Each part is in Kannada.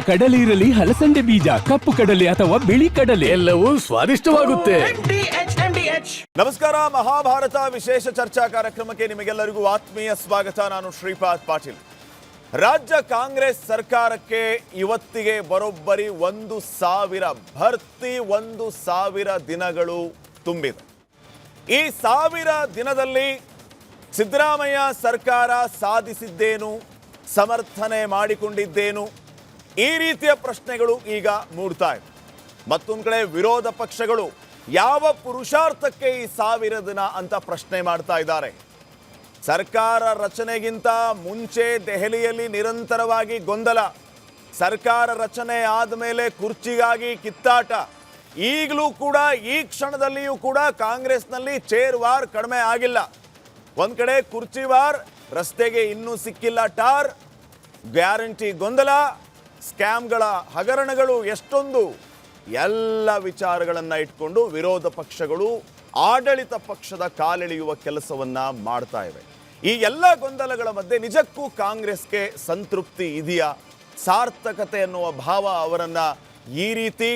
ಕಡಲೆ ಇರಲಿ, ಹಲಸಂದೆ ಬೀಜ, ಕಪ್ಪು ಕಡಲೆ ಅಥವಾ ಬಿಳಿ ಕಡಲೆ, ಎಲ್ಲವೂ ಸ್ವಾದಿಷ್ಟವಾಗುತ್ತೆ. ನಮಸ್ಕಾರ. ಮಹಾಭಾರತ ವಿಶೇಷ ಚರ್ಚಾ ಕಾರ್ಯಕ್ರಮಕ್ಕೆ ನಿಮಗೆಲ್ಲರಿಗೂ ಆತ್ಮೀಯ ಸ್ವಾಗತ. ನಾನು ಶ್ರೀಪಾದ್ ಪಾಟೀಲ್. ರಾಜ್ಯ ಕಾಂಗ್ರೆಸ್ ಸರ್ಕಾರಕ್ಕೆ ಇವತ್ತಿಗೆ ಬರೋಬ್ಬರಿ 1,000 ಭರ್ತಿ 1,000 ದಿನಗಳು ತುಂಬಿದೆ. ಈ 1000 ದಿನದಲ್ಲಿ ಸಿದ್ದರಾಮಯ್ಯ ಸರ್ಕಾರ ಸಾಧಿಸಿದ್ದೇನು, ಸಮರ್ಥನೆ ಮಾಡಿಕೊಂಡಿದ್ದೇನು, ಈ ರೀತಿಯ ಪ್ರಶ್ನೆಗಳು ಈಗ ಮೂಡ್ತಾ ಇದೆ. ಮತ್ತೊಂದು ಕಡೆ ವಿರೋಧ ಪಕ್ಷಗಳು ಯಾವ ಪುರುಷಾರ್ಥಕ್ಕೆ ಈ 1000 ದಿನ ಅಂತ ಪ್ರಶ್ನೆ ಮಾಡ್ತಾ ಇದ್ದಾರೆ. ಸರ್ಕಾರ ರಚನೆಗಿಂತ ಮುಂಚೆ ದೆಹಲಿಯಲ್ಲಿ ನಿರಂತರವಾಗಿ ಗೊಂದಲ, ಸರ್ಕಾರ ರಚನೆ ಆದಮೇಲೆ ಕುರ್ಚಿಗಾಗಿ ಕಿತ್ತಾಟ, ಈಗಲೂ ಕೂಡ ಈ ಕ್ಷಣದಲ್ಲಿಯೂ ಕೂಡ ಕಾಂಗ್ರೆಸ್ನಲ್ಲಿ ಚೇರ್ ವಾರ್ ಕಡಿಮೆ ಆಗಿಲ್ಲ. ಒಂದ್ ಕಡೆ ಕುರ್ಚಿ ವಾರ್, ರಸ್ತೆಗೆ ಇನ್ನೂ ಸಿಕ್ಕಿಲ್ಲ ಟಾರ್, ಗ್ಯಾರಂಟಿ ಗೊಂದಲ, ಸ್ಕ್ಯಾಮ್ಗಳ ಹಗರಣಗಳು ಎಷ್ಟೊಂದು, ಎಲ್ಲ ವಿಚಾರಗಳನ್ನ ಇಟ್ಕೊಂಡು ವಿರೋಧ ಪಕ್ಷಗಳು ಆಡಳಿತ ಪಕ್ಷದ ಕಾಲೆಳೆಯುವ ಕೆಲಸವನ್ನ ಮಾಡ್ತಾ ಇವೆ. ಈ ಎಲ್ಲ ಗೊಂದಲಗಳ ಮಧ್ಯೆ ನಿಜಕ್ಕೂ ಕಾಂಗ್ರೆಸ್ಗೆ ಸಂತೃಪ್ತಿ ಇದೆಯಾ, ಸಾರ್ಥಕತೆ ಅನ್ನುವ ಭಾವ ಅವರನ್ನ ಈ ರೀತಿ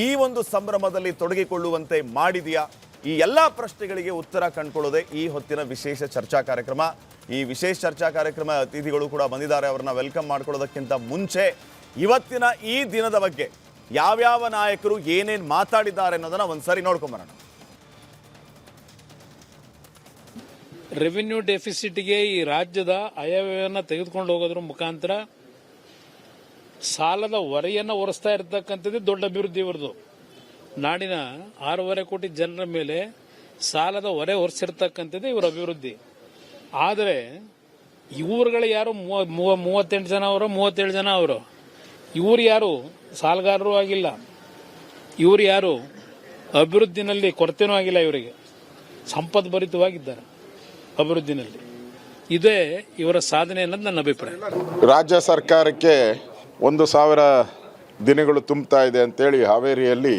ಈ ಒಂದು ಸಂಭ್ರಮದಲ್ಲಿ ತೊಡಗಿಕೊಳ್ಳುವಂತೆ ಮಾಡಿದೆಯಾ? ಈ ಎಲ್ಲ ಪ್ರಶ್ನೆಗಳಿಗೆ ಉತ್ತರ ಕಂಡುಕೊಳ್ಳೋದೇ ಈ ಹೊತ್ತಿನ ವಿಶೇಷ ಚರ್ಚಾ ಕಾರ್ಯಕ್ರಮ. ಈ ವಿಶೇಷ ಚರ್ಚಾ ಕಾರ್ಯಕ್ರಮ ಅತಿಥಿಗಳು ಕೂಡ ಬಂದಿದ್ದಾರೆ. ಅವರನ್ನ ವೆಲ್ಕಮ್ ಮಾಡ್ಕೊಳ್ಳೋದಕ್ಕಿಂತ ಮುಂಚೆ ಇವತ್ತಿನ ಈ ದಿನದ ಬಗ್ಗೆ ಯಾವ್ಯಾವ ನಾಯಕರು ಏನೇನು ಮಾತಾಡಿದ್ದಾರೆ ಅನ್ನೋದನ್ನ ಒಂದ್ಸರಿ ನೋಡ್ಕೊಂಬರೋಣ. ರೆವಿನ್ಯೂ ಡೆಫಿಸಿಟ್ಗೆ ಈ ರಾಜ್ಯದ ಆಯವ್ಯಯವನ್ನು ತೆಗೆದುಕೊಂಡು ಹೋಗೋದ್ರ ಮುಖಾಂತರ ಸಾಲದ ಹೊರೆಯನ್ನು ಹೊರಿಸ್ತಾ ಇರತಕ್ಕಂಥದ್ದು ದೊಡ್ಡ ಅಭಿವೃದ್ಧಿ ಇವರದು. ನಾಡಿನ 6.5 ಕೋಟಿ ಜನರ ಮೇಲೆ ಸಾಲದ ಹೊರೆ ಹೊರಿಸಿರ್ತಕ್ಕಂಥದ್ದು ಇವರ ಅಭಿವೃದ್ಧಿ. ಆದರೆ ಇವ್ರುಗಳು ಯಾರು 38 ಜನ ಅವರು, 37 ಜನ ಅವರು, ಇವ್ರು ಯಾರು ಸಾಲಗಾರರು ಆಗಿಲ್ಲ, ಇವ್ರು ಯಾರು ಅಭಿವೃದ್ಧಿನಲ್ಲಿ ಕೊರತೆನೂ ಆಗಿಲ್ಲ, ಇವರಿಗೆ ಸಂಪದ್ಭರಿತವಾಗಿದ್ದಾರೆ ಅಭಿವೃದ್ಧಿನಲ್ಲಿ. ಇದೇ ಇವರ ಸಾಧನೆ ಅನ್ನೋದು ನನ್ನ ಅಭಿಪ್ರಾಯ. ರಾಜ್ಯ ಸರ್ಕಾರಕ್ಕೆ 1,000 ದಿನಗಳು ತುಂಬ್ತಾ ಇದೆ ಅಂತೇಳಿ ಹಾವೇರಿಯಲ್ಲಿ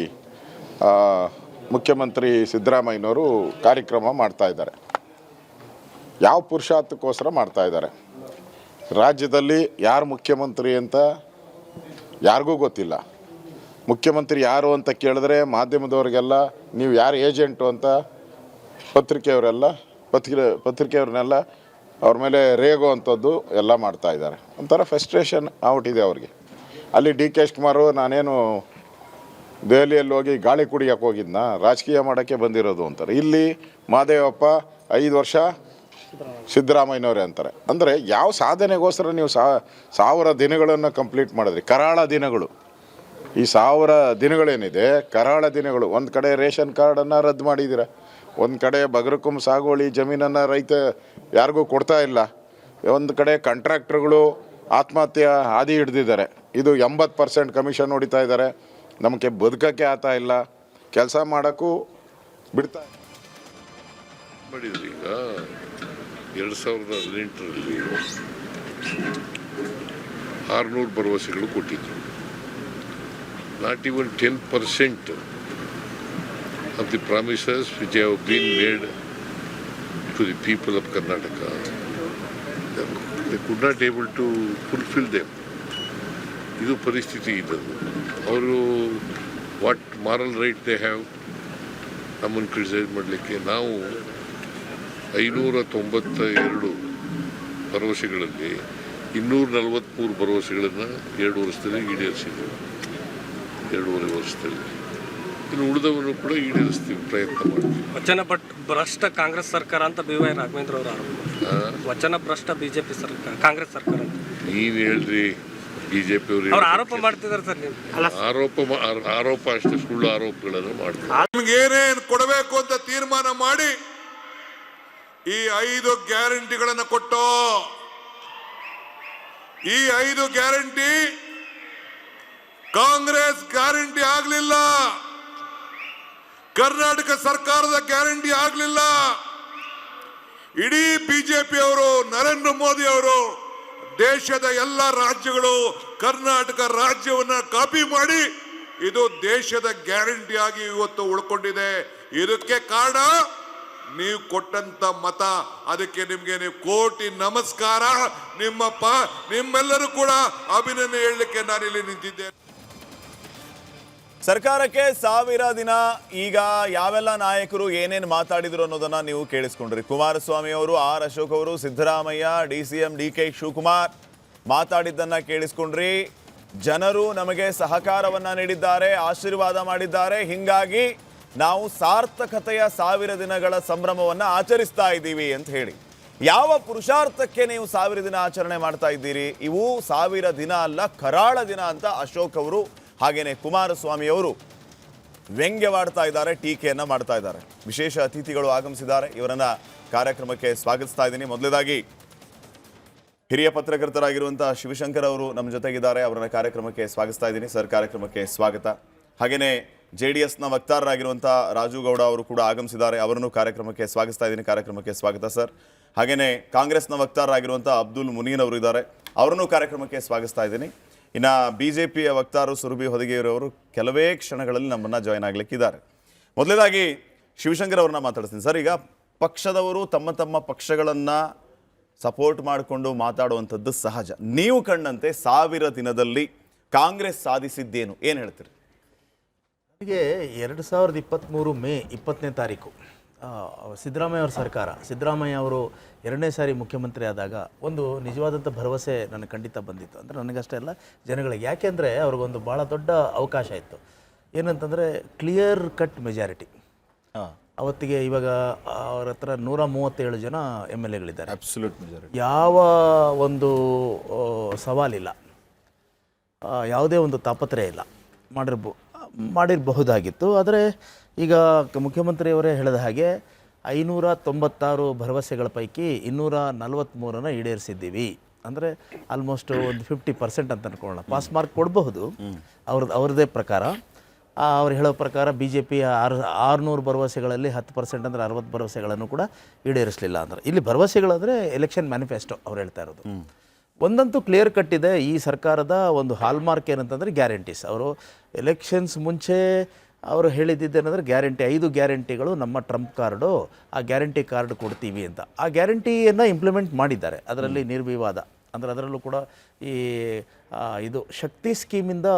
ಮುಖ್ಯಮಂತ್ರಿ ಸಿದ್ದರಾಮಯ್ಯನವರು ಕಾರ್ಯಕ್ರಮ ಮಾಡ್ತಾ ಇದ್ದಾರೆ. ಯಾವ ಪುರುಷಾರ್ಥಕ್ಕೋಸ್ಕರ ಮಾಡ್ತಾ ಇದ್ದಾರೆ? ರಾಜ್ಯದಲ್ಲಿ ಯಾರು ಮುಖ್ಯಮಂತ್ರಿ ಅಂತ ಯಾರಿಗೂ ಗೊತ್ತಿಲ್ಲ. ಮುಖ್ಯಮಂತ್ರಿ ಯಾರು ಅಂತ ಕೇಳಿದ್ರೆ ಮಾಧ್ಯಮದವ್ರಿಗೆಲ್ಲ ನೀವು ಯಾರು ಏಜೆಂಟು ಅಂತ ಪತ್ರಿಕೆಯವ್ರನ್ನೆಲ್ಲ ಅವ್ರ ಮೇಲೆ ರೇಗೋ ಅಂಥದ್ದು ಎಲ್ಲ ಮಾಡ್ತಾ ಇದ್ದಾರೆ. ಒಂಥರ ಫ್ರಸ್ಟ್ರೇಷನ್ ಔಟಿದೆ ಅವ್ರಿಗೆ. ಅಲ್ಲಿ ಡಿ ಕೆ ಶಿವಕುಮಾರ್ ನಾನೇನು ದೆಹಲಿಯಲ್ಲಿ ಹೋಗಿ ಗಾಳಿ ಕುಡಿಯೋಕೆ ಹೋಗಿದ್ನ, ರಾಜಕೀಯ ಮಾಡೋಕ್ಕೆ ಬಂದಿರೋದು ಅಂತಾರೆ. ಇಲ್ಲಿ ಮಹದೇವಪ್ಪ 5 ವರ್ಷ ಸಿದ್ದರಾಮಯ್ಯನವರೇ ಅಂತಾರೆ. ಅಂದರೆ ಯಾವ ಸಾಧನೆಗೋಸ್ಕರ ನೀವು 1000 ದಿನಗಳನ್ನು ಕಂಪ್ಲೀಟ್ ಮಾಡಿದ್ರಿ? ಕರಾಳ ದಿನಗಳು. ಈ 1000 ದಿನಗಳೇನಿದೆ ಕರಾಳ ದಿನಗಳು. ಒಂದು ಕಡೆ ರೇಷನ್ ಕಾರ್ಡನ್ನು ರದ್ದು ಮಾಡಿದ್ದೀರ, ಒಂದು ಕಡೆ ಬಗರಕುಂ ಸಾಗುವಳಿ ಜಮೀನನ್ನು ರೈತ ಯಾರಿಗೂ ಕೊಡ್ತಾ ಇಲ್ಲ, ಒಂದು ಕಡೆ ಕಾಂಟ್ರಾಕ್ಟರ್ಗಳು ಆತ್ಮಹತ್ಯೆ ಹಾದಿ ಹಿಡ್ದಿದ್ದಾರೆ. ಇದು 80% ಕಮಿಷನ್ ಹೊಡಿತಾ ಇದ್ದಾರೆ. ನಮಗೆ ಬದುಕಕ್ಕೆ ಆಗ್ತಾ ಇಲ್ಲ, ಕೆಲಸ ಮಾಡೋಕ್ಕೂ ಬಿಡ್ತಾ ಮಾಡಿದ್ರಿ. ಈಗ 2018ರಲ್ಲಿ 600 ಭರವಸೆಗಳು ಕೊಟ್ಟಿದ್ರು. Not even 10% of the promises which have been made to the people of Karnataka, they could not able to fulfill them. ಇದು ಪರಿಸ್ಥಿತಿ ಇದ್ದದ್ದು. ಅವರು what moral right they have ನಮ್ಮನ್ನು ಕ್ರಿಟಿಸೈಸ್ ಮಾಡಲಿಕ್ಕೆ? ನಾವು 592 ಭರವಸೆಗಳಲ್ಲಿ 243 ಭರವಸೆಗಳನ್ನು 2 ವರ್ಷದಲ್ಲಿ ಈಡೇರಿಸಿದ್ದೇವೆ. 2.5 ವರ್ಷದಲ್ಲಿ ಇನ್ನು ಉಳಿದವನ್ನು ಕೂಡ ಈಡೇರಿಸ್ತೀವಿ, ಪ್ರಯತ್ನ ಮಾಡ್ತೀವಿ. ವಚನ ಭ್ರಷ್ಟ ಕಾಂಗ್ರೆಸ್ ಸರ್ಕಾರ ಅಂತ BY ರಾಘವೇಂದ್ರ ಅವರು ಆರೋಪ. ವಚನ ಭ್ರಷ್ಟ ಬಿಜೆಪಿ ಸರ್ಕಾರ, ಕಾಂಗ್ರೆಸ್ ಸರ್ಕಾರ ಅಂತ ನೀನು ಹೇಳ್ರಿ. ಬಿಜೆಪಿ ಅವರು ಆರೋಪ ಮಾಡ್ತಿದ್ದಾರೆ ಸರ್. ನೀವು ಆರೋಪ ಅಷ್ಟೇ, ಸುಳ್ಳು ಆರೋಪಗಳನ್ನು ಮಾಡ್ತಾರೆ. ನಿಮ್ಗೆ ಏನೇನು ಕೊಡಬೇಕು ಅಂತ ತೀರ್ಮಾನ ಮಾಡಿ ಈ 5 ಗ್ಯಾರಂಟಿಗಳನ್ನು ಕೊಟ್ಟು, ಈ 5 ಗ್ಯಾರಂಟಿ ಕಾಂಗ್ರೆಸ್ ಗ್ಯಾರಂಟಿ ಆಗ್ಲಿಲ್ಲ, ಕರ್ನಾಟಕ ಸರ್ಕಾರದ ಗ್ಯಾರಂಟಿ ಆಗಲಿಲ್ಲ. ಇಡೀ ಬಿಜೆಪಿ ಅವರು, ನರೇಂದ್ರ ಮೋದಿ ಅವರು ದೇಶದ ಎಲ್ಲ ರಾಜ್ಯಗಳು ಕರ್ನಾಟಕ ರಾಜ್ಯವನ್ನ ಕಾಪಿ ಮಾಡಿ ಇದು ದೇಶದ ಗ್ಯಾರಂಟಿ ಆಗಿ ಇವತ್ತು ಉಳ್ಕೊಂಡಿದೆ. ಇದಕ್ಕೆ ಕಾರಣ ನೀವು ಕೊಟ್ಟಂತ ಮತ, ಅದಕ್ಕೆ ನಿಮ್ಗೆ ನೀವು ಕೋಟಿ ನಮಸ್ಕಾರ. ನಿಮ್ಮೆಲ್ಲರೂ ಕೂಡ ಅಭಿನಂದನೆ ಹೇಳಲಿಕ್ಕೆ ನಾನಿಲ್ಲಿ ನಿಂತಿದ್ದೇನೆ. ಸರ್ಕಾರಕ್ಕೆ 1000 ದಿನ. ಈಗ ಯಾವೆಲ್ಲ ನಾಯಕರು ಏನೇನು ಮಾತಾಡಿದ್ರು ಅನ್ನೋದನ್ನ ನೀವು ಕೇಳಿಸ್ಕೊಂಡ್ರಿ. ಕುಮಾರಸ್ವಾಮಿ ಅವರು, ಆರ್ ಅಶೋಕ್ ಅವರು, ಸಿದ್ದರಾಮಯ್ಯ, DCM DK ಶಿವಕುಮಾರ್ ಮಾತಾಡಿದ್ದನ್ನ ಕೇಳಿಸ್ಕೊಂಡ್ರಿ. ಜನರು ನಮಗೆ ಸಹಕಾರವನ್ನ ನೀಡಿದ್ದಾರೆ, ಆಶೀರ್ವಾದ ಮಾಡಿದ್ದಾರೆ, ಹಿಂಗಾಗಿ ನಾವು ಸಾರ್ಥಕತೆಯ 1000 ದಿನಗಳ ಸಂಭ್ರಮವನ್ನ ಆಚರಿಸ್ತಾ ಇದ್ದೀವಿ ಅಂತ ಹೇಳಿ. ಯಾವ ಪುರುಷಾರ್ಥಕ್ಕೆ ನೀವು 1000 ದಿನ ಆಚರಣೆ ಮಾಡ್ತಾ ಇದ್ದೀರಿ? ಇವು 1000 ದಿನ ಅಲ್ಲ, ಕರಾಳ ದಿನ ಅಂತ ಅಶೋಕ್ ಅವರು ಹಾಗೇನೆ ಕುಮಾರಸ್ವಾಮಿ ಅವರು ವ್ಯಂಗ್ಯವಾಡ್ತಾ ಇದ್ದಾರೆ, ಟೀಕೆಯನ್ನ ಮಾಡ್ತಾ ಇದ್ದಾರೆ. ವಿಶೇಷ ಅತಿಥಿಗಳು ಆಗಮಿಸಿದ್ದಾರೆ, ಇವರನ್ನ ಕಾರ್ಯಕ್ರಮಕ್ಕೆ ಸ್ವಾಗತಿಸ್ತಾ ಇದ್ದೀನಿ. ಮೊದಲನೇದಾಗಿ ಹಿರಿಯ ಪತ್ರಕರ್ತರಾಗಿರುವಂತಹ ಶಿವಶಂಕರ್ ಅವರು ನಮ್ಮ ಜೊತೆಗಿದ್ದಾರೆ, ಅವರನ್ನ ಕಾರ್ಯಕ್ರಮಕ್ಕೆ ಸ್ವಾಗತಿಸ್ತಾ ಇದ್ದೀನಿ. ಸರ್, ಕಾರ್ಯಕ್ರಮಕ್ಕೆ ಸ್ವಾಗತ. ಹಾಗೇನೆ JDSನ ವಕ್ತಾರರಾಗಿರುವಂಥ ರಾಜು ಗೌಡ ಅವರು ಕೂಡ ಆಗಮಿಸಿದ್ದಾರೆ, ಅವರನ್ನು ಕಾರ್ಯಕ್ರಮಕ್ಕೆ ಸ್ವಾಗತಿಸ್ತಾ ಇದ್ದೀನಿ. ಕಾರ್ಯಕ್ರಮಕ್ಕೆ ಸ್ವಾಗತ ಸರ್. ಹಾಗೇನೆ ಕಾಂಗ್ರೆಸ್ನ ವಕ್ತಾರರಾಗಿರುವಂಥ ಅಬ್ದುಲ್ ಮುನೀನ್ ಅವರು ಇದ್ದಾರೆ, ಅವರನ್ನು ಕಾರ್ಯಕ್ರಮಕ್ಕೆ ಸ್ವಾಗತಿಸ್ತಾ ಇದ್ದೀನಿ. ಇನ್ನು BJPಯ ವಕ್ತಾರರು ಸುರಭಿ ಹೊದಿಗೆಯವರು ಕೆಲವೇ ಕ್ಷಣಗಳಲ್ಲಿ ನಮ್ಮನ್ನು ಜಾಯ್ನ್ ಆಗ್ಲಿಕ್ಕಿದ್ದಾರೆ. ಮೊದಲನೇದಾಗಿ ಶಿವಶಂಕರ್ ಅವ್ರನ್ನ ಮಾತಾಡ್ತೀನಿ ಸರ್. ಈಗ ಪಕ್ಷದವರು ತಮ್ಮ ತಮ್ಮ ಪಕ್ಷಗಳನ್ನು ಸಪೋರ್ಟ್ ಮಾಡಿಕೊಂಡು ಮಾತಾಡುವಂಥದ್ದು ಸಹಜ. ನೀವು ಕಂಡಂತೆ 1000 ದಿನದಲ್ಲಿ ಕಾಂಗ್ರೆಸ್ ಸಾಧಿಸಿದ್ದೇನು, ಏನು ಹೇಳ್ತೀರಿ? ನನಗೆ 2023 ಮೇ 20ನೇ ತಾರೀಕು ಸಿದ್ದರಾಮಯ್ಯ ಅವರ ಸರ್ಕಾರ, ಸಿದ್ದರಾಮಯ್ಯ ಅವರು 2ನೇ ಸಾರಿ ಮುಖ್ಯಮಂತ್ರಿ ಆದಾಗ ಒಂದು ನಿಜವಾದಂಥ ಭರವಸೆ ನನಗೆ ಖಂಡಿತ ಬಂದಿತ್ತು. ಅಂದರೆ ನನಗಷ್ಟೇ ಅಲ್ಲ, ಜನಗಳಿಗೆ. ಯಾಕೆಂದರೆ ಅವ್ರಿಗೊಂದು ಭಾಳ ದೊಡ್ಡ ಅವಕಾಶ ಇತ್ತು. ಏನಂತಂದರೆ ಕ್ಲಿಯರ್ ಕಟ್ ಮೆಜಾರಿಟಿ. ಅವತ್ತಿಗೆ ಇವಾಗ ಅವ್ರ ಹತ್ರ 137 ಜನ MLAಗಳಿದ್ದಾರೆ. Absolute majority. ಯಾವ ಒಂದು ಸವಾಲಿಲ್ಲ, ಯಾವುದೇ ಒಂದು ತಾಪತ್ರಯ ಇಲ್ಲ. ಮಾಡಿರಬಹುದಾಗಿತ್ತು. ಆದರೆ ಈಗ ಮುಖ್ಯಮಂತ್ರಿಯವರೇ ಹೇಳಿದ ಹಾಗೆ 596 ಭರವಸೆಗಳ ಪೈಕಿ 243 ಈಡೇರಿಸಿದ್ದೀವಿ. ಅಂದರೆ ಆಲ್ಮೋಸ್ಟ್ ಒಂದು 50% ಅಂತ ಅನ್ಕೊಳ್ಳೋಣ. ಪಾಸ್ ಮಾರ್ಕ್ ಕೊಡಬಹುದು ಅವ್ರದ್ದೇ ಪ್ರಕಾರ. ಅವ್ರು ಹೇಳೋ ಪ್ರಕಾರ BJP 600 ಭರವಸೆಗಳಲ್ಲಿ 10% ಅಂದರೆ 60 ಭರವಸೆಗಳನ್ನು ಕೂಡ ಈಡೇರಿಸಲಿಲ್ಲ. ಅಂದ್ರೆ ಇಲ್ಲಿ ಭರವಸೆಗಳಂದರೆ ಎಲೆಕ್ಷನ್ ಮ್ಯಾನಿಫೆಸ್ಟೋ ಅವ್ರು ಹೇಳ್ತಾ ಇರೋದು. ಒಂದಂತೂ ಕ್ಲಿಯರ್ ಕಟ್ ಇದೆ, ಈ ಸರ್ಕಾರದ ಒಂದು ಹಾಲ್ಮಾರ್ಕ್ ಏನಂತಂದರೆ ಗ್ಯಾರಂಟೀಸ್. ಅವರು ಎಲೆಕ್ಷನ್ಸ್ ಮುಂಚೆ ಅವರು ಹೇಳಿದ್ದೇನೆಂದರೆ ಗ್ಯಾರಂಟಿ, 5 ಗ್ಯಾರಂಟಿಗಳು ನಮ್ಮ ಟ್ರಂಪ್ ಕಾರ್ಡು, ಆ ಗ್ಯಾರಂಟಿ ಕಾರ್ಡ್ ಕೊಡ್ತೀವಿ ಅಂತ. ಆ ಗ್ಯಾರಂಟಿಯನ್ನು ಇಂಪ್ಲಿಮೆಂಟ್ ಮಾಡಿದ್ದಾರೆ, ಅದರಲ್ಲಿ ನಿರ್ವಿವಾದ. ಅಂದರೆ ಅದರಲ್ಲೂ ಕೂಡ ಈ ಇದು ಶಕ್ತಿ ಸ್ಕೀಮಿಂದ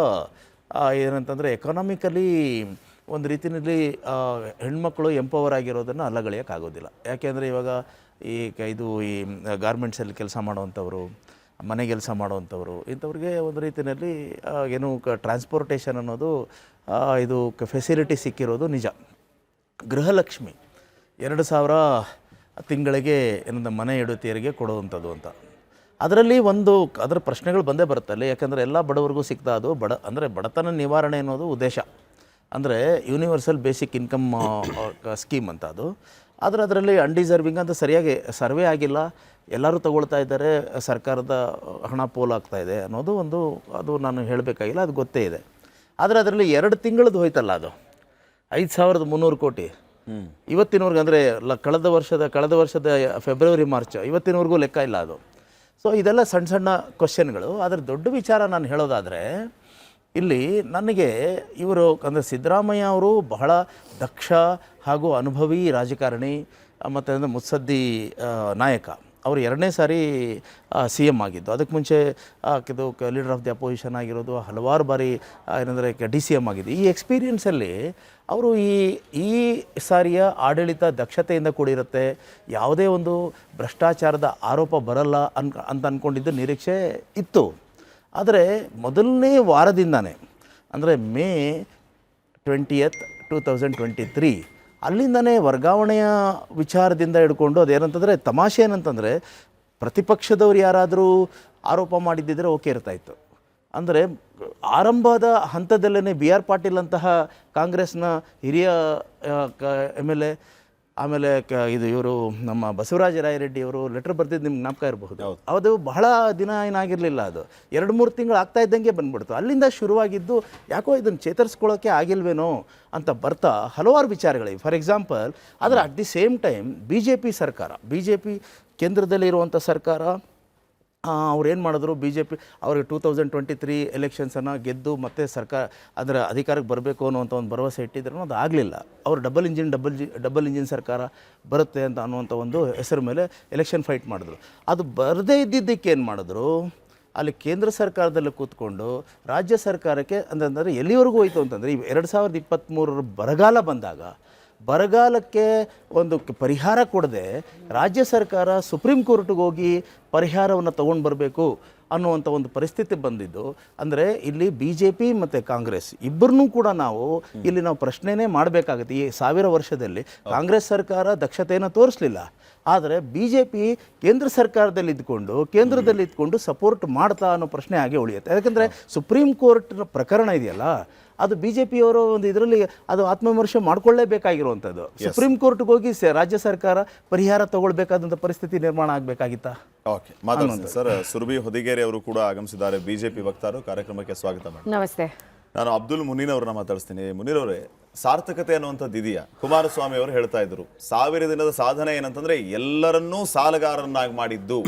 ಏನಂತಂದರೆ ಎಕಾನಮಿಕಲಿ ಒಂದು ರೀತಿಯಲ್ಲಿ ಹೆಣ್ಮಕ್ಳು ಎಂಪವರ್ ಆಗಿರೋದನ್ನು ಅಲ್ಲಗಳೆಯೋಕ್ಕಾಗೋದಿಲ್ಲ. ಯಾಕೆಂದರೆ ಇವಾಗ ಈ ಗಾರ್ಮೆಂಟ್ಸಲ್ಲಿ ಕೆಲಸ ಮಾಡುವಂಥವ್ರು, ಮನೆ ಕೆಲಸ ಮಾಡುವಂಥವ್ರು, ಇಂಥವ್ರಿಗೆ ಒಂದು ರೀತಿಯಲ್ಲಿ ಏನು ಟ್ರಾನ್ಸ್ಪೋರ್ಟೇಷನ್ ಅನ್ನೋದು ಇದು ಫೆಸಿಲಿಟಿ ಸಿಕ್ಕಿರೋದು ನಿಜ. ಗೃಹಲಕ್ಷ್ಮಿ 2000 ತಿಂಗಳಿಗೆ ಏನಂದ ಮನೆ ಹೆಂಡತಿಯರಿಗೆ ಕೊಡುವಂಥದ್ದು ಅಂತ. ಅದರಲ್ಲಿ ಅದರ ಪ್ರಶ್ನೆಗಳು ಬಂದೇ ಬರುತ್ತಲ್ಲ. ಯಾಕಂದರೆ ಎಲ್ಲ ಬಡವರಿಗೂ ಸಿಗ್ತಾ ಅದು ಅಂದರೆ ಬಡತನ ನಿವಾರಣೆ ಅನ್ನೋದು ಉದ್ದೇಶ. ಅಂದರೆ ಯೂನಿವರ್ಸಲ್ ಬೇಸಿಕ್ ಇನ್ಕಮ್ ಸ್ಕೀಮ್ ಅಂತ ಅದು. ಆದರೆ ಅದರಲ್ಲಿ ಅನ್ಡಿಸರ್ವಿಂಗ್ ಅಂತ ಸರಿಯಾಗಿ ಸರ್ವೆ ಆಗಿಲ್ಲ, ಎಲ್ಲರೂ ತಗೊಳ್ತಾ ಇದ್ದಾರೆ, ಸರ್ಕಾರದ ಹಣ ಪೋಲಾಗ್ತಾ ಇದೆ ಅನ್ನೋದು ಅದು ನಾನು ಹೇಳಬೇಕಾಗಿಲ್ಲ, ಅದು ಗೊತ್ತೇ ಇದೆ. ಆದರೆ ಅದರಲ್ಲಿ 2 ತಿಂಗಳದ್ದು ಹೋಯ್ತಲ್ಲ, ಅದು 5300 ಕೋಟಿ ಇವತ್ತಿನವರೆಗೂ. ಅಂದರೆ ಕಳೆದ ವರ್ಷದ ಫೆಬ್ರವರಿ ಮಾರ್ಚ್ ಇವತ್ತಿನವರೆಗೂ ಲೆಕ್ಕ ಇಲ್ಲ ಅದು. ಸೊ ಇದೆಲ್ಲ ಸಣ್ಣ ಸಣ್ಣ ಕ್ವಶನ್ಗಳು. ಆದರೆ ದೊಡ್ಡ ವಿಚಾರ ನಾನು ಹೇಳೋದಾದರೆ, ಇಲ್ಲಿ ನನಗೆ ಇವರು ಅಂದರೆ ಸಿದ್ದರಾಮಯ್ಯ ಅವರು ಬಹಳ ದಕ್ಷ ಹಾಗೂ ಅನುಭವಿ ರಾಜಕಾರಣಿ ಮತ್ತು ಮುತ್ಸದ್ದಿ ನಾಯಕ. ಅವರು 2ನೇ ಸಾರಿ CM ಆಗಿದ್ದು. ಅದಕ್ಕೆ ಮುಂಚೆ ಇದು ಲೀಡರ್ ಆಫ್ ದಿ ಅಪೋಸಿಷನ್ ಆಗಿರೋದು, ಹಲವಾರು ಬಾರಿ ಏನಂದರೆ DCM ಆಗಿದ್ದು. ಈ ಎಕ್ಸ್ಪೀರಿಯನ್ಸಲ್ಲಿ ಅವರು ಈ ಸಾರಿಯ ಆಡಳಿತ ದಕ್ಷತೆಯಿಂದ ಕೂಡಿರುತ್ತೆ, ಯಾವುದೇ ಒಂದು ಭ್ರಷ್ಟಾಚಾರದ ಆರೋಪ ಬರಲ್ಲ ಅಂತ ಅಂದ್ಕೊಂಡಿದ್ದು ನಿರೀಕ್ಷೆ ಇತ್ತು. ಆದರೆ ಮೊದಲನೇ ವಾರದಿಂದಾನೇ, ಅಂದರೆ ಮೇ 20th 2023 ಅಲ್ಲಿಂದನೇ ವರ್ಗಾವಣೆಯ ವಿಚಾರದಿಂದ ಹಿಡ್ಕೊಂಡು ಅದೇನಂತಂದರೆ ತಮಾಷೆ ಏನಂತಂದರೆ, ಪ್ರತಿಪಕ್ಷದವ್ರು ಯಾರಾದರೂ ಆರೋಪ ಮಾಡಿದ್ದಿದ್ರೆ ಓಕೆ ಇರ್ತಾಯಿತ್ತು. ಅಂದರೆ ಆರಂಭದ ಹಂತದಲ್ಲೇ BR ಪಾಟೀಲ್ ಅಂತಹ ಕಾಂಗ್ರೆಸ್ನ ಹಿರಿಯ MLA, ಆಮೇಲೆ ಇವರು ನಮ್ಮ ಬಸವರಾಜ ರಾಯರೆಡ್ಡಿ ಅವರು ಲೆಟರ್ ಬರ್ತಿದ್ದು ನಿಮ್ಗೆ ಜ್ಞಾಪಕ ಇರಬಹುದು. ಅದು ಬಹಳ ದಿನ ಏನಾಗಿರಲಿಲ್ಲ, ಅದು 2-3 ತಿಂಗಳು ಆಗ್ತಾ ಇದ್ದಂಗೆ ಬಂದ್ಬಿಡ್ತು. ಅಲ್ಲಿಂದ ಶುರುವಾಗಿದ್ದು ಯಾಕೋ ಇದನ್ನು ಚೇತರಿಸ್ಕೊಳ್ಳೋಕ್ಕೆ ಆಗಿಲ್ವೇನೋ ಅಂತ ಬರ್ತಾ ಹಲವಾರು ವಿಚಾರಗಳಿವೆ. ಫಾರ್ ಎಕ್ಸಾಂಪಲ್, ಆದರೆ at the same time BJP ಸರ್ಕಾರ, BJP ಕೇಂದ್ರದಲ್ಲಿರುವಂಥ ಸರ್ಕಾರ ಅವ್ರು ಏನು ಮಾಡಿದ್ರು BJP ಅವ್ರಿಗೆ 2023 ಎಲೆಕ್ಷನ್ಸನ್ನು ಗೆದ್ದು ಮತ್ತೆ ಸರ್ಕಾರ ಅದರ ಅಧಿಕಾರಕ್ಕೆ ಬರಬೇಕು ಅನ್ನುವಂಥ ಒಂದು ಭರವಸೆ ಇಟ್ಟಿದ್ರು, ಅದು ಆಗಲಿಲ್ಲ. ಅವರು ಡಬಲ್ ಇಂಜಿನ್ ಸರ್ಕಾರ ಬರುತ್ತೆ ಅಂತ ಅನ್ನುವಂಥ ಒಂದು ಹೆಸರು ಮೇಲೆ ಎಲೆಕ್ಷನ್ ಫೈಟ್ ಮಾಡಿದ್ರು. ಅದು ಬರದೇ ಇದ್ದಿದ್ದಕ್ಕೆ ಏನು ಮಾಡಿದ್ರು, ಅಲ್ಲಿ ಕೇಂದ್ರ ಸರ್ಕಾರದಲ್ಲಿ ಕೂತ್ಕೊಂಡು ರಾಜ್ಯ ಸರ್ಕಾರಕ್ಕೆ ಅಂತಂದರೆ ಎಲ್ಲಿವರೆಗೂ ಹೋಯಿತು ಅಂತಂದರೆ 2023 ಬರಗಾಲ ಬಂದಾಗ ಬರಗಾಲಕ್ಕೆ ಒಂದು ಪರಿಹಾರ ಕೊಡದೆ ರಾಜ್ಯ ಸರ್ಕಾರ ಸುಪ್ರೀಂ ಕೋರ್ಟ್ಗೆ ಹೋಗಿ ಪರಿಹಾರವನ್ನು ತೊಗೊಂಡು ಬರಬೇಕು ಅನ್ನುವಂಥ ಒಂದು ಪರಿಸ್ಥಿತಿ ಬಂದಿದ್ದು. ಅಂದರೆ ಇಲ್ಲಿ BJP ಮತ್ತು ಕಾಂಗ್ರೆಸ್ ಇಬ್ಬರನ್ನೂ ಕೂಡ ಇಲ್ಲಿ ನಾವು ಪ್ರಶ್ನೆನೇ ಮಾಡಬೇಕಾಗುತ್ತೆ. ಈ 1000 ವರ್ಷದಲ್ಲಿ ಕಾಂಗ್ರೆಸ್ ಸರ್ಕಾರ ದಕ್ಷತೆಯನ್ನು ತೋರಿಸಲಿಲ್ಲ, ಆದರೆ BJP ಕೇಂದ್ರದಲ್ಲಿ ಇದ್ಕೊಂಡು ಸಪೋರ್ಟ್ ಮಾಡ್ತಾ ಅನ್ನೋ ಪ್ರಶ್ನೆ ಹಾಗೆ ಉಳಿಯುತ್ತೆ. ಯಾಕಂದರೆ ಸುಪ್ರೀಂ ಕೋರ್ಟ್ನ ಪ್ರಕರಣ ಇದೆಯಲ್ಲ, ಅದು BJPಯವರು ಒಂದು ಇದರಲ್ಲಿ ಅದು ಆತ್ಮವಿಮರ್ಶೆ ಮಾಡ್ಕೊಳ್ಳೇಬೇಕಾಗಿರುವಂಥದ್ದು. ಸುಪ್ರೀಂ ಕೋರ್ಟ್ಗೆ ಹೋಗಿ ರಾಜ್ಯ ಸರ್ಕಾರ ಪರಿಹಾರ ತಗೊಳ್ಬೇಕಾದಂಥ ಪರಿಸ್ಥಿತಿ ನಿರ್ಮಾಣ ಆಗಬೇಕಾಗಿತ್ತಾ? ಓಕೆ, ಮಾತಾಡ್ತೀನಿ ಸರ್. ಸುರಭಿ ಹೊದಿಗೆರೆ ಅವರು ಕೂಡ ಆಗಮಿಸಿದ್ದಾರೆ, BJP ವಕ್ತಾರರು. ಕಾರ್ಯಕ್ರಮಕ್ಕೆ ಸ್ವಾಗತ ಮಾಡಿ. ನಮಸ್ತೆ. ನಾನು ಅಬ್ದುಲ್ ಮುನೀರ್ ಅವ್ರನ್ನ ಮಾತಾಡಿಸ್ತೀನಿ. ಮುನೀರ್ ಅವರೇ, ಸಾರ್ಥಕತೆ ಅನ್ನುವಂಥದ್ದು ಇದೆಯಾ? ಕುಮಾರಸ್ವಾಮಿ ಅವರು ಹೇಳ್ತಾ ಇದ್ರು 1000 ದಿನದ ಸಾಧನೆ ಏನಂತಂದ್ರೆ ಎಲ್ಲರನ್ನೂ ಸಾಲಗಾರರನ್ನಾಗಿ ಮಾಡಿದ್ದು,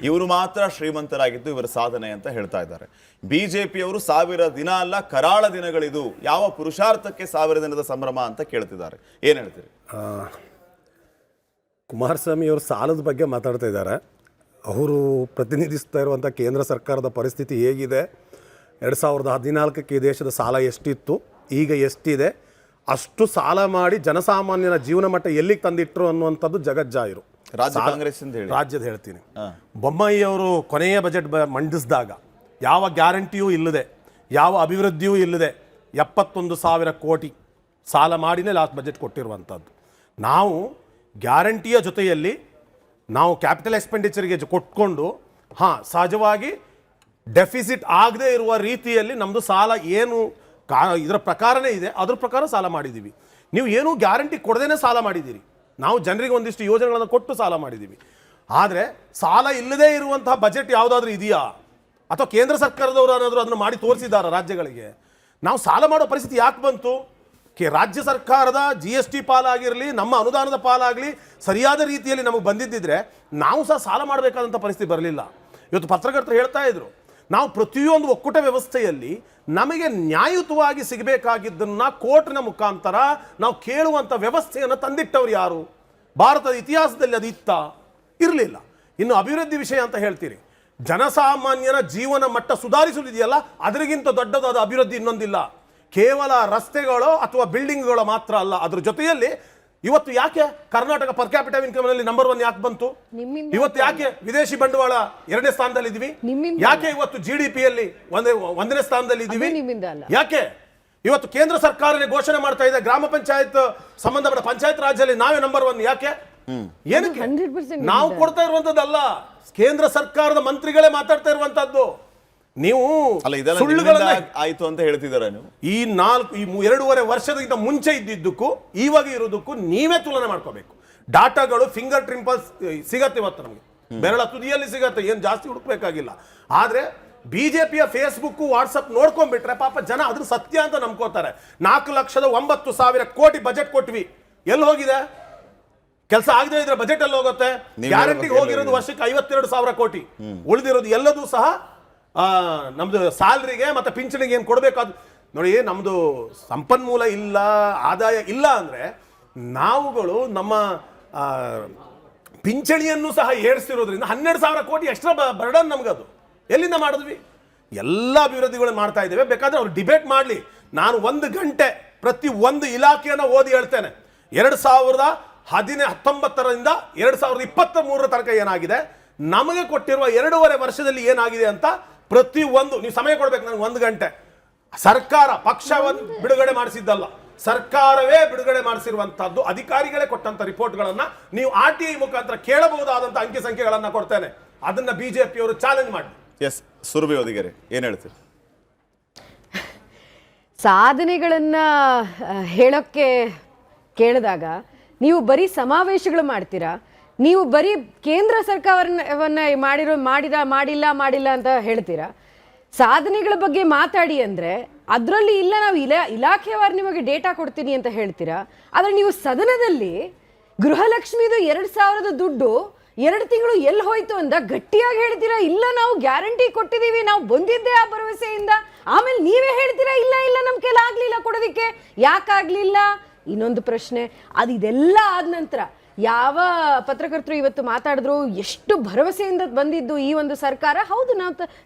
ಇವರು ಮಾತ್ರ ಶ್ರೀಮಂತರಾಗಿದ್ದು ಇವರ ಸಾಧನೆ ಅಂತ ಹೇಳ್ತಾ ಇದ್ದಾರೆ. BJPಯವರು 1000 ದಿನ ಅಲ್ಲ ಕರಾಳ ದಿನಗಳಿದು, ಯಾವ ಪುರುಷಾರ್ಥಕ್ಕೆ 1000 ದಿನದ ಸಂಭ್ರಮ ಅಂತ ಕೇಳ್ತಿದ್ದಾರೆ. ಏನ್ ಹೇಳ್ತೀರಿ? ಕುಮಾರಸ್ವಾಮಿ ಅವರು ಸಾಲದ ಬಗ್ಗೆ ಮಾತಾಡ್ತಾ ಇದ್ದಾರೆ. ಅವರು ಪ್ರತಿನಿಧಿಸ್ತಾ ಇರುವಂಥ ಕೇಂದ್ರ ಸರ್ಕಾರದ ಪರಿಸ್ಥಿತಿ ಹೇಗಿದೆ, 2014ಕ್ಕೆ ಈ ದೇಶದ ಸಾಲ ಎಷ್ಟಿತ್ತು, ಈಗ ಎಷ್ಟಿದೆ, ಅಷ್ಟು ಸಾಲ ಮಾಡಿ ಜನಸಾಮಾನ್ಯನ ಜೀವನ ಮಟ್ಟ ಎಲ್ಲಿಗೆ ತಂದಿಟ್ರು ಅನ್ನುವಂಥದ್ದು ಜಗಜ್ಜಾಹಿರು. ರಾಜ್ಯದ ಹೇಳ್ತೀನಿ. ಬೊಮ್ಮಾಯಿ ಅವರು ಕೊನೆಯ ಬಜೆಟ್ ಮಂಡಿಸಿದಾಗ ಯಾವ ಗ್ಯಾರಂಟಿಯೂ ಇಲ್ಲದೆ, ಯಾವ ಅಭಿವೃದ್ಧಿಯೂ ಇಲ್ಲದೆ 71,000 ಕೋಟಿ ಸಾಲ ಮಾಡಿನೇ ಲಾಸ್ಟ್ ಬಜೆಟ್ ಕೊಟ್ಟಿರುವಂಥದ್ದು. ನಾವು ಗ್ಯಾರಂಟಿಯ ಜೊತೆಯಲ್ಲಿ ನಾವು ಕ್ಯಾಪಿಟಲ್ ಎಕ್ಸ್ಪೆಂಡಿಚರ್ಗೆ ಕೊಟ್ಕೊಂಡು ಸಹಜವಾಗಿ ಡೆಫಿಸಿಟ್ ಆಗದೆ ಇರುವ ರೀತಿಯಲ್ಲಿ ನಮ್ಮದು ಸಾಲ ಏನು ಇದರ ಪ್ರಕಾರನೇ ಇದೆ, ಅದ್ರ ಪ್ರಕಾರ ಸಾಲ ಮಾಡಿದ್ದೀವಿ. ನೀವು ಏನೂ ಗ್ಯಾರಂಟಿ ಕೊಡದೇನೆ ಸಾಲ ಮಾಡಿದ್ದೀರಿ. ನಾವು ಜನರಿಗೆ ಒಂದಿಷ್ಟು ಯೋಜನೆಗಳನ್ನು ಕೊಟ್ಟು ಸಾಲ ಮಾಡಿದ್ದೀವಿ. ಆದರೆ ಸಾಲ ಇಲ್ಲದೇ ಇರುವಂತಹ ಬಜೆಟ್ ಯಾವುದಾದ್ರೂ ಇದೆಯಾ, ಅಥವಾ ಕೇಂದ್ರ ಸರ್ಕಾರದವರು ಏನಾದರೂ ಅದನ್ನು ಮಾಡಿ ತೋರಿಸಿದಾರ ರಾಜ್ಯಗಳಿಗೆ? ನಾವು ಸಾಲ ಮಾಡೋ ಪರಿಸ್ಥಿತಿ ಯಾಕೆ ಬಂತು? ರಾಜ್ಯ ಸರ್ಕಾರದ GST ಪಾಲಾಗಿರಲಿ, ನಮ್ಮ ಅನುದಾನದ ಪಾಲಾಗಲಿ ಸರಿಯಾದ ರೀತಿಯಲ್ಲಿ ನಮಗೆ ಬಂದಿದ್ದಿದ್ರೆ ನಾವು ಸಹ ಸಾಲ ಮಾಡಬೇಕಾದಂಥ ಪರಿಸ್ಥಿತಿ ಬರಲಿಲ್ಲ. ಇವತ್ತು ಪತ್ರಕರ್ತರು ಹೇಳ್ತಾ ಇದ್ರು, ನಾವು ಪ್ರತಿಯೊಂದು ಒಕ್ಕೂಟ ವ್ಯವಸ್ಥೆಯಲ್ಲಿ ನಮಗೆ ನ್ಯಾಯಯುತವಾಗಿ ಸಿಗಬೇಕಾಗಿದ್ದನ್ನು ಕೋರ್ಟ್ನ ಮುಖಾಂತರ ನಾವು ಕೇಳುವಂಥ ವ್ಯವಸ್ಥೆಯನ್ನು ತಂದಿಟ್ಟವ್ರು ಯಾರು? ಭಾರತದ ಇತಿಹಾಸದಲ್ಲಿ ಅದು ಇರಲಿಲ್ಲ. ಇನ್ನು ಅಭಿವೃದ್ಧಿ ವಿಷಯ ಅಂತ ಹೇಳ್ತೀರಿ, ಜನಸಾಮಾನ್ಯನ ಜೀವನ ಮಟ್ಟ ಸುಧಾರಿಸುವುದಿದೆಯಲ್ಲ, ಅದರಿಗಿಂತ ದೊಡ್ಡದಾದ ಅಭಿವೃದ್ಧಿ ಇನ್ನೊಂದಿಲ್ಲ. ಕೇವಲ ರಸ್ತೆಗಳು ಅಥವಾ ಬಿಲ್ಡಿಂಗ್ಗಳು ಮಾತ್ರ ಅಲ್ಲ, ಅದ್ರ ಜೊತೆಯಲ್ಲಿ ಇವತ್ತು ಯಾಕೆ ಕರ್ನಾಟಕ ಪರ್ ಕ್ಯಾಪಿಟಲ್ ಇನ್ಕಮ್ ನಲ್ಲಿ ನಂಬರ್ 1 ಯಾಕೆ ಬಂತು? ಇವತ್ತು ಯಾಕೆ ವಿದೇಶಿ ಬಂಡವಾಳ 2ನೇ ಸ್ಥಾನದಲ್ಲಿ ಇದೀವಿ? ಯಾಕೆ ಇವತ್ತು GDPಯಲ್ಲಿ 1ನೇ ಸ್ಥಾನದಲ್ಲಿ ಇದೀವಿ? ಯಾಕೆ ಇವತ್ತು ಕೇಂದ್ರ ಸರ್ಕಾರನೇ ಘೋಷಣೆ ಮಾಡ್ತಾ ಇದೆ ಗ್ರಾಮ ಪಂಚಾಯತ್ ಸಂಬಂಧಪಟ್ಟ ಪಂಚಾಯತ್ ರಾಜ್ಯದಲ್ಲಿ ನಾವೇ ನಂಬರ್ 1? ಯಾಕೆ? ಏನಕ್ಕೆ? ನಾವು ಕೊಡ್ತಾ ಇರುವಂತದ್ದಲ್ಲ, ಕೇಂದ್ರ ಸರ್ಕಾರದ ಮಂತ್ರಿಗಳೇ ಮಾತಾಡ್ತಾ ಇರುವಂತದ್ದು. ನೀವು ಆಯ್ತು ಅಂತ ಹೇಳ್ತಿದ್ದಾರೆ. ನೀವು ಈ 2.5 ವರ್ಷದಿಂದ ಮುಂಚೆ ಇದ್ದಿದ್ದಕ್ಕೂ ಇವಾಗ ಇರೋದಕ್ಕೂ ನೀವೇ ತುಲನೆ ಮಾಡ್ಕೋಬೇಕು. ಡಾಟಾಗಳು ಫಿಂಗರ್ ಟ್ರಿಂಪಲ್ಸ್ ಸಿಗತ್ತೆ, ಇವತ್ತು ನಮಗೆ ಬೆರಳ ತುದಿಯಲ್ಲಿ ಸಿಗತ್ತೆ, ಏನು ಜಾಸ್ತಿ ಹುಡುಕ್ಬೇಕಾಗಿಲ್ಲ. ಆದ್ರೆ BJPಯ ಫೇಸ್ಬುಕ್ ವಾಟ್ಸಪ್ ನೋಡ್ಕೊಂಡ್ಬಿಟ್ರೆ ಪಾಪ ಜನ ಅದ್ರ ಸತ್ಯ ಅಂತ ನಂಬ್ಕೋತಾರೆ. 4,09,000 ಕೋಟಿ ಬಜೆಟ್ ಕೊಟ್ವಿ, ಎಲ್ಲಿ ಹೋಗಿದೆ? ಕೆಲಸ ಆಗದೆ ಇದ್ರೆ ಬಜೆಟ್ ಅಲ್ಲಿ ಹೋಗುತ್ತೆ. ಗ್ಯಾರಂಟಿಗೆ ಹೋಗಿರೋದು ವರ್ಷಕ್ಕೆ 52,000 ಕೋಟಿ, ಉಳಿದಿರೋದು ಎಲ್ಲದೂ ಸಹ ನಮ್ದು ಸ್ಯಾಲ್ರಿಗೆ ಮತ್ತೆ ಪಿಂಚಣಿಗೆ ಏನು ಕೊಡಬೇಕಾದ. ನೋಡಿ, ನಮ್ದು ಸಂಪನ್ಮೂಲ ಇಲ್ಲ, ಆದಾಯ ಇಲ್ಲ ಅಂದ್ರೆ ನಾವುಗಳು ನಮ್ಮ ಪಿಂಚಣಿಯನ್ನು ಸಹ ಏರಿಸಿರೋದ್ರಿಂದ 12,000 ಕೋಟಿ ಎಕ್ಸ್ಟ್ರಾ ಬರ್ಡನ್ ನಮ್ಗದು ಎಲ್ಲಿಂದ ಮಾಡಿದ್ವಿ? ಎಲ್ಲ ಅಭಿವೃದ್ಧಿಗಳು ಮಾಡ್ತಾ ಇದ್ದೇವೆ. ಬೇಕಾದ್ರೆ ಅವ್ರು ಡಿಬೇಟ್ ಮಾಡಲಿ. ನಾನು 1 ಗಂಟೆ ಪ್ರತಿ ಒಂದು ಇಲಾಖೆಯನ್ನು ಓದಿ ಹೇಳ್ತೇನೆ. 2019ರಿಂದ 2023 ತನಕ ಏನಾಗಿದೆ, ನಮಗೆ ಕೊಟ್ಟಿರುವ 2.5 ವರ್ಷದಲ್ಲಿ ಏನಾಗಿದೆ ಅಂತ ಪ್ರತಿಯೊಂದು ನೀವು ಸಮಯ ಕೊಡ್ಬೇಕು ನನಗೆ. 1 ಗಂಟೆ ಸರ್ಕಾರ ಪಕ್ಷವನ್ನು ಬಿಡುಗಡೆ ಮಾಡಿಸಿದ್ದಲ್ಲ, ಸರ್ಕಾರವೇ ಬಿಡುಗಡೆ ಮಾಡಿಸಿರುವಂತಹದ್ದು, ಅಧಿಕಾರಿಗಳೇ ಕೊಟ್ಟಂತ ರಿಪೋರ್ಟ್ಗಳನ್ನ ನೀವು RTI ಮುಖಾಂತರ ಕೇಳಬಹುದಾದಂತ ಅಂಕಿ ಸಂಖ್ಯೆಗಳನ್ನ ಕೊಡ್ತೇನೆ. ಅದನ್ನ BJPಯವರು ಚಾಲೆಂಜ್ ಮಾಡಿ. ಎಸ್, ಸುರಭಿ ಹೊದಿಗೆರೆ ಏನ್ ಹೇಳ್ತೀರಿ? ಸಾಧನೆಗಳನ್ನ ಹೇಳೋಕ್ಕೆ ಕೇಳಿದಾಗ ನೀವು ಬರೀ ಸಮಾವೇಶಗಳು ಮಾಡ್ತೀರಾ, ನೀವು ಬರೀ ಕೇಂದ್ರ ಸರ್ಕಾರವನ್ನ ಮಾಡಿಲ್ಲ ಅಂತ ಹೇಳ್ತೀರಾ. ಸಾಧನೆಗಳ ಬಗ್ಗೆ ಮಾತಾಡಿ ಅಂದರೆ ಅದರಲ್ಲಿ ಇಲ್ಲ, ನಾವು ಇಲಾಖೆವಾರು ನಿಮಗೆ ಡೇಟಾ ಕೊಡ್ತೀನಿ ಅಂತ ಹೇಳ್ತೀರಾ. ಆದರೆ ನೀವು ಸದನದಲ್ಲಿ ಗೃಹಲಕ್ಷ್ಮಿದು 2,000 ದುಡ್ಡು 2 ತಿಂಗಳು ಎಲ್ಲಿ ಹೋಯ್ತು ಅಂತ ಗಟ್ಟಿಯಾಗಿ ಹೇಳ್ತೀರಾ, ಇಲ್ಲ ನಾವು ಗ್ಯಾರಂಟಿ ಕೊಟ್ಟಿದ್ದೀವಿ, ನಾವು ಬಂದಿದ್ದೆ ಆ ಭರವಸೆಯಿಂದ. ಆಮೇಲೆ ನೀವೇ ಹೇಳ್ತೀರಾ ಇಲ್ಲ ಇಲ್ಲ ನಮ್ಮ ಕೈಲಿ ಆಗ್ಲಿಲ್ಲ ಕೊಡೋದಿಕ್ಕೆ. ಯಾಕಾಗ್ಲಿಲ್ಲ? ಇನ್ನೊಂದು ಪ್ರಶ್ನೆ, ಇದೆಲ್ಲ ಆದ ನಂತರ ಯಾವ ಪತ್ರಕರ್ತರು ಇವತ್ತು ಮಾತಾಡಿದ್ರು, ಎಷ್ಟು ಭರವಸೆಯಿಂದ ಬಂದಿದ್ದು ಈ ಒಂದು ಸರ್ಕಾರ. ಹೌದು,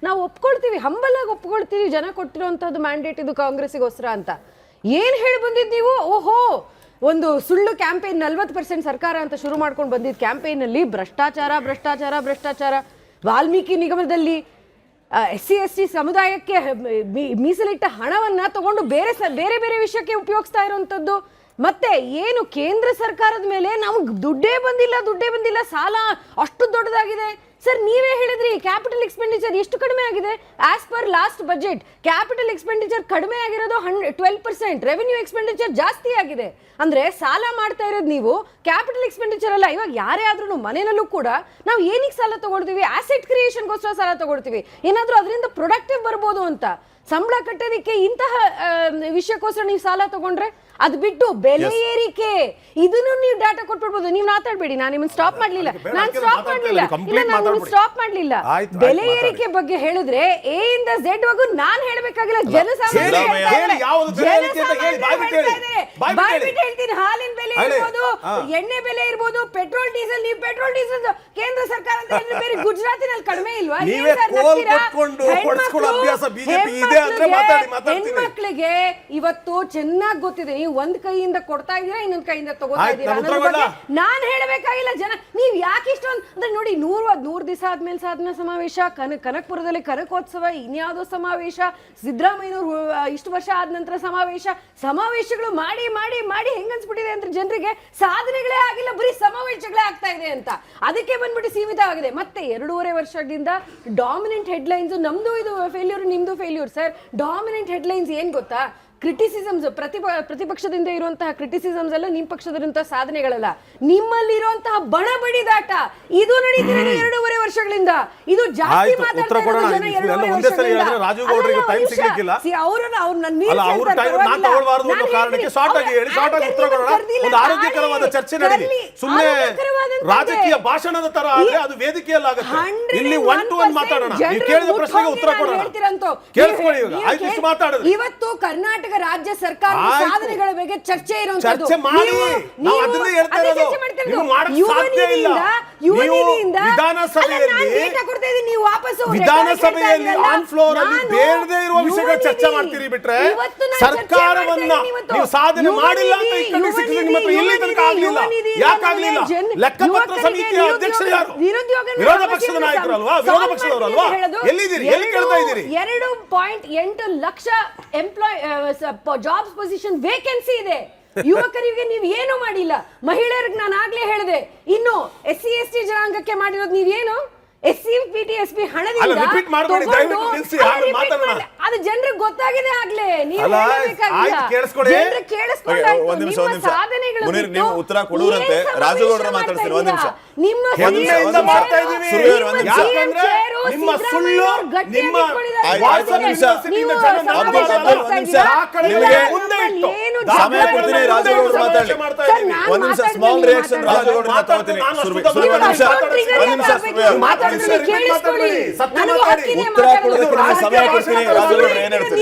ನಾವು ಒಪ್ಕೊಳ್ತೀವಿ, ಹಂಬಲಾಗಿ ಒಪ್ಕೊಳ್ತೀವಿ, ಜನ ಕೊಟ್ಟಿರೋಂಥದ್ದು ಮ್ಯಾಂಡೇಟ್ ಇದು ಕಾಂಗ್ರೆಸ್ಸಿಗೋಸ್ಕರ ಅಂತ. ಏನು ಹೇಳಿ ಬಂದಿದ್ದು ನೀವು? ಓಹೋ, ಒಂದು ಸುಳ್ಳು ಕ್ಯಾಂಪೇನ್ 40% ಸರ್ಕಾರ ಅಂತ ಶುರು ಮಾಡ್ಕೊಂಡು ಬಂದಿದ್ದ ಕ್ಯಾಂಪೇನಲ್ಲಿ ಭ್ರಷ್ಟಾಚಾರ ಭ್ರಷ್ಟಾಚಾರ ಭ್ರಷ್ಟಾಚಾರ. ವಾಲ್ಮೀಕಿ ನಿಗಮದಲ್ಲಿ SC/ST ಸಮುದಾಯಕ್ಕೆ ಮೀಸಲಿಟ್ಟ ಹಣವನ್ನ ತಗೊಂಡು ಬೇರೆ ಬೇರೆ ವಿಷಯಕ್ಕೆ ಉಪಯೋಗಿಸ್ತಾ ಇರುವಂತದ್ದು. ಮತ್ತೆ ಏನು ಕೇಂದ್ರ ಸರ್ಕಾರದ ಮೇಲೆ ನಮ್ಗೆ ದುಡ್ಡೇ ಬಂದಿಲ್ಲ, ಸಾಲ ಅಷ್ಟು ದೊಡ್ಡದಾಗಿದೆ. ಸರ್, ನೀವೇ ಹೇಳಿದ್ರಿ ಕ್ಯಾಪಿಟಲ್ ಎಕ್ಸ್ಪೆಂಡಿಚರ್ ಎಷ್ಟು ಕಡಿಮೆ ಆಗಿದೆ. As per last budget capital expenditure ಕಡಿಮೆ ಆಗಿರೋದು 12%, ರೆವೆನ್ಯೂ ಎಕ್ಸ್ಪೆಂಡಿಚರ್ ಜಾಸ್ತಿ ಆಗಿದೆ. ಅಂದ್ರೆ ಸಾಲ ಮಾಡ್ತಾ ಇರೋದು ನೀವು ಕ್ಯಾಪಿಟಲ್ ಎಕ್ಸ್ಪೆಂಡಿಚರ್ ಅಲ್ಲ. ಇವಾಗ ಯಾರೇ ಆದ್ರೂ ಮನೆಯಲ್ಲೂ ಕೂಡ ನಾವು ಏನಕ್ಕೆ ಸಾಲ ತಗೊಳ್ತೀವಿ? ಆಸೆಟ್ ಕ್ರಿಯೇಷನ್ಗೋಸ್ಕರ ಸಾಲ ತಗೊಳ್ತೀವಿ, ಏನಾದ್ರೂ ಅದರಿಂದ ಪ್ರೊಡಕ್ಟಿವ್ ಬರ್ಬೋದು ಅಂತ. ಸಂಬಳ ಕಟ್ಟೋದಕ್ಕೆ ಇಂತಹ ವಿಷಯಕ್ಕೋಸ್ಕರ ನೀವು ಸಾಲ ತಗೊಂಡ್ರೆ ಅದು ಬಿಟ್ಟು ಬೆಲೆ ಏರಿಕೆ ಇದನ್ನು ನೀವು ಡಾಟಾ ಕೊಟ್ಬಿಡ್ಬೋದು. ನೀವು ಮಾತಾಡಬೇಡಿ, ನಾನು ನಿಮ್ಮನ್ನು ಸ್ಟಾಪ್ ಮಾಡಲಿಲ್ಲ. ಬೆಲೆ ಏರಿಕೆ ಬಗ್ಗೆ ಹೇಳಿದ್ರೆ A ಇಂದ Z ವರೆಗೂ ನಾನು ಹೇಳಬೇಕಾಗಿಲ್ಲ. ಜನಸಾಮಾನ್ಯ ಹೇಳ್ತೀನಿ, ಹಾಲಿನ ಬೆಲೆ ಇರ್ಬೋದು, ಎಣ್ಣೆ ಬೆಲೆ ಇರ್ಬೋದು, ಪೆಟ್ರೋಲ್ ಡೀಸೆಲ್. ನೀವು ಪೆಟ್ರೋಲ್ ಡೀಸೆಲ್ ಕೇಂದ್ರ ಸರ್ಕಾರ ಅಂತ ಬೇರೆ ಗುಜರಾತಿನಲ್ಲಿ ಕಡಿಮೆ ಇಲ್ವಾ? ಹೆಣ್ಮಕ್ಳಿಗೆ ಇವತ್ತು ಚೆನ್ನಾಗಿ ಗೊತ್ತಿದೆ, ನೀವು ಒಂದ್ ಕೈಯಿಂದ ಕೊಡ್ತಾ ಇದೀರಾ, ಇನ್ನೊಂದ್ ಕೈಯಿಂದ ತಗೋತಾ ಇದೀರಾ. ನಾನ್ ಹೇಳಬೇಕಾಗಿಲ್ಲ. ಜನ ನೀವ್ ಯಾಕೆ ಇಷ್ಟೊಂದು ಅಂದ್ರೆ ನೋಡಿ, 100 ದಿವಸ ಆದ್ಮೇಲೆ ಸಾಧನಾ ಸಮಾವೇಶ, ಕನಕಪುರದಲ್ಲಿ ಕನಕೋತ್ಸವ, ಇನ್ಯಾವುದೋ ಸಮಾವೇಶ, ಸಿದ್ದರಾಮಯ್ಯನವರು ಇಷ್ಟು ವರ್ಷ ಆದ ನಂತರ ಸಮಾವೇಶಗಳು ಮಾಡಿ ಮಾಡಿ ಮಾಡಿ ಹೆಂಗನ್ಸ್ಬಿಟ್ಟಿದೆ ಅಂತ ಜನರಿಗೆ, ಸಾಧನೆಗಳೇ ಆಗಿಲ್ಲ, ಬರೀ ಸಮಾವೇಶಗಳೇ ಆಗ್ತಾ ಇದೆ ಅಂತ. ಅದಕ್ಕೆ ಬಂದ್ಬಿಟ್ಟು ಸೀಮಿತವಾಗಿದೆ. ಮತ್ತೆ 2.5 ವರ್ಷದಿಂದ ಡಾಮಿನೆಂಟ್ ಹೆಡ್ಲೈನ್ಸ್, ನಮ್ದು ಇದು ಫೇಲ್ಯೂರ್, ನಿಮ್ದು ಫೇಲ್ಯೂರ್. ಸರ್, ಡಾಮಿನೆಂಟ್ ಹೆಡ್ಲೈನ್ಸ್ ಏನ್ ಗೊತ್ತಾ? ಕ್ರಿಟಿಸಿಸಮ್ಸ್, ಪ್ರತಿಪಕ್ಷದಿಂದ ಇರುವಂತಹ ಕ್ರಿಟಿಸಿಸಮ್ಸ್ ಎಲ್ಲ ನಿಮ್ಮ ಪಕ್ಷದಲ್ಲಿರುವಂತಹ ಸಾಧನೆಗಳಲ್ಲ, ನಿಮ್ಮಲ್ಲಿರುವಂತಹ ಬಣ ಬಡಿದಾಟ. ಇದು ನಡೀತಿರೋದು 2.5 ವರ್ಷಗಳಿಂದ. ಇದು ಜಾಸ್ತಿ ಆರೋಗ್ಯಕರವಾದ ಚರ್ಚೆ ನಡೀಲಿ, ಸುಮ್ಮನೆ ರಾಜಕೀಯ ಭಾಷಣದ ತರ ಆದ್ರೆ ಅದು ವೇದಿಕೆಯಲ್ಲಾಗುತ್ತೆ. ಇಲ್ಲಿ 1 to 1 ಮಾತಾಡೋಣ, ನೀವು ಕೇಳಿದ ಪ್ರಶ್ನೆಗೆ ಉತ್ತರ ಕೊಡೋಣ. ಕೇಳಿಸ್ಕೊಳ್ಳಿ, ಆಯ್ತು ಮಾತಾಡೋದು. ಇವತ್ತು ಕರ್ನಾಟಕ ರಾಜ್ಯ ಸರ್ಕಾರ ಸಾಧನೆಗಳ ಬಗ್ಗೆ ಚರ್ಚೆ ಇರುವಂತದ್ದು. ವಿಧಾನಸಭೆಯಲ್ಲಿ ಆನ್ ಫ್ಲೋರ್ ಅಲ್ಲಿ ಬೇಡದೇ ಇರುವ ವಿಷಯಗಳ ಚರ್ಚೆ ಮಾಡ್ತೀರಿ ಬಿಟ್ರೆ ಸರ್ಕಾರವನ್ನ ನೀವು ಸಾಧನೆ ಮಾಡಿಲ್ಲ ಅಂತ ಈ ಕಡೆ ಸಿಕ್ಕಿದ್ರೆ ನಿಮ್ಮ ಹತ್ರ ಇಲ್ಲಿ ತನಕ ಆಗ್ಲಿಲ್ಲ. ಯಾಕಾಗ್ಲಿಲ್ಲ? ಲೆಕ್ಕಪತ್ರ ಸಮಿತಿಯ ಅಧ್ಯಕ್ಷರು ಯಾರು? ವಿರೋಧ ಪಕ್ಷದ ನಾಯಕರು ಅಲ್ವಾ? ವಿರೋಧ ಪಕ್ಷದವರಲ್ವಾ? ಎಲ್ಲಿದ್ದೀರಿ? ಎಲ್ಲಿ ಕೇಳ್ತಾ ಇದ್ದೀರಿ? 2.8 ಲಕ್ಷ ಜಾಬ್ಸ್ ಪೊಸಿಷನ್ ವೇಕೆನ್ಸಿ ಇದೆ. ಯುವಕರಿಗೆ ನೀವು ಏನು ಮಾಡಿಲ್ಲ. ಮಹಿಳೆಯರಿಗೆ ನಾನು ಆಗ್ಲೇ ಹೇಳಿದೆ, ಇನ್ನು SC/ST ಜನಾಂಗಕ್ಕೆ ಮಾಡಿರೋದು ನೀವೇನು? SC/PTSP ಹಣದಿಂದ ಅದು ಜನರಿಗೆ ಗೊತ್ತಾಗಿದೆ ಆಗ್ಲೇ. ನೀವು ನೀವು ಉತ್ತರ ಕೊಡುವಂತೆ ರಾಜುಗೌಡರ ಮಾತಾಡ್ತೀನಿ. ಒಂದ್ ನಿಮಿಷ, ಸಮಯ ಕೊಡ್ತೀನಿ. ರಾಜುಗೌಡರು ಮಾತಾಡಿ. ಒಂದ್ ನಿಮಿಷ ಸ್ಮಾಲ್ ರಿಯಾಕ್ಷನ್ ರಾಜುಗೌಡರು ಮಾತಾಡ್ತೀನಿ. ಉತ್ತರ ಕೊಡೋದಕ್ಕೆ ಸಮಯ ಕೊಡ್ತೀನಿ. ರಾಜುಗೌಡರು ಏನ್ ಹೇಳ್ತಾರೆ?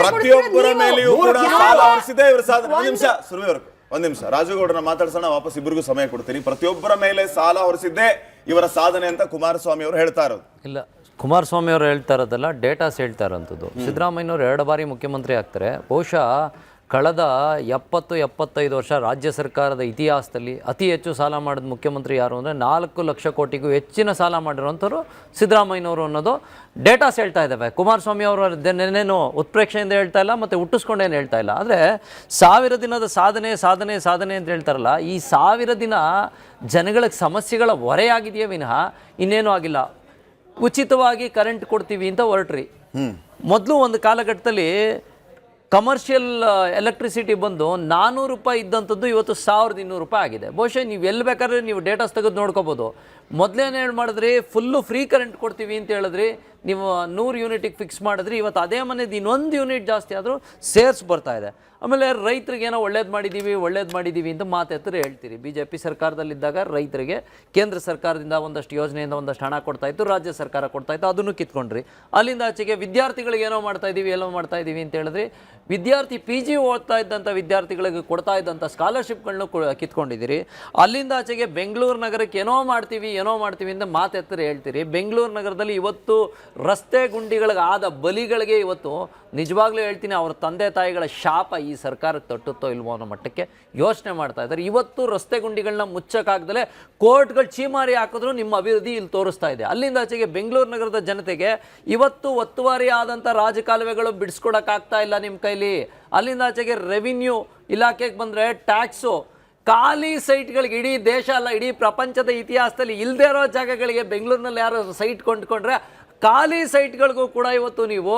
ಪ್ರತಿಯೊಬ್ಬರ ಮೇಲೆಯೂ ಕೂಡ ಸಾಲ ಹೊರಿಸಿದೆ ಇವರ ಸಾಧನೆ. ಒಂದ್ ನಿಮಿಷ ಸುರ್ವೇವರ್ಗ, ಒಂದ್ ನಿಮಿಷ ರಾಜುಗೌಡರನ್ನ ಮಾತಾಡ್ಸೋಣ, ವಾಪಸ್ ಇಬ್ಬರಿಗೂ ಸಮಯ ಕೊಡ್ತೀನಿ. ಪ್ರತಿಯೊಬ್ಬರ ಮೇಲೆ ಸಾಲ ಹೊರಿಸಿದ್ದೆ ಇವರ ಸಾಧನೆ ಅಂತ ಕುಮಾರಸ್ವಾಮಿ ಅವರು ಹೇಳ್ತಾ ಇರೋದು. ಇಲ್ಲ, ಕುಮಾರಸ್ವಾಮಿ ಅವರು ಹೇಳ್ತಾ ಇರೋದಲ್ಲ, ಡೇಟಾಸ್ ಹೇಳ್ತಾ ಇರೋಂಥದ್ದು. ಸಿದ್ದರಾಮಯ್ಯನವರು 2 ಬಾರಿ ಮುಖ್ಯಮಂತ್ರಿ ಆಗ್ತಾರೆ. ಬಹುಶಃ ಕಳೆದ 70-75 ವರ್ಷ ರಾಜ್ಯ ಸರ್ಕಾರದ ಇತಿಹಾಸದಲ್ಲಿ ಅತಿ ಹೆಚ್ಚು ಸಾಲ ಮಾಡಿದ ಮುಖ್ಯಮಂತ್ರಿ ಯಾರು ಅಂದರೆ 4 ಲಕ್ಷ ಕೋಟಿಗೂ ಹೆಚ್ಚಿನ ಸಾಲ ಮಾಡಿರೋಂಥವ್ರು ಸಿದ್ದರಾಮಯ್ಯನವರು ಅನ್ನೋದು ಡೇಟಾಸ್ ಹೇಳ್ತಾ ಇದ್ದಾವೆ. ಕುಮಾರಸ್ವಾಮಿ ಅವರು ನೆನ್ನೇನು ಉತ್ಪ್ರೇಕ್ಷೆಯಿಂದ ಹೇಳ್ತಾ ಇಲ್ಲ, ಮತ್ತು ಹುಟ್ಟಿಸ್ಕೊಂಡೇನು ಹೇಳ್ತಾ ಇಲ್ಲ. ಆದರೆ 1000 ದಿನದ ಸಾಧನೆ ಸಾಧನೆ ಸಾಧನೆ ಅಂತ ಹೇಳ್ತಾರಲ್ಲ, ಈ 1000 ದಿನ ಜನಗಳಿಗೆ ಸಮಸ್ಯೆಗಳ ಹೊರೆಯಾಗಿದೆಯೇ ವಿನಃ ಇನ್ನೇನು ಆಗಿಲ್ಲ. ಉಚಿತವಾಗಿ ಕರೆಂಟ್ ಕೊಡ್ತೀವಿ ಅಂತ ಹೊರಟ್ರಿ. ಮೊದಲು ಒಂದು ಕಾಲಘಟ್ಟದಲ್ಲಿ ಕಮರ್ಷಿಯಲ್ ಎಲೆಕ್ಟ್ರಿಸಿಟಿ ಬಂದು 400 ರೂಪಾಯಿ ಇದ್ದಂಥದ್ದು ಇವತ್ತು 1200 ರೂಪಾಯಿ ಆಗಿದೆ. ಬಹುಶಃ ನೀವು ಎಲ್ಲಿ ಬೇಕಾದ್ರೆ ನೀವು ಡೇಟಾಸ್ ತೆಗೆದು ನೋಡ್ಕೋಬೋದು. ಮೊದಲೇನು ಮಾಡಿದ್ರಿ, ಫುಲ್ಲು ಫ್ರೀ ಕರೆಂಟ್ ಕೊಡ್ತೀವಿ ಅಂತ ಹೇಳಿದ್ರಿ. ನೀವು 100 ಯೂನಿಟಿಗೆ ಫಿಕ್ಸ್ ಮಾಡಿದ್ರಿ, ಇವತ್ತು ಅದೇ ಮನೆದು ಇನ್ನೊಂದು ಯೂನಿಟ್ ಜಾಸ್ತಿ ಆದರೂ ಸೇರ್ಸ್ ಬರ್ತಾ ಇದೆ. ಆಮೇಲೆ ರೈತರಿಗೆ ಏನೋ ಒಳ್ಳೇದು ಮಾಡಿದ್ದೀವಿ ಅಂತ ಮಾತೆತ್ತರೆ ಹೇಳ್ತೀರಿ. BJP ಸರ್ಕಾರದಲ್ಲಿದ್ದಾಗ ರೈತರಿಗೆ ಕೇಂದ್ರ ಸರ್ಕಾರದಿಂದ ಒಂದಷ್ಟು ಯೋಜನೆಯಿಂದ ಒಂದಷ್ಟು ಹಣ ಕೊಡ್ತಾ ಇತ್ತು, ರಾಜ್ಯ ಸರ್ಕಾರ ಕೊಡ್ತಾ ಇತ್ತು, ಅದನ್ನು ಕಿತ್ಕೊಂಡ್ರಿ. ಅಲ್ಲಿಂದ ಆಚೆಗೆ ವಿದ್ಯಾರ್ಥಿಗಳಿಗೆ ಏನೋ ಮಾಡ್ತಾ ಇದ್ದೀವಿ ಅಂತ ಹೇಳಿದ್ರಿ. ವಿದ್ಯಾರ್ಥಿ PG ಓದ್ತಾ ಇದ್ದಂಥ ವಿದ್ಯಾರ್ಥಿಗಳಿಗೆ ಕೊಡ್ತಾ ಇದ್ದಂಥ ಸ್ಕಾಲರ್ಶಿಪ್ಗಳನ್ನೂ ಕಿತ್ಕೊಂಡಿದ್ದೀರಿ. ಅಲ್ಲಿಂದ ಆಚೆಗೆ ಬೆಂಗಳೂರು ನಗರಕ್ಕೆ ಏನೋ ಮಾಡ್ತೀವಿ ಅಂತ ಮಾತೆತ್ತರೆ ಹೇಳ್ತೀರಿ. ಬೆಂಗಳೂರು ನಗರದಲ್ಲಿ ಇವತ್ತು ರಸ್ತೆ ಗುಂಡಿಗಳಿಗೆ ಆದ ಬಲಿಗಳಿಗೆ ಇವತ್ತು ನಿಜವಾಗ್ಲೂ ಹೇಳ್ತೀನಿ, ಅವ್ರ ತಂದೆ ತಾಯಿಗಳ ಶಾಪ ಈ ಸರ್ಕಾರಕ್ಕೆ ತಟ್ಟುತ್ತೋ ಇಲ್ವೋ ಅನ್ನೋ ಮಟ್ಟಕ್ಕೆ ಯೋಚನೆ ಮಾಡ್ತಾ ಇದ್ದಾರೆ. ಇವತ್ತು ರಸ್ತೆ ಗುಂಡಿಗಳನ್ನ ಮುಚ್ಚಕ್ಕಾಗ್ದಲೇ ಕೋರ್ಟ್ಗಳು ಚೀಮಾರಿ ಹಾಕಿದ್ರು ನಿಮ್ಮ ಅಭಿವೃದ್ಧಿ ಇಲ್ಲಿ ತೋರಿಸ್ತಾ ಇದೆ. ಅಲ್ಲಿಂದ ಆಚೆಗೆ ಬೆಂಗಳೂರು ನಗರದ ಜನತೆಗೆ ಇವತ್ತು ಒತ್ತುವರಿ ಆದಂಥ ರಾಜಕಾಲುವೆಗಳು ಬಿಡಿಸ್ಕೊಡಕ್ಕಾಗ್ತಾ ಇಲ್ಲ ನಿಮ್ಮ ಕೈಲಿ. ಅಲ್ಲಿಂದ ಆಚೆಗೆ ರೆವಿನ್ಯೂ ಇಲಾಖೆಗೆ ಬಂದರೆ ಟ್ಯಾಕ್ಸು, ಖಾಲಿ ಸೈಟ್ಗಳಿಗೆ ಇಡೀ ದೇಶ ಅಲ್ಲ ಇಡೀ ಪ್ರಪಂಚದ ಇತಿಹಾಸದಲ್ಲಿ ಇಲ್ಲದೇ ಇರೋ ಜಾಗಗಳಿಗೆ ಬೆಂಗಳೂರಿನಲ್ಲಿ ಯಾರು ಸೈಟ್ ಕೊಂಡ್ಕೊಂಡ್ರೆ ಖಾಲಿ ಸೈಟ್ಗಳಿಗೂ ಕೂಡ ಇವತ್ತು ನೀವು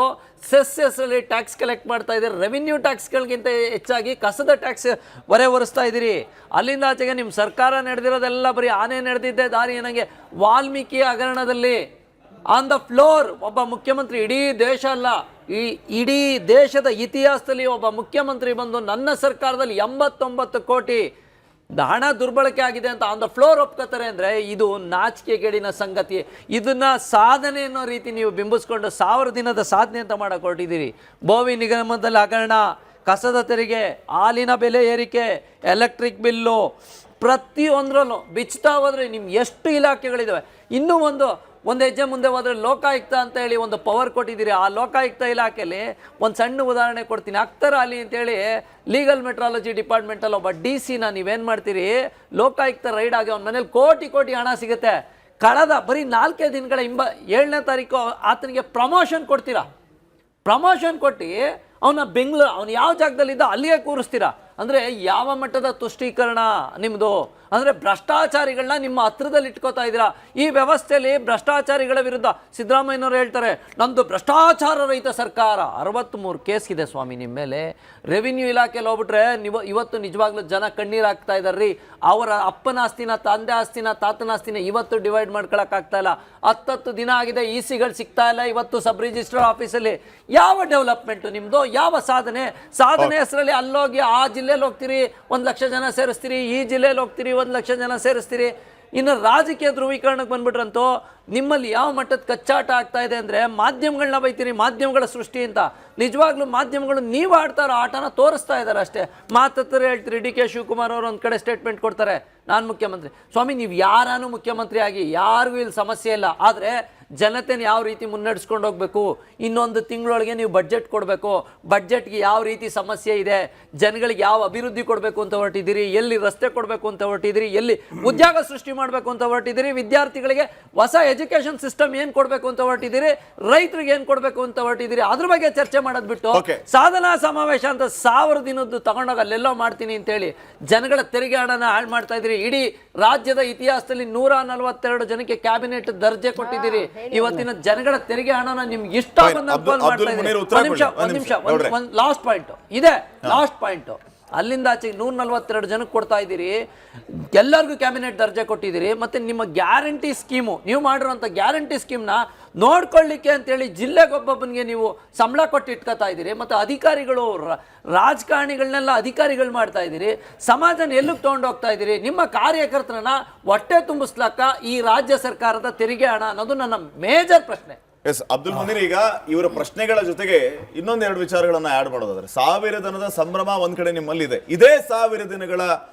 ಸೆಸ್ಸಲ್ಲಿ ಟ್ಯಾಕ್ಸ್ ಕಲೆಕ್ಟ್ ಮಾಡ್ತಾ ಇದ್ದೀರಿ. ರೆವಿನ್ಯೂ ಟ್ಯಾಕ್ಸ್ಗಳಿಗಿಂತ ಹೆಚ್ಚಾಗಿ ಕಸದ ಟ್ಯಾಕ್ಸ್ ಹೊರಿಸ್ತಾ ಇದ್ದೀರಿ. ಅಲ್ಲಿಂದ ಆಚೆಗೆ ನಿಮ್ಮ ಸರ್ಕಾರ ನಡೆದಿರೋದೆಲ್ಲ ಬರೀ ಆನೆ ನಡೆದಿದ್ದೆ ದಾರಿ ಏನಂಗೆ. ವಾಲ್ಮೀಕಿ ಹಗರಣದಲ್ಲಿ ಆನ್ ದ ಫ್ಲೋರ್ ಒಬ್ಬ ಮುಖ್ಯಮಂತ್ರಿ, ಇಡೀ ದೇಶ ಅಲ್ಲ ಇಡೀ ದೇಶದ ಇತಿಹಾಸದಲ್ಲಿ ಒಬ್ಬ ಮುಖ್ಯಮಂತ್ರಿ ಬಂದು ನನ್ನ ಸರ್ಕಾರದಲ್ಲಿ 89 ಕೋಟಿ ಹಣ ದುರ್ಬಳಕೆ ಆಗಿದೆ ಅಂತ ಆನ್ ದ ಫ್ಲೋರ್ ಒಪ್ಕೋತಾರೆ ಅಂದರೆ ಇದು ನಾಚಿಕೆಗೇಡಿನ ಸಂಗತಿ. ಇದನ್ನ ಸಾಧನೆ ಅನ್ನೋ ರೀತಿ ನೀವು ಬಿಂಬಿಸ್ಕೊಂಡು 1000 ದಿನದ ಸಾಧನೆ ಅಂತ ಮಾಡಕ್ಕೆ ಹೊರಟಿದ್ದೀರಿ. ಬೋವಿ ನಿಗಮದಲ್ಲಿ ಹಗರಣ, ಕಸದ ತೆರಿಗೆ, ಹಾಲಿನ ಬೆಲೆ ಏರಿಕೆ, ಎಲೆಕ್ಟ್ರಿಕ್ ಬಿಲ್ಲು, ಪ್ರತಿಯೊಂದರಲ್ಲೂ ಬಿಚ್ತಾ ಹೋದರೆ ನಿಮ್ಗೆ ಎಷ್ಟು ಇಲಾಖೆಗಳಿದ್ದಾವೆ. ಇನ್ನೂ ಒಂದು ಹೆಜ್ಜೆ ಮುಂದೆ ಹೋದರೆ ಲೋಕಾಯುಕ್ತ ಅಂತ ಹೇಳಿ ಒಂದು ಪವರ್ ಕೊಟ್ಟಿದ್ದೀರಿ. ಆ ಲೋಕಾಯುಕ್ತ ಇಲಾಖೆಯಲ್ಲಿ ಒಂದು ಸಣ್ಣ ಉದಾಹರಣೆ ಕೊಡ್ತೀನಿ. ಅಖ್ತರ್ ಅಲಿ ಅಂತೇಳಿ ಲೀಗಲ್ ಮೆಟ್ರಾಲಜಿ ಡಿಪಾರ್ಟ್ಮೆಂಟಲ್ಲಿ ಒಬ್ಬ DC ನೀವೇನು ಮಾಡ್ತೀರಿ, ಲೋಕಾಯುಕ್ತ ರೈಡ್ ಆಗಿ ಅವನ ಮನೇಲಿ ಕೋಟಿ ಹಣ ಸಿಗುತ್ತೆ. ಕಳೆದ ಬರೀ 4 ದಿನಗಳ 7ನೇ ತಾರೀಕು ಆತನಿಗೆ ಪ್ರಮೋಷನ್ ಕೊಡ್ತೀರಾ. ಪ್ರಮೋಷನ್ ಕೊಟ್ಟು ಅವನು ಯಾವ ಜಾಗದಲ್ಲಿದ್ದ ಅಲ್ಲಿಯೇ ಕೂರಿಸ್ತೀರಾ. ಅಂದರೆ ಯಾವ ಮಟ್ಟದ ತುಷ್ಟೀಕರಣ ನಿಮ್ಮದು. ಅಂದರೆ ಭ್ರಷ್ಟಾಚಾರಿಗಳನ್ನ ನಿಮ್ಮ ಹತ್ರದಲ್ಲಿ ಇಟ್ಕೋತಾ ಇದ್ದೀರಾ. ಈ ವ್ಯವಸ್ಥೆಯಲ್ಲಿ ಭ್ರಷ್ಟಾಚಾರಿಗಳ ವಿರುದ್ಧ ಸಿದ್ದರಾಮಯ್ಯನವರು ಹೇಳ್ತಾರೆ ನಂದು ಭ್ರಷ್ಟಾಚಾರ ರಹಿತ ಸರ್ಕಾರ. 63 ಕೇಸ್ ಇದೆ ಸ್ವಾಮಿ ನಿಮ್ಮ ಮೇಲೆ. ರೆವಿನ್ಯೂ ಇಲಾಖೆಯಲ್ಲಿ ಹೋಗ್ಬಿಟ್ರೆ ನೀವು ಇವತ್ತು ನಿಜವಾಗ್ಲೂ ಜನ ಕಣ್ಣೀರು ಹಾಕ್ತಾ ಇದ್ದಾರೆ ರೀ. ಅವರ ಅಪ್ಪನ ಆಸ್ತಿನ, ತಂದೆ ಆಸ್ತಿನ, ತಾತನ ಆಸ್ತಿನ ಇವತ್ತು ಡಿವೈಡ್ ಮಾಡ್ಕೊಳಕ್ಕಾಗ್ತಾ ಇಲ್ಲ. 10 ದಿನ ಆಗಿದೆ, ECಗಳು ಸಿಗ್ತಾ ಇಲ್ಲ. ಇವತ್ತು ಸಬ್ ರಿಜಿಸ್ಟ್ರಾರ್ ಆಫೀಸಲ್ಲಿ ಯಾವ ಡೆವಲಪ್ಮೆಂಟು ನಿಮ್ಮದು, ಯಾವ ಸಾಧನೆ ಹೆಸರಲ್ಲಿ ಅಲ್ಲೋಗಿ ಆ ಜಿಲ್ಲೆಯಲ್ಲಿ ಹೋಗ್ತೀರಿ 1 ಲಕ್ಷ ಜನ ಸೇರಿಸ್ತೀರಿ, ಈ ಜಿಲ್ಲೆಯಲ್ಲಿ ಹೋಗ್ತೀರಿ 1 ಲಕ್ಷ ಜನ ಸೇರಿಸ್ತೀರಿ. ಇನ್ನು ರಾಜಕೀಯ ಧ್ರುವೀಕರಣಕ್ಕೆ ಬಂದ್ಬಿಟ್ರಂತೂ ನಿಮ್ಮಲ್ಲಿ ಯಾವ ಮಟ್ಟದ ಕಚ್ಚಾಟ ಆಗ್ತಾ ಇದೆ ಅಂದರೆ ಮಾಧ್ಯಮಗಳನ್ನ ಬೈತೀರಿ, ಮಾಧ್ಯಮಗಳ ಸೃಷ್ಟಿ ಅಂತ. ನಿಜವಾಗ್ಲೂ ಮಾಧ್ಯಮಗಳು ನೀವು ಆಡ್ತಾರೋ ಆಟನ ತೋರಿಸ್ತಾ ಇದ್ದಾರೆ ಅಷ್ಟೇ. ಮಾತತ್ತರೆ ಹೇಳ್ತೀರಿ. DK ಶಿವಕುಮಾರ್ ಅವರು ಒಂದು ಕಡೆ ಸ್ಟೇಟ್ಮೆಂಟ್ ಕೊಡ್ತಾರೆ, ನಾನು ಮುಖ್ಯಮಂತ್ರಿ. ಸ್ವಾಮಿ ನೀವು ಯಾರಾನು ಮುಖ್ಯಮಂತ್ರಿ ಆಗಿ ಯಾರಿಗೂ ಇಲ್ಲಿ ಸಮಸ್ಯೆ ಇಲ್ಲ. ಆದರೆ ಜನತೆನ ಯಾವ ರೀತಿ ಮುನ್ನಡೆಸ್ಕೊಂಡು ಹೋಗಬೇಕು, ಇನ್ನೊಂದು ತಿಂಗಳೊಳಗೆ ನೀವು ಬಡ್ಜೆಟ್ ಕೊಡಬೇಕು, ಬಡ್ಜೆಟ್ಗೆ ಯಾವ ರೀತಿ ಸಮಸ್ಯೆ ಇದೆ, ಜನಗಳಿಗೆ ಯಾವ ಅಭಿವೃದ್ಧಿ ಕೊಡಬೇಕು ಅಂತ ಹೊರಟಿದ್ದೀರಿ, ಎಲ್ಲಿ ರಸ್ತೆ ಕೊಡಬೇಕು ಅಂತ ಹೊರಟಿದ್ದೀರಿ, ಎಲ್ಲಿ ಉದ್ಯೋಗ ಸೃಷ್ಟಿ ಮಾಡಬೇಕು ಅಂತ ಹೊರಟಿದ್ದೀರಿ, ವಿದ್ಯಾರ್ಥಿಗಳಿಗೆ ಹೊಸ ಎಜುಕೇಶನ್ ಸಿಸ್ಟಮ್ ಏನು ಕೊಡಬೇಕು ಅಂತ ಹೊರಟಿದ್ದೀರಿ, ರೈತರಿಗೆ ಏನು ಕೊಡಬೇಕು ಅಂತ ಹೊರಟಿದ್ದೀರಿ, ಅದ್ರ ಬಗ್ಗೆ ಚರ್ಚೆ ಮಾಡೋದು ಬಿಟ್ಟು ಸಾಧನಾ ಸಮಾವೇಶ ಅಂತ 1000 ದಿನದ್ದು ತಗೊಂಡೋಗಿ ಅಲ್ಲೆಲ್ಲೋ ಮಾಡ್ತೀನಿ ಅಂತೇಳಿ ಜನಗಳ ತೆರಿಗೆ ಹಣನ ಹಾಳು ಮಾಡ್ತಾ ಇದ್ದೀರಿ. ಇಡೀ ರಾಜ್ಯದ ಇತಿಹಾಸದಲ್ಲಿ 142 ಜನಕ್ಕೆ ಕ್ಯಾಬಿನೆಟ್ ದರ್ಜೆ ಕೊಟ್ಟಿದ್ದೀರಿ. ಇವತ್ತಿನ ಜನಗಳ ತೆರಿಗೆ ಹಣನ ನಿಮ್ಗೆ ಇಷ್ಟ ಲಾಸ್ಟ್ ಪಾಯಿಂಟ್ ಇದೆ. ಲಾಸ್ಟ್ ಪಾಯಿಂಟ್ ಅಲ್ಲಿಂದ ಆಚೆಗೆ 142 ಜನಕ್ಕೆ ಕೊಡ್ತಾ ಇದ್ದೀರಿ. ಎಲ್ಲರಿಗೂ ಕ್ಯಾಬಿನೆಟ್ ದರ್ಜೆ ಕೊಟ್ಟಿದ್ದೀರಿ. ಮತ್ತು ನಿಮ್ಮ ಗ್ಯಾರಂಟಿ ಸ್ಕೀಮು, ನೀವು ಮಾಡಿರೋಂಥ ಗ್ಯಾರಂಟಿ ಸ್ಕೀಮ್ನ ನೋಡ್ಕೊಳ್ಳಿಕ್ಕೆ ಅಂತೇಳಿ ಜಿಲ್ಲೆಗೊಬ್ಬೊಬ್ಬನಿಗೆ ನೀವು ಸಂಬಳ ಕೊಟ್ಟು ಇಟ್ಕೋತಾ ಇದ್ದೀರಿ. ಮತ್ತು ಅಧಿಕಾರಿಗಳು, ರಾಜಕಾರಣಿಗಳನ್ನೆಲ್ಲ ಅಧಿಕಾರಿಗಳು ಮಾಡ್ತಾ ಇದ್ದೀರಿ. ಸಮಾಜನ ಎಲ್ಲಿಗೆ ತೊಗೊಂಡೋಗ್ತಾ ಇದ್ದೀರಿ? ನಿಮ್ಮ ಕಾರ್ಯಕರ್ತರನ್ನ ಹೊಟ್ಟೆ ತುಂಬಿಸ್ಲಾಕ ಈ ರಾಜ್ಯ ಸರ್ಕಾರದ ತೆರಿಗೆ ಹಣ ಅನ್ನೋದು ನನ್ನ ಮೇಜರ್ ಪ್ರಶ್ನೆ. ಎಸ್ ಅಬ್ದುಲ್ ಮುನೀರ್, ಈಗ ಇವರ ಪ್ರಶ್ನೆಗಳ ಜೊತೆಗೆ ಇನ್ನೊಂದೆರಡು ವಿಚಾರಗಳನ್ನ ಆಡ್ ಮಾಡೋದಾದ್ರೆ, 1000 ದಿನದ ಸಂಭ್ರಮ ಒಂದ್ ಕಡೆ ನಿಮ್ಮಲ್ಲಿದೆ. ಇದೇ 1000 ದಿನಗಳ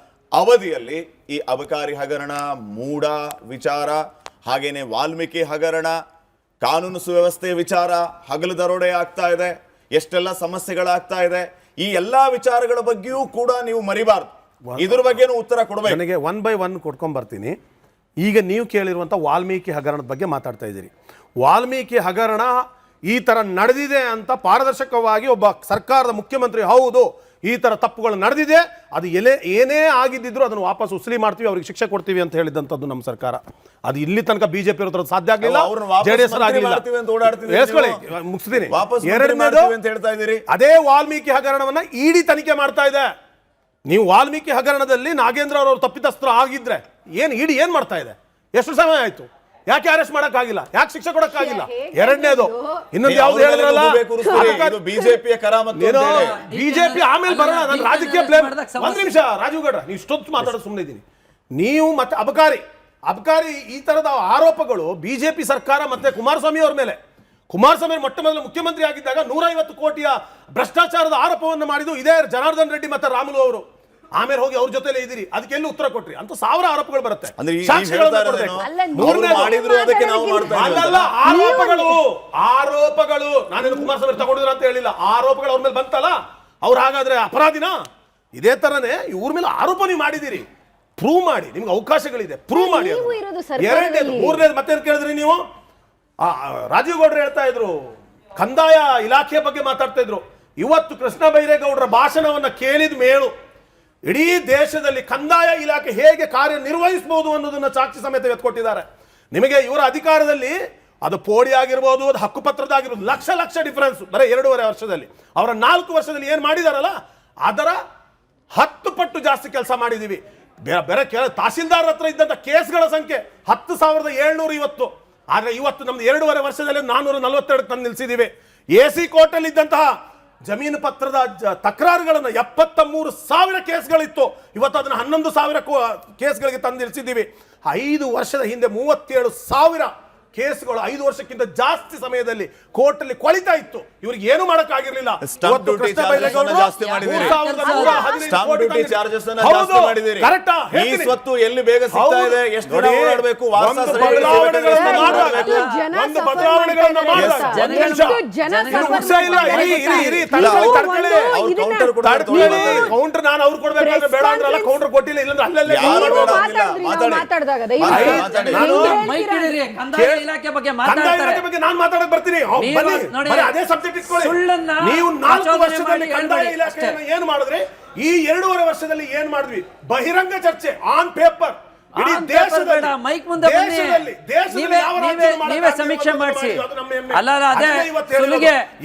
ಅವಧಿಯಲ್ಲಿ ಈ ಅಬಕಾರಿ ಹಗರಣ, ಮೂಡ ವಿಚಾರ, ಹಾಗೇನೆ ವಾಲ್ಮೀಕಿ ಹಗರಣ, ಕಾನೂನು ಸುವ್ಯವಸ್ಥೆ ವಿಚಾರ, ಹಗಲು ದರೋಡೆ ಆಗ್ತಾ ಇದೆ, ಎಷ್ಟೆಲ್ಲ ಸಮಸ್ಯೆಗಳಾಗ್ತಾ ಇದೆ. ಈ ಎಲ್ಲಾ ವಿಚಾರಗಳ ಬಗ್ಗೆಯೂ ಕೂಡ ನೀವು ಮರಿಬಾರ್ದು. ಇದ್ರ ಬಗ್ಗೆನೂ ಉತ್ತರ ಕೊಡಬೇಕು. ನನಗೆ 1 by 1 ಕೊಡ್ಕೊಂಡ್ ಬರ್ತೀನಿ. ಈಗ ನೀವು ಕೇಳಿರುವಂಥ ವಾಲ್ಮೀಕಿ ಹಗರಣದ ಬಗ್ಗೆ ಮಾತಾಡ್ತಾ ಇದ್ದೀರಿ. ವಾಲ್ಮೀಕಿ ಹಗರಣ ಈ ಥರ ನಡೆದಿದೆ ಅಂತ ಪಾರದರ್ಶಕವಾಗಿ ಒಬ್ಬ ಸರ್ಕಾರದ ಮುಖ್ಯಮಂತ್ರಿ ಹೌದು ಈ ಥರ ತಪ್ಪುಗಳು ನಡೆದಿದೆ, ಅದು ಏನೇ ಆಗಿದ್ದಿದ್ರು ಅದನ್ನು ವಾಪಸ್ ಉಸಲಿ ಮಾಡ್ತೀವಿ, ಅವ್ರಿಗೆ ಶಿಕ್ಷೆ ಕೊಡ್ತೀವಿ ಅಂತ ಹೇಳಿದಂಥದ್ದು ನಮ್ಮ ಸರ್ಕಾರ. ಅದು ಇಲ್ಲಿ ತನಕ ಬಿಜೆಪಿ ಇರೋದ್ರ ಸಾಧ್ಯ ಆಗಲಿಲ್ಲ, JDS ಆಗಲಿಲ್ಲ. ಮುಗಿಸ್ತೀನಿ. ಎರಡನೇದು, ಅದೇ ವಾಲ್ಮೀಕಿ ಹಗರಣವನ್ನ ಇಡಿ ತನಿಖೆ ಮಾಡ್ತಾ ಇದೆ. ನೀವು ವಾಲ್ಮೀಕಿ ಹಗರಣದಲ್ಲಿ ನಾಗೇಂದ್ರ ಅವರು ತಪ್ಪಿತಸ್ಥರು ಆಗಿದ್ರೆ ಇಡಿ ಏನ್ ಮಾಡ್ತಾ ಇದೆ? ಎಷ್ಟು ಸಮಯ ಆಯ್ತು? ಯಾಕೆ ಅರೆಸ್ಟ್ ಮಾಡಕ್ಕಾಗಿಲ್ಲ, ಯಾಕೆ ಶಿಕ್ಷೆ ಕೊಡಕ್ಕಾಗಿಲ್ಲ? ಹೇಗೆ ಎರಡನೇದು ಇನ್ನೊಂದು ಯಾವ್ದು ಅವ್ರ ಮೇಲೆ ಹೇಳಿದ್ರಲ್ಲ, ನುಗ್ಗು ಬೇಕು ಕೂರಿಸ್ತೀರಿ, ಇದು ಬಿಜೆಪಿಯ ಕರಾಮತ್ತು ಅಂತ ಹೇಳಿ. ಬಿಜೆಪಿ ಆಮೇಲೆ ಬರೋಣ, ನಾನು ರಾಜಕೀಯ ಬ್ಲೇಮ್. ಒಂದ್ ನಿಮಿಷ ರಾಜೀವ್ ಗೌಡ್ರ, ನೀವು ಇಷ್ಟೊತ್ತು ಮಾತಾಡೋದು ಸುಮ್ಮನೆ ಇದ್ದೀನಿ. ನೀವು ಮತ್ತೆ ಅಬಕಾರಿ ಈ ತರದ ಆರೋಪಗಳು ಬಿಜೆಪಿ ಸರ್ಕಾರ ಮತ್ತೆ ಕುಮಾರಸ್ವಾಮಿ ಅವ್ರ ಮೇಲೆ. ಕುಮಾರಸ್ವಾಮಿ ಮೊಟ್ಟ ಮೊದಲು ಮುಖ್ಯಮಂತ್ರಿ ಆಗಿದ್ದಾಗ 150 ಕೋಟಿಯ ಭ್ರಷ್ಟಾಚಾರದ ಆರೋಪವನ್ನು ಮಾಡಿದ್ದು ಇದೇ ಜನಾರ್ದನ್ ರೆಡ್ಡಿ ಮತ್ತೆ ರಾಮುಲು ಅವರು. ಆಮೇಲೆ ಹೋಗಿ ಅವ್ರ ಜೊತೆಲೇ ಇದ್ದೀರಿ, ಅದಕ್ಕೆ ಎಲ್ಲಿ ಉತ್ತರ ಕೊಟ್ರಿ ಅಂತ 1000 ಆರೋಪಗಳು ಬರುತ್ತೆ. ಅಂದ್ರೆ ಈ ಸಾಕ್ಷಿಗಳನ್ನ ಹೇಳ್ತಾ ಕೊಡ್ಬೇಕು. ಇರೋದೇನು? ಅವ್ರು ಮಾಡಿದ್ರು ಅದಕ್ಕೆ ನಾವು ಮಾಡ್ತಾ ಇದ್ದೀವಿ. ಅಲ್ಲಲ್ಲ, ಆರೋಪಗಳು ನಾನೇನು ಕುಮಾರಸ್ವಾಮಿ ತಗೊಂಡಿದ್ರ ಅಂತ ಹೇಳಿಲ್ಲ. ಆರೋಪಗಳು ಅವ್ರ ಮೇಲೆ ಬಂತಲ್ಲ, ಅವ್ರು ಹಾಗಾದ್ರೆ ಅಪರಾಧಿನ? ಇದೇ ತರನೇ ಇವ್ರ ಮೇಲೆ ಆರೋಪ ನೀವು ಮಾಡಿದಿರಿ, ಪ್ರೂವ್ ಮಾಡಿ, ನಿಮ್ಗೆ ಅವಕಾಶಗಳಿದೆ, ಪ್ರೂವ್ ಮಾಡಿ. ಎರಡನೇದು, ಮೂರನೇದು ಮತ್ತೇನು ಕೇಳಿದ್ರಿ ನೀವು? ರಾಜೀವ್ ಗೌಡ್ರು ಹೇಳ್ತಾ ಇದ್ರು, ಕಂದಾಯ ಇಲಾಖೆ ಬಗ್ಗೆ ಮಾತಾಡ್ತಾ ಇದ್ರು. ಇವತ್ತು ಕೃಷ್ಣ ಬೈರೇಗೌಡರ ಭಾಷಣವನ್ನ ಕೇಳಿದ ಮೇಲೂ ಇಡೀ ದೇಶದಲ್ಲಿ ಕಂದಾಯ ಇಲಾಖೆ ಹೇಗೆ ಕಾರ್ಯನಿರ್ವಹಿಸಬಹುದು ಅನ್ನೋದನ್ನ ಸಾಕ್ಷಿ ಸಮೇತ ಎತ್ಕೊಟ್ಟಿದ್ದಾರೆ. ನಿಮಗೆ ಇವರ ಅಧಿಕಾರದಲ್ಲಿ ಅದು ಪೋಡಿ ಆಗಿರ್ಬೋದು, ಅದು ಹಕ್ಕುಪತ್ರದಾಗಿರ್ಬೋದು, ಲಕ್ಷ ಡಿಫರೆನ್ಸ್ ಬರೀ 2.5 ವರ್ಷದಲ್ಲಿ. ಅವರ 4 ವರ್ಷದಲ್ಲಿ ಏನ್ ಮಾಡಿದಾರಲ್ಲ ಅದರ 10 ಪಟ್ಟು ಜಾಸ್ತಿ ಕೆಲಸ ಮಾಡಿದೀವಿ. ಬೇರೆ ತಹಸೀಲ್ದಾರ್ ಹತ್ರ ಇದ್ದಂತ ಕೇಸ್ಗಳ ಸಂಖ್ಯೆ 10,720. ಆದ್ರೆ ಇವತ್ತು ನಮ್ದು 2.5 ವರ್ಷದಲ್ಲಿ 442 ತಂದು ನಿಲ್ಸಿದೀವಿ. AC ಕೋರ್ಟಲ್ಲಿ ಇದ್ದಂತಹ ಜಮೀನು ಪತ್ರದ ತಕರಾರುಗಳನ್ನು 73,000 ಕೇಸ್ಗಳಿತ್ತು, ಇವತ್ತು ಅದನ್ನ 11,000 ಕೇಸ್ಗಳಿಗೆ ತಂದು ನಿಲ್ಸಿದ್ದೀವಿ. 5 ವರ್ಷದ ಹಿಂದೆ 37,000 ಕೇಸ್ಗಳು 5 ವರ್ಷಕ್ಕಿಂತ ಜಾಸ್ತಿ ಸಮಯದಲ್ಲಿ ಕೋರ್ಟ್ ಅಲ್ಲಿ ಕೊಳಿತಾ ಇತ್ತು. ಇವ್ರಿಗೆ ಏನು ಮಾಡಕ್ ಆಗಿರ್ಲಿಲ್ಲ. ಸ್ಟಾಂಪ್ ಡ್ಯೂಟಿ ಚಾರ್ಜಸ್ ಅನ್ನು ಜಾಸ್ತಿ ಮಾಡಿದಿರಿ. ಸ್ಟಾಂಪ್ ಡ್ಯೂಟಿ ಚಾರ್ಜಸ್ ಅನ್ನು ಜಾಸ್ತಿ ಮಾಡಿದಿರಿ. ಈ ಸ್ವತ್ತು ಎಲ್ಲಿ ಬೇಗ ಸಿಗ್ತಾ ಇದೆ, ಎಷ್ಟು ದಿನ ಓಡಾಡಬೇಕು, ಕೌಂಟರ್ ನಾನು ಅವ್ರು ಕೊಡ್ಬೇಕಾದ್ರೆ ಬೇಡ ಅಂದ್ರಲ್ಲ, ಕೌಂಟರ್ ಕೊಟ್ಟಿಲ್ಲ, ಇಲ್ಲಂದ್ರೆ ಅಲ್ಲಲ್ಲೇ ಇಲಾಖೆ ಬಗ್ಗೆ ನಾನು ಮಾತಾಡಕ್ ಬರ್ತೀನಿ. ಅದೇ ಸಬ್ಜೆಕ್ಟ್ ಇಟ್ಕೊಳ್ಳಿ. ನೀವು 4 ವರ್ಷದಲ್ಲಿ ಕಂದಾಯ ಇಲಾಖೆಯನ್ನು ಏನ್ ಮಾಡಿದ್ರಿ, ಈ 2.5 ವರ್ಷದಲ್ಲಿ ಏನ್ ಮಾಡಿದ್ವಿ? ಬಹಿರಂಗ ಚರ್ಚೆ ಆನ್ ಪೇಪರ್ ಇಡೀ ದೇಶದಲ್ಲಿ, ಮೈಕ್ ಮುಂದೆ ನೀವೇ ಸಮೀಕ್ಷೆ ಮಾಡಿಸಿ.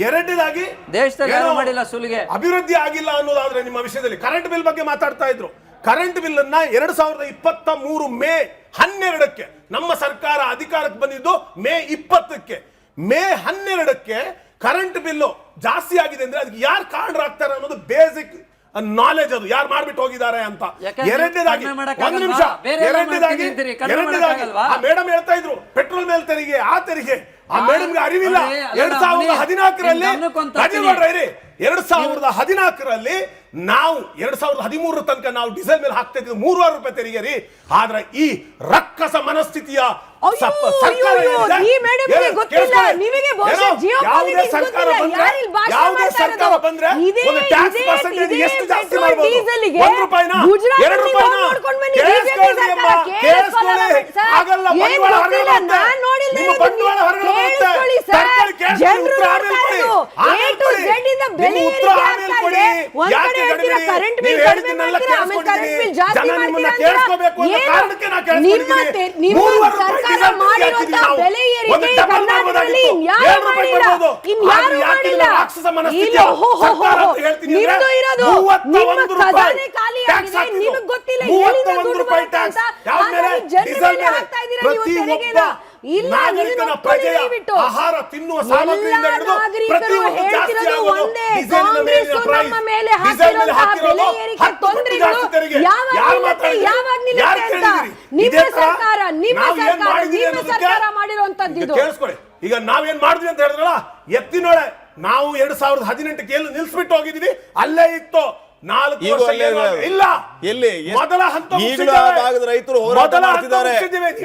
ಎರಡನೇದಾಗಿ ದೇಶದಲ್ಲಿ ಮಾಡಿಲ್ಲ ಸುಲಿಗೆ, ಅಭಿವೃದ್ಧಿ ಆಗಿಲ್ಲ ಅನ್ನೋದಾದ್ರೆ ನಿಮ್ಮ ವಿಷಯದಲ್ಲಿ ಕರೆಂಟ್ ಬಿಲ್ ಬಗ್ಗೆ ಮಾತಾಡ್ತಾ ಇದ್ರು. ಕರೆಂಟ್ ಬಿಲ್ ಅನ್ನ 2023 ಮೇ 12ಕ್ಕೆ ನಮ್ಮ ಸರ್ಕಾರ ಅಧಿಕಾರಕ್ಕೆ ಬಂದಿದ್ದು ಮೇ 20ಕ್ಕೆ. ಮೇ 12ಕ್ಕೆ ಕರೆಂಟ್ ಬಿಲ್ ಜಾಸ್ತಿ ಆಗಿದೆ ಅಂದ್ರೆ ಅದಕ್ಕೆ ಯಾರು ಕಾರಣರಾಗ್ತಾರೆ ಅನ್ನೋದು ಬೇಸಿಕ್ ನಾಲೆಜ್, ಅದು ಯಾರು ಮಾಡ್ಬಿಟ್ಟು ಹೋಗಿದ್ದಾರೆ ಅಂತ. ಎರಡನೇದಾಗಿ ಒಂದು ನಿಮಿಷ, ಎರಡನೇದಾಗಿ ಮೇಡಮ್ ಹೇಳ್ತಾ ಇದ್ರು ಪೆಟ್ರೋಲ್ ಮೇಲೆ ತೆರಿಗೆ, ಆ ತೆರಿಗೆ ಆ ಮೇಡಮ್ಗೆ ಅರಿವಿಲ್ಲ. 2014ರಲ್ಲಿ 2014ರಲ್ಲಿ ನಾವು 2013 ತನಕ ನಾವು ಡೀಸೆಲ್ ಮೇಲೆ ಹಾಕ್ತಾ ಇದ್ದೀವಿ 3,000 ರೂಪಾಯಿ ತೆರಿಗೆ ರೀ. ಆದ್ರೆ ಈ ರಕ್ಕಸ ಮನಸ್ಥಿತಿಯ ಸರ್ಕಾರ ಬಂದ್ರೆ ಒಂದು ಟ್ಯಾಕ್ಸ್ ಪರ್ಸೆಂಟೇಜ್ ಎಷ್ಟು ಜಾಸ್ತಿ ಮಾಡಬಹುದು? 1 ರೂಪಾಯಿನ 2 ರೂಪಾಯಿನ ಆಗಲ್ಲ. ಬಂಡವಾಳ ಹೊರಗಡೆ ಬರುತ್ತೆ, ನಿಮ್ಮ ಬಂಡವಾಳ ಹೊರಗಡೆ ಬರುತ್ತೆ. ಸರ್ಕಾರ ಕೇಳಿಸ್ಕೊಳ್ಳಿ, ಉತ್ತರ ಆಮೇಲೆ ಕೊಡಿ, ನಿಮ್ಮ ಉತ್ತರ ಆಮೇಲೆ ಕೊಡಿ. ಯಾಕೆ ನೀವು ಹೇಳಿದ್ದನ್ನೆಲ್ಲ ಕೇಳಿಸ್ಕೊಂಡಿದ್ದೀನಿ, ಜನ ನಿಮ್ಮನ್ನ ಕೇಳಿಸ್ಕೋಬೇಕು ಅನ್ನೋ ಕಾರಣಕ್ಕೆ ನಾ ಕೇಳಿಸ್ಕೊಂಡಿದ್ದೀನಿ. 3 ಸರ್ಕಾರ ಮಾಡಿರುವಂತ ಬೆಲೆ ಏರಿಕೆ ಕರ್ನಾಟಕದಲ್ಲಿ ಯಾರು ಮಾಡಿಲ್ಲ, ಇನ್ಯಾರು ಮಾಡಿಲ್ಲ. ನಿಮ್ದು ಇರೋದು ನಿಮ್ಮ ಖಜಾನೆ ಖಾಲಿ ಆಗಿದೆ, ನಿಮಗೆ ಗೊತ್ತಿಲ್ಲ ಎಲ್ಲಿಂದ ದುಡ್ಡು ಬರುತ್ತೆ ಅಂತ. ಹಾಗಾಗಿ ಜನರ ಮೇಲೆ ಹಾಕ್ತಾ ಇದ್ದೀರಾ ನೀವು ತೆರಿಗೆನ. ಇಲ್ಲ, ಆಹಾರ ತಿನ್ನುವ ಸಾಮಗ್ರಿಯಿಂದ ಹಿಡಿದು ಪ್ರತಿಯೊಂದು ಜಾಸ್ತಿ ಆಗೋದು. ಕಾಂಗ್ರೆಸ್ ನಮ್ಮ ಮೇಲೆ ಹಾಕಿರುವಂತಹ ಬೆಲೆ ಏರಿಕೆ ತೊಂದರೆಗಳು ಯಾವಾಗ ನಿಲ್ಲುತ್ತೆ ಅಂತ ನಿಮ್ಮ ಸರ್ಕಾರ ಮಾಡಿರುವಂತದ್ದು. ಕೇಳಿಸ್ಕೊಳ್ಳಿ, ಈಗ ನಾವೇನ್ ಮಾಡಿದ್ವಿ ಅಂತ ಹೇಳಿದ್ರಲ್ಲ, ಎತ್ತಿನೊಳೆ ನಾವು 2018ಕ್ಕೆ ಎಲ್ಲಿ ನಿಲ್ಸ್ಬಿಟ್ಟು ಹೋಗಿದ್ವಿ, ಅಲ್ಲೇ ಇತ್ತು. 4 ವರ್ಷ ಇಲ್ಲ, ಎಲ್ಲಿ ಮೊದಲ ಹಂತ ಈಗಲೂ ಆ ಭಾಗದ ರೈತರು ಹೋರಾಟ ಮಾಡ್ತಿದ್ದಾರೆ.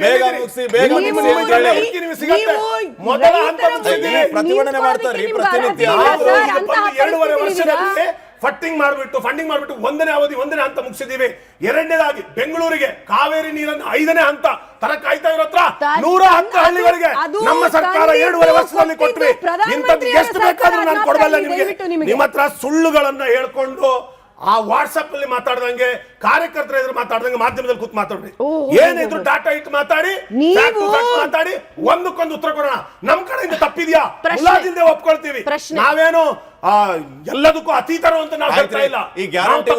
ಬೇಗ ಮುಗಿಸಿ, ಬೇಗ ಮುಗಿಸಿ ಅಂತ ಹೇಳಿ ಮೊದಲ ಹಂತ ಪ್ರತಿಭಟನೆ ಮಾಡ್ತಾರೆ ಪ್ರತಿನಿತ್ಯ. 2.5 ವರ್ಷದಲ್ಲಿ ಫಂಡಿಂಗ್ ಮಾಡ್ಬಿಟ್ಟು 1ನೇ ಅವಧಿ 1ನೇ ಹಂತ ಮುಗಿಸಿದೀವಿ. ಎರಡನೇದಾಗಿ ಬೆಂಗಳೂರಿಗೆ ಕಾವೇರಿ ನೀರನ್ನು 5ನೇ ಹಂತ ತರ ಕಾಯ್ತಾ ಇರೋ ಹತ್ರ 110 ಹಳ್ಳಿಗಳಿಗೆ ನಮ್ಮ ಸರ್ಕಾರ 2.5 ವರ್ಷದಲ್ಲಿ ಕೊಟ್ವಿ. ಇಂಥದ್ದು ಎಷ್ಟು ಬೇಕಾದ್ರೂ ನಾನು ಕೊಡಬಲ್ಲ ನಿಮಗೆ. ನಿಮ್ಮ ಹತ್ರ ಸುಳ್ಳುಗಳನ್ನ ಹೇಳ್ಕೊಂಡು ಆ ವಾಟ್ಸ್ಆಪ್ ಅಲ್ಲಿ ಮಾತಾಡ್ದಂಗೆ, ಕಾರ್ಯಕರ್ತರ ಎದುರು ಮಾತಾಡ್ದಂಗೆ ಮಾಧ್ಯಮದಲ್ಲಿ ಕೂತ್ ಮಾತಾಡ್ರಿ. ಏನಿದ್ರು ಡಾಟಾ ಇಟ್ಟು ಮಾತಾಡಿ, ಮಾತಾಡಿ, ಒಂದಕ್ಕೊಂದು ಉತ್ತರ ಕೊಡೋಣ. ನಮ್ ಕಡೆಯಿಂದ ತಪ್ಪಿದ್ಯಾ ಮುಲಾಜಿಲ್ದೆ ಒಪ್ಕೊಳ್ತೀವಿ. ನಾವೇನು ಎಲ್ಲದಕ್ಕೂ ಅತೀತರು ಅಂತ ನಾವು ಹೇಳ್ತಾ ಇಲ್ಲ. ಈ ಗ್ಯಾರಂಟಿ,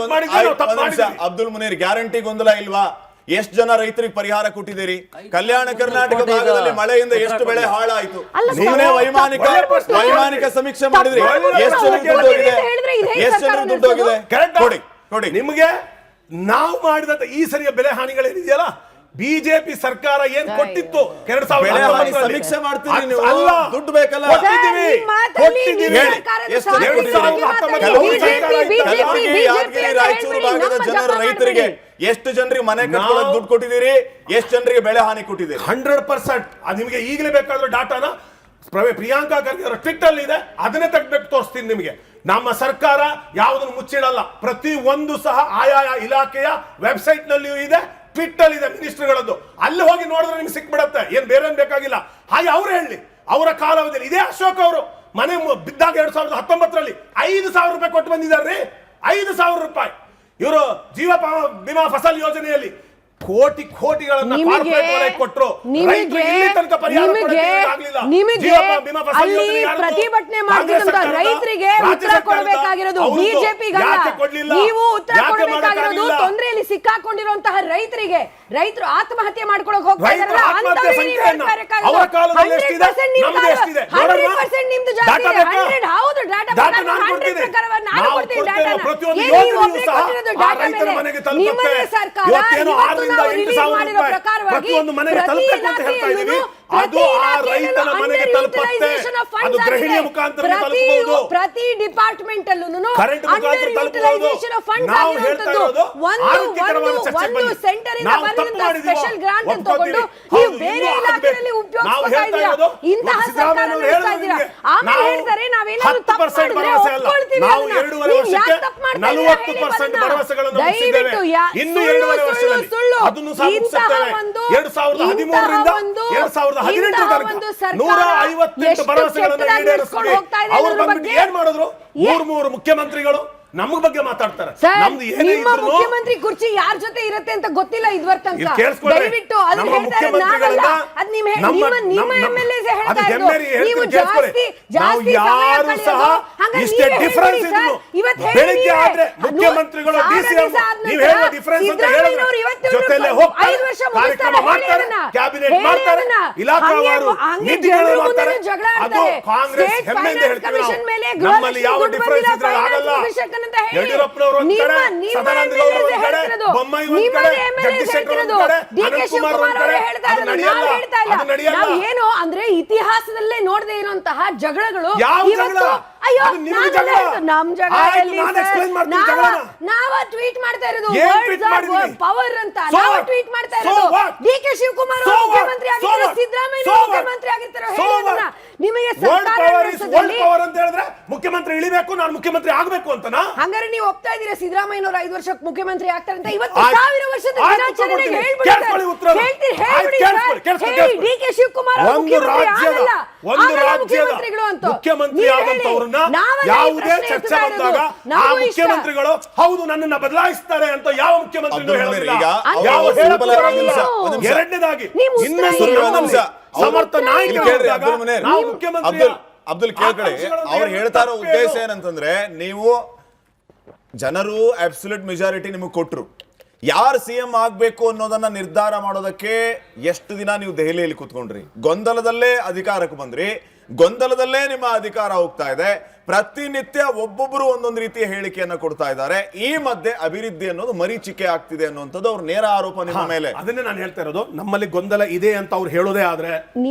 ಅಬ್ದುಲ್ ಮುನೀರ್ ಗ್ಯಾರಂಟಿ ಗೊಂದಲ ಇಲ್ವಾ? ಎಷ್ಟು ಜನ ರೈತರಿಗೆ ಪರಿಹಾರ ಕೊಟ್ಟಿದ್ದೀರಿ? ಕಲ್ಯಾಣ ಕರ್ನಾಟಕ ಭಾಗದಲ್ಲಿ ಮಳೆಯಿಂದ ಎಷ್ಟು ಬೆಳೆ ಹಾಳಾಯಿತು? ನೀವೇ ವೈಮಾನಿಕ ಸಮೀಕ್ಷೆ ಮಾಡಿದ್ರಿ. ಎಷ್ಟು ಜನರಿಗೆ ದುಡ್ಡು ಹೋಗಿದೆ? ಎಷ್ಟು ಜನರಿಗೆ ದುಡ್ಡು ಹೋಗಿದೆ? ಕೊಡಿ ಕೊಡಿ. ನಿಮಗೆ ನಾವು ಮಾಡಿದಂತ ಈ ಸರಿಯ ಬೆಲೆ ಹಾನಿಗಳೇನಿದೆಯಲ್ಲ, ಬಿಜೆಪಿ ಸರ್ಕಾರ ಏನ್ ಕೊಟ್ಟಿತ್ತು 2019 ಸಮೀಕ್ಷೆ ಮಾಡ್ತೀರಿ ನೀವು? ಅಲ್ಲ, ದುಡ್ಡು ಬೇಕಲ್ಲ? ಕೊಟ್ಟಿದ್ದೀವಿ. ರಾಯಚೂರು ಭಾಗದ ಜನರ ರೈತರಿಗೆ ಎಷ್ಟು ಜನರಿಗೆ ಮನೆ ಕಟ್ಕೊಳ್ಳೋಕೆ ದುಡ್ಡು ಕೊಟ್ಟಿದ್ದೀರಿ? ಎಷ್ಟು ಜನರಿಗೆ ಬೆಳೆ ಹಾನಿ ಕೊಟ್ಟಿದ್ದೀರಿ? 100%. ಅದು ನಿಮಗೆ ಈಗಲೇ ಬೇಕಾದ್ರೆ ಡಾಟಾನ ಪ್ರಿಯಾಂಕಾ ಖರ್ಗೆ ಅವರ ಟ್ವಿಟ್ ಅಲ್ಲಿ ಇದೆ, ಅದನ್ನೇ ತೆಗೆದು ತೋರಿಸ್ತೀನಿ ನಿಮಗೆ. ನಮ್ಮ ಸರ್ಕಾರ ಯಾವುದನ್ನು ಮುಚ್ಚಿಡಲ್ಲ. ಪ್ರತಿ ಒಂದು ಸಹ ಆಯಾ ಇಲಾಖೆಯ ವೆಬ್ಸೈಟ್ ನಲ್ಲಿಯೂ ಇದೆ, ಟ್ವಿಟ್ ಅಲ್ಲಿ ಇದೆ ಮಿನಿಸ್ಟರ್ಗಳದ್ದು. ಅಲ್ಲಿ ಹೋಗಿ ನೋಡಿದ್ರೆ ನಿಮ್ಗೆ ಸಿಕ್ಬಿಡತ್ತೆ, ಏನ್ ಬೇರೆ ಬೇಕಾಗಿಲ್ಲ. ಹಾಗೆ ಅವ್ರು ಹೇಳಿ, ಅವರ ಕಾಲಾವಧಿಯಲ್ಲಿ ಇದೇ ಅಶೋಕ್ ಅವರು ಮನೆ ಬಿದ್ದಾಗ 2019ರಲ್ಲಿ 5,000 ರೂಪಾಯಿ ಕೊಟ್ಟು ಬಂದಿದ್ದಾರೆ. 5,000 ರೂಪಾಯಿ. ಇವರು ಜೀವ ವಿಮಾ ಫಸಲ್ ಯೋಜನೆಯಲ್ಲಿ ಕೋಟಿಗಳನ್ನ ಕಾರ್ಪೊರೇಟ್ ವಲಯ ಕೊಟ್ಟರು. ಪ್ರತಿಭಟನೆ ಮಾಡಿದಂತ ರೈತರಿಗೆ ಉತ್ತರ ಕೊಡಬೇಕಾಗಿರೋದು ಬಿಜೆಪಿಗಲ್ಲ. ನೀವು ಉತ್ತರ ಕೊಡಬೇಕಾಗಿರೋದು ತೊಂದರೆಯಲ್ಲಿ ಸಿಕ್ಕಾಕೊಂಡಿರುವಂತಹ ರೈತರಿಗೆ. ರೈತರು ಆತ್ಮಹತ್ಯೆ ಮಾಡ್ಕೊಳಕ್ ಹೋಗ್ತಾ ಇದಾರಲ್ಲ, ಅಂತವರಿಗೆ ನೀವು ಹೇಳ್ಬೇಕಾಗಿರೋದು 100% ನಿಮ್ದು ಜಾಸ್ತಿ ಇದೆ. 100 ಹೌದು, ಡಾಟಾ 100 ಪ್ರಕಾರ ನಾನು ಕೊಡ್ತೀನಿ ಡಾಟಾನ. ನೀವು ಒಬ್ಬರೇ ಕೊಟ್ಟಿರೋದು ಡಾಟಾ ಮೇಲೆ. ನಿಮ್ಮದೇ ಸರ್ಕಾರ ನಾವು ರಿಲೀಸ್ ಮಾಡಿರೋ ಪ್ರಕಾರವಾಗಿ ಪ್ರತಿ ಇಲಾಖೆಯಲ್ಲೂ ಪ್ರತಿ ಡಿಪಾರ್ಟ್ಮೆಂಟ್ ಅಲ್ಲೂ ಅಂಡರ್ ಯುಟಿಲೈಸೇಷನ್ ಆಫ್ ಫಂಡ್ಸ್ ಆಗಿರುವಂತದ್ದು ಒಂದು ಸೆಂಟರ್ ಇಂದ ಬಂದಂತ ಸ್ಪೆಷಲ್ ಗ್ರಾಂಟ್ ಅಂತ ತಗೊಂಡು ನೀವು ಬೇರೆ ಇಲಾಖೆಯಲ್ಲಿ ಉಪಯೋಗಿಸ್ತಾ ಇದ್ದೀರಾ. ಇಂತಹ ಸರ್ಕಾರ ನಡೆಸ್ತಾ ಇದ್ದೀರಾ. ಆಮೇಲೆ ಹೇಳ್ತಾರೆ ನಾವೇನಾದ್ರೂ ತಪ್ಪು ಮಾಡಿದ್ರೆ ಒಪ್ಕೊಳ್ತೀವಿ. ನೀವು ಯಾಕೆ ತಪ್ಪು ಮಾಡ್ತಾ ಇದ್ದೀರಾ ಹೇಳಿ ಬರೋಣ. ದಯವಿಟ್ಟು ಸುಳ್ಳು ಇಂತಹ ಒಂದು 158 ಭರವಸೆಗಳನ್ನು ಈಡೇರಿಸಿದೆ. ಅವರು ಬಂದ್ಬಿಟ್ಟು ಏನ್ ಮಾಡಿದ್ರು? ಮೂರು ಮುಖ್ಯಮಂತ್ರಿಗಳು ನಮ್ಮ ಬಗ್ಗೆ ಮಾತಾಡ್ತಾರೆ. ನಿಮ್ಮ ಮುಖ್ಯಮಂತ್ರಿ ಕುರ್ಚಿ ಯಾರ ಜೊತೆ ಇರುತ್ತೆ ಅಂತ ಗೊತ್ತಿಲ್ಲ ಇದುವರೆಗೆ ತನಕ. ದಯವಿಟ್ಟು ಅದನ್ನ ಹೇಳ್ತಾರೆ, ನಾವಲ್ಲ. ಅದು ನಿಮ್ಮ MLAs ಹೇಳ್ತಾ ಇರೋದು. ನೀವು ಜಾಸ್ತಿ ಯಾರು ಸಹ ಇಷ್ಟೇ ಡಿಫರೆನ್ಸ್ ಇದ್ರು. ಬೆಳಿಗ್ಗೆ ಆದ್ರೆ ಮುಖ್ಯಮಂತ್ರಿಗಳು DCM ನೀವು ಹೇಳುವ ಡಿಫರೆನ್ಸ್ ಅಂತ ಹೇಳಿದ್ರೆ ಜೊತೆಲೆ ಹೋಗ್ತಾರೆ, ಕಾರ್ಯಕ್ರಮ ಮಾಡ್ತಾರೆ, ಕ್ಯಾಬಿನೆಟ್ ಮಾಡ್ತಾರೆ, ಇಲಾಖಾವಾರು ಮೀಟಿಂಗ್ಗಳು ಮಾಡ್ತಾರೆ. ಅದು ಕಾಂಗ್ರೆಸ್ ಹೆಮ್ಮೆಯಿಂದ ಹೇಳ್ತೀವಿ ನಾವು. ನಮ್ಮಲ್ಲಿ ಯಾವ ಡಿಫರೆನ್ಸ್ ಇದ್ರೆ ಆಗಲ್ಲ. ಯಡಿಯೂರಪ್ಪನವರು ಒಂದ್ ಕಡೆ, ಸದಾನಂದ ಗೌಡ ಒಂದ್ ಕಡೆ, ಬೊಮ್ಮಾಯಿ ಒಂದ್ ಕಡೆ, ಜಗದೀಶ್ ಶೆಟ್ಟರ್ ಒಂದ್ ಕಡೆ, ಅನಂತ್ ಕುಮಾರ್ ಒಂದ್ ಕಡೆ. ಅದು ನಡೆಯಲ್ಲ. ಏನು ಅಂದ್ರೆ ಇತಿಹಾಸದಲ್ಲೇ ನೋಡದೆ ಇರುವಂತಹ ಜಗಳಗಳು ಇವತ್ತು ನಮ್ ಜಗಳಲ್ಲಿ ನಾವ ಟ್ವೀಟ್ ಮಾಡ್ತಾ ಇರೋದು ಪವರ್ ಅಂತ. ನಾವು ಟ್ವೀಟ್ ಮಾಡ್ತಾ ಇರೋದು DK ಶಿವಕುಮಾರ್ ಮುಖ್ಯಮಂತ್ರಿ ಆಗಿರ್ತಾರೆ, ಸಿದ್ದರಾಮಯ್ಯ ಮುಖ್ಯಮಂತ್ರಿ ಆಗಿರ್ತಾರೋ ಹೇಳೋದನ್ನ. ನಿಮಗೆ ಅಂತ ಹೇಳಿದ್ರೆ ಮುಖ್ಯಮಂತ್ರಿ ಇಳಿಬೇಕು, ನಾನು ಮುಖ್ಯಮಂತ್ರಿ ಆಗ್ಬೇಕು ಅಂತನಾ? ಹಂಗಾರೆ ನೀವು ಒಪ್ತಾ ಇದ್ದೀರಾ ಸಿದ್ದರಾಮಯ್ಯನವರು 5 ವರ್ಷಕ್ಕೆ ಮುಖ್ಯಮಂತ್ರಿ ಆಗ್ತಾರೆ ಅಂತ? ಇವತ್ತು 1000 ವರ್ಷದ ದಿನಾಚರಣೆಗೆ DK ಶಿವಕುಮಾರ್ ಮುಖ್ಯಮಂತ್ರಿಗಳು ಅಂತ ಮುಖ್ಯಮಂತ್ರಿ ಆದಂತವ್ರನ್ನ ಯಾವುದೇ ಚರ್ಚೆ ಬಂದಾಗ ಆ ಮುಖ್ಯಮಂತ್ರಿಗಳು ಹೌದು ನನ್ನನ್ನ ಬದಲಾಯಿಸ್ತಾರೆ ಅಂತ ಯಾವ ಮುಖ್ಯಮಂತ್ರಿನೂ ಹೇಳೋದಿಲ್ಲ. ಎರಡನೇದಾಗಿ ಸಮರ್ಥ ಅಬ್ದುಲ್ ಕೇಳ್ಕಡೆ ಅವ್ರು ಹೇಳ್ತಾ ಇರೋ ಉದ್ದೇಶ ಏನಂತಂದ್ರೆ, ನೀವು ಜನರು ಅಬ್ಸಲ್ಯೂಟ್ ಮೆಜಾರಿಟಿ ನಿಮಗೆ ಕೊಟ್ರು, ಯಾರು CM ಆಗ್ಬೇಕು ಅನ್ನೋದನ್ನ ನಿರ್ಧಾರ ಮಾಡೋದಕ್ಕೆ ಎಷ್ಟು ದಿನ ನೀವು ದೆಹಲಿಯಲ್ಲಿ ಕೂತ್ಕೊಂಡ್ರಿ, ಗೊಂದಲದಲ್ಲೇ ಅಧಿಕಾರಕ್ಕೆ ಬಂದ್ರಿ, ಗೊಂದಲದಲ್ಲೇ ನಿಮ್ಮ ಅಧಿಕಾರ ಹೋಗ್ತಾ ಇದೆ. ಪ್ರತಿನಿತ್ಯ ಒಬ್ಬೊಬ್ಬರು ಒಂದೊಂದು ರೀತಿಯ ಹೇಳಿಕೆಯನ್ನ ಕೊಡ್ತಾ ಇದ್ದಾರೆ. ಈ ಮಧ್ಯೆ ಅಭಿವೃದ್ಧಿ ಅನ್ನೋದು ಮರೀಚಿಕೆ ಆಗ್ತಿದೆ ಅನ್ನುವಂಥದ್ದು ಅವ್ರ ನೇರ ಆರೋಪ ನಿಮ್ಮ ಮೇಲೆ. ಅದನ್ನೇ ನಾನು ಹೇಳ್ತಾ ಇರೋದು. ನಮ್ಮಲ್ಲಿ ಗೊಂದಲ ಇದೆ ಅಂತ ಅವ್ರು ಹೇಳೋದೇ ಆದ್ರೆ,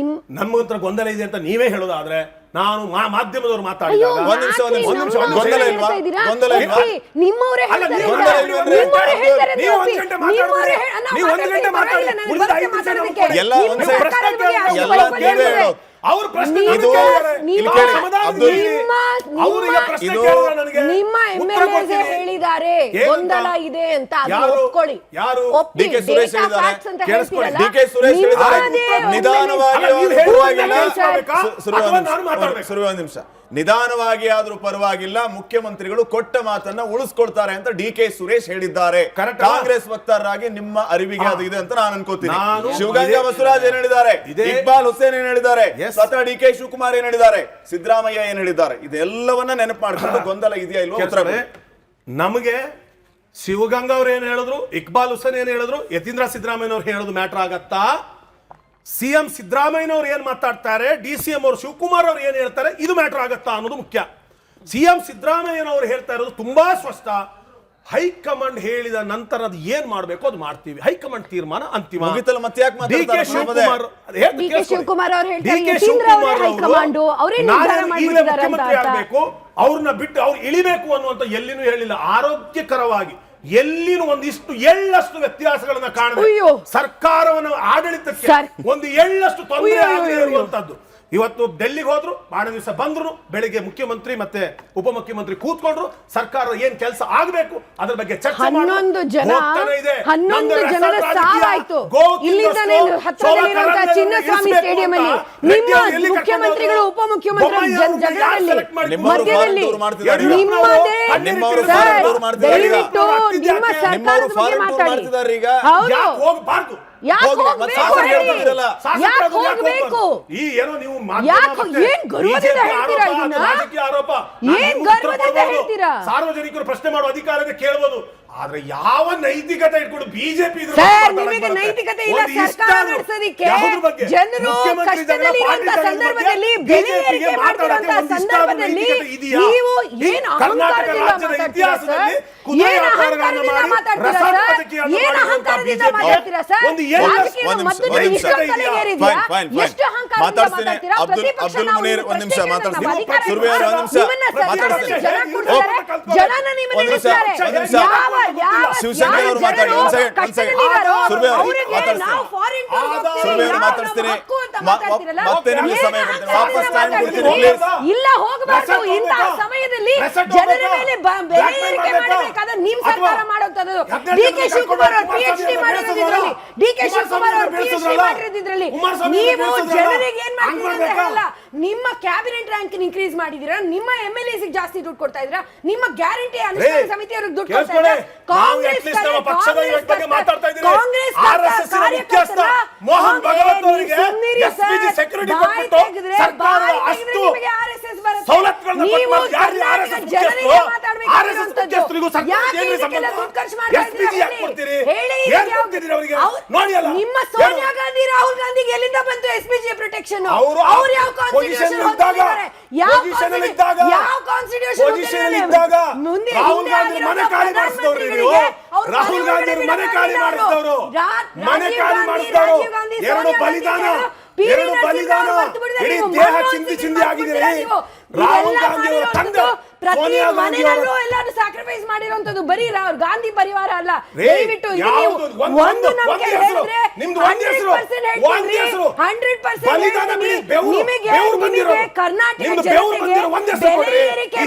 ನಮ್ಮ ಹತ್ರ ಗೊಂದಲ ಇದೆ ಅಂತ ನೀವೇ ಹೇಳೋದಾದ್ರೆ, ನಾನು ಮಾಧ್ಯಮದವ್ರು ಮಾತಾಡಿದಾಗ ಗೊಂದಲ ಇಲ್ವಾ? ಗೊಂದಲ ಇಲ್ವಾ? ನಿಮ್ಮವರೇ ಎಲ್ಲ ಅವ್ರ ಪ್ರಶ್ನೆ ನಿಮ್ಮ MLAs ಹೇಳಿದ್ದಾರೆ ಗೊಂದಲ ಇದೆ ಅಂತ. ಒಪ್ಕೊಳ್ಳಿ. DK ಸುರೇಶ್ ಹೇಳಿದ್ದಾರೆ, DK ಸುರೇಶ್ ಹೇಳಿದ್ದಾರೆ ನಿಧಾನವಾಗಿ ಒಂದು ನಿಮಿಷ ನಿಧಾನವಾಗಿ ಆದ್ರೂ ಪರವಾಗಿಲ್ಲ, ಮುಖ್ಯಮಂತ್ರಿಗಳು ಕೊಟ್ಟ ಮಾತನ್ನ ಉಳಿಸ್ಕೊಳ್ತಾರೆ ಅಂತ DK ಸುರೇಶ್ ಹೇಳಿದ್ದಾರೆ. ಕಾಂಗ್ರೆಸ್ ವಕ್ತಾರರಾಗಿ ನಿಮ್ಮ ಅರಿವಿಗೆ ಅದು ಇದೆ ಅಂತ ನಾನು ಅನ್ಕೋತೀನಿ. ಶಿವಗಂಗಾ ಬಸವರಾಜ್ ಏನ್ ಹೇಳಿದ್ದಾರೆ, ಇಕ್ಬಾಲ್ ಹುಸೇನ್ ಏನ್ ಹೇಳಿದ್ದಾರೆ, ಸ್ವತಃ DK ಶಿವಕುಮಾರ್ ಏನ್ ಹೇಳಿದ್ದಾರೆ, ಸಿದ್ದರಾಮಯ್ಯ ಏನ್ ಹೇಳಿದ್ದಾರೆ, ಇದೆಲ್ಲವನ್ನ ನೆನಪು ಮಾಡ್ಕೊಂಡು ಗೊಂದಲ ಇದೆಯಾ ಇಲ್ವೋ ಉತ್ತರ. ನಮಗೆ ಶಿವಗಂಗಾ ಅವ್ರು ಏನು ಹೇಳಿದ್ರು, ಇಕ್ಬಾಲ್ ಹುಸೇನ್ ಏನು ಹೇಳಿದ್ರು, ಯತೀಂದ್ರ ಸಿದ್ದರಾಮಯ್ಯನವ್ರು ಹೇಳೋದು ಮ್ಯಾಟರ್ ಆಗತ್ತಾ? ಸಿಎಂ ಸಿದ್ದರಾಮಯ್ಯನವ್ರು ಏನು ಮಾತಾಡ್ತಾರೆ, DCM ಅವರು ಶಿವಕುಮಾರ್ ಅವ್ರು ಏನು ಹೇಳ್ತಾರೆ, ಇದು ಮ್ಯಾಟರ್ ಆಗತ್ತಾ ಅನ್ನೋದು ಮುಖ್ಯ. ಸಿಎಂ ಸಿದ್ದರಾಮಯ್ಯನವರು ಹೇಳ್ತಾ ಇರೋದು ತುಂಬಾ ಸ್ಪಷ್ಟ. ಹೈಕಮಾಂಡ್ ಹೇಳಿದ ನಂತರ ಅದು ಏನ್ ಮಾಡಬೇಕು ಅದು ಮಾಡ್ತೀವಿ, ಹೈಕಮಾಂಡ್ ತೀರ್ಮಾನ ಅಂತಿಮ. ಡಿ.ಕೆ. ಶಿವಕುಮಾರ್ ಅವರು ಹೇಳ್ತಾರೆ ಯತೀಂದ್ರ ಅವರೇ ಹೈಕಮಾಂಡ್, ಅವರೇ ನಿರ್ಧಾರ ಮಾಡಿದ್ದಾರೆ ಅಂತ ಆಗಬೇಕು, ಅವ್ರನ್ನ ಬಿಟ್ಟು ಅವ್ರು ಇಳಿಬೇಕು ಅನ್ನುವಂತ ಎಲ್ಲಿನೂ ಹೇಳಿಲ್ಲ. ಆರೋಗ್ಯಕರವಾಗಿ ಎಲ್ಲಿನೂ ಒಂದಿಷ್ಟು ಎಳ್ಳಷ್ಟು ವ್ಯತ್ಯಾಸಗಳನ್ನ ಕಾಣದೆ ಸರ್ಕಾರವನ್ನು ಆಡಳಿತಕ್ಕೆ ಒಂದು ಎಳ್ಳಷ್ಟು ತೊಂದರೆ ಆಗದೇ ಇರುವಂತದ್ದು. ಇವತ್ತು ಡೆಲ್ಲಿಗೆ ಹೋದ್ರು, ಬಾಣ ದಿವಸ ಬಂದ್ರು, ಬೆಳಿಗ್ಗೆ ಮುಖ್ಯಮಂತ್ರಿ ಮತ್ತೆ ಉಪಮುಖ್ಯಮಂತ್ರಿ ಕೂತ್ಕೊಂಡ್ರು, ಸರ್ಕಾರದ ಏನ್ ಕೆಲಸ ಆಗಬೇಕು ಅದ್ರ ಬಗ್ಗೆ ಚರ್ಚೆ ಮಾಡಿ 11 ಜನರ ಸಾವಾಯ್ತು. ಇಲ್ಲಿಂದನೇ ಹತ್ತಿರದಲ್ಲಿರುವಂತಹ ಚಿನ್ನಸ್ವಾಮಿ ಸ್ಟೇಡಿಯಂ ಅಲ್ಲಿ ನಿಮ್ಮ ಮುಖ್ಯಮಂತ್ರಿಗಳು ಉಪಮುಖ್ಯಮಂತ್ರಿ ಜಗಳದಲ್ಲಿ ಮಧ್ಯದಲ್ಲಿ ದಯವಿಟ್ಟು ನಿಮ್ಮ ಸರ್ಕಾರದ ಬಗ್ಗೆ ಮಾತಾಡಿ. ಹೋಗ್ಬಾರ್ದು. ಸಾರ್ವಜನಿಕರು ಪ್ರಶ್ನೆ ಮಾಡುವ ಅಧಿಕಾರದ ಕೇಳಬಹುದು, ಆದ್ರೆ ಯಾವ ನೈತಿಕತೆ ಇಟ್ಕೊಂಡು ಬಿಜೆಪಿ ನೈತಿಕತೆ ಇಲ್ಲ ಸರ್ಕಾರ ನಡೆಸೋದಿಕ್ಕೆ. ಜನರು ಕಷ್ಟದಲ್ಲಿರುವಂತಹ ಸಂದರ್ಭದಲ್ಲಿ ಬೆಲೆ ಏರಿಕೆ ಮಾಡ್ತಿರುವಂತಹ ಸಂದರ್ಭದಲ್ಲಿ ನೀವು ಏನು ಅಹಂಕಾರದಿಂದ ಮಾತಾಡ್ತೀರಾ ಸರ್? ಏನು ಅಹಂಕಾರದಿಂದ ಮಾತಾಡ್ತೀರಾ ಸರ್? ಏನು ಅಹಂಕಾರದಿಂದ ಮಾತಾಡ್ತೀರಾ ಸರ್? ರಾಜಕೀಯ ಮತ್ತೊಂದು ಇಷ್ಟು ತಲೆಗೇರಿದ್ಯಾ? ಎಷ್ಟು ಅಹಂಕಾರದಿಂದ ಮಾತಾಡ್ತೀರಾ? ಪ್ರತಿಪಕ್ಷ ನಾವು ಜನನ ನಿಮ್ಮನ್ನ ಇಳಿಸ್ತಾರೆ. ಇಲ್ಲ ಹೋಗಬಾರ್ದು. ಇಂತಹ ಸಮಯದಲ್ಲಿ ಜನರ ಮೇಲೆ ಬೆಲೆ ಏರಿಕೆ ಮಾಡಬೇಕಾದ ನಿಮ್ ಸರ್ಕಾರ ಮಾಡುವಂತದ್ದು. ಡಿ.ಕೆ. ಶಿವಕುಮಾರ್ ಅವರು PhD ಮಾಡಿರೋದ್ರಲ್ಲಿ, ಡಿ.ಕೆ. ಶಿವಕುಮಾರ್ ಅವರು PhD ಮಾಡಿರೋದ್ರಲ್ಲಿ ನೀವು ಜನರಿಗೆ ಏನ್ ಮಾಡ್ತೀರಾ ಅಂತ ಹೇಳಲ್ಲ. ನಿಮ್ಮ ಕ್ಯಾಬಿನೆಟ್ ರ್ಯಾಂಕ್ ಇನ್ಕ್ರೀಸ್ ಮಾಡಿದೀರಾ, ನಿಮ್ಮ MLAs ಜಾಸ್ತಿ ದುಡ್ಡು ಕೊಡ್ತಾ ಇದ್ದೀರಾ, ನಿಮ್ಮ ಗ್ಯಾರಂಟಿ ಅನುಷ್ಠಾನ ಸಮಿತಿಯವರಿಗೆ ದುಡ್ಡು ಕೊಡ್ತಾ ಇದ್ದೀರಾ. ಮೋಹನ್ ಭಗವತ್ ಅವರಿಗೆ ಸೆಕ್ಯೂರಿಟಿ ಕೊಟ್ಬಿಟ್ಟು ಸರ್ಕಾರ ಅಷ್ಟು ಸವಲತ್ತುಗಳನ್ನು ನಿಮ್ಮ ಸೋನಿಯಾ ಗಾಂಧಿ ರಾಹುಲ್ ಗಾಂಧಿಗೆ ಎಲ್ಲಿಂದ ಬಂತು SPG ಪ್ರೊಟೆಕ್ಷನ್? ಅವ್ರು ಯಾವ ಕಾನ್ಸ್ಟಿಟ್ಯೂಷನ್ ಓದಿದ್ದಾರೆ? ಯಾವ ಕಾನ್ಸ್ಟಿಟ್ಯೂಷನ್ ಇದ್ದಾಗ ರಾಹುಲ್ ಗಾಂಧಿ ಮನೆ ಖಾಲಿ ಮಾಡಿಸಿದವರು, ರಾಹುಲ್ ಗಾಂಧಿ ಮನೆ ಖಾಲಿ ಮಾಡಿಸಿದವರು, ಮನೆ ಖಾಲಿ ಮಾಡಿಸಿದವರು, ಎರಡು ಬಲಿದಾನ ಇಡೀ ದೇಹ ಚಿಂದಿ ಆಗಿದೆ. ರಾಹುಲ್ ಗಾಂಧಿ ಅವರ ತಂದೆ ಸೋನಿಯಾ ಗಾಂಧಿ ಅವರು ಎಲ್ಲರೂ ಸ್ಯಾಕ್ರಿಫೈಸ್ ಮಾಡಿರುವಂತದ್ದು ಬರೀ ಗಾಂಧಿ ಪರಿವಾರ ಅಲ್ಲ. ದಯವಿಟ್ಟು ಒಂದು ನಮಗೆ ಹೇಳಿದ್ರೆ 100% ಕರ್ನಾಟಕ ಜನತೆಗೆ ಏರಿಕೆ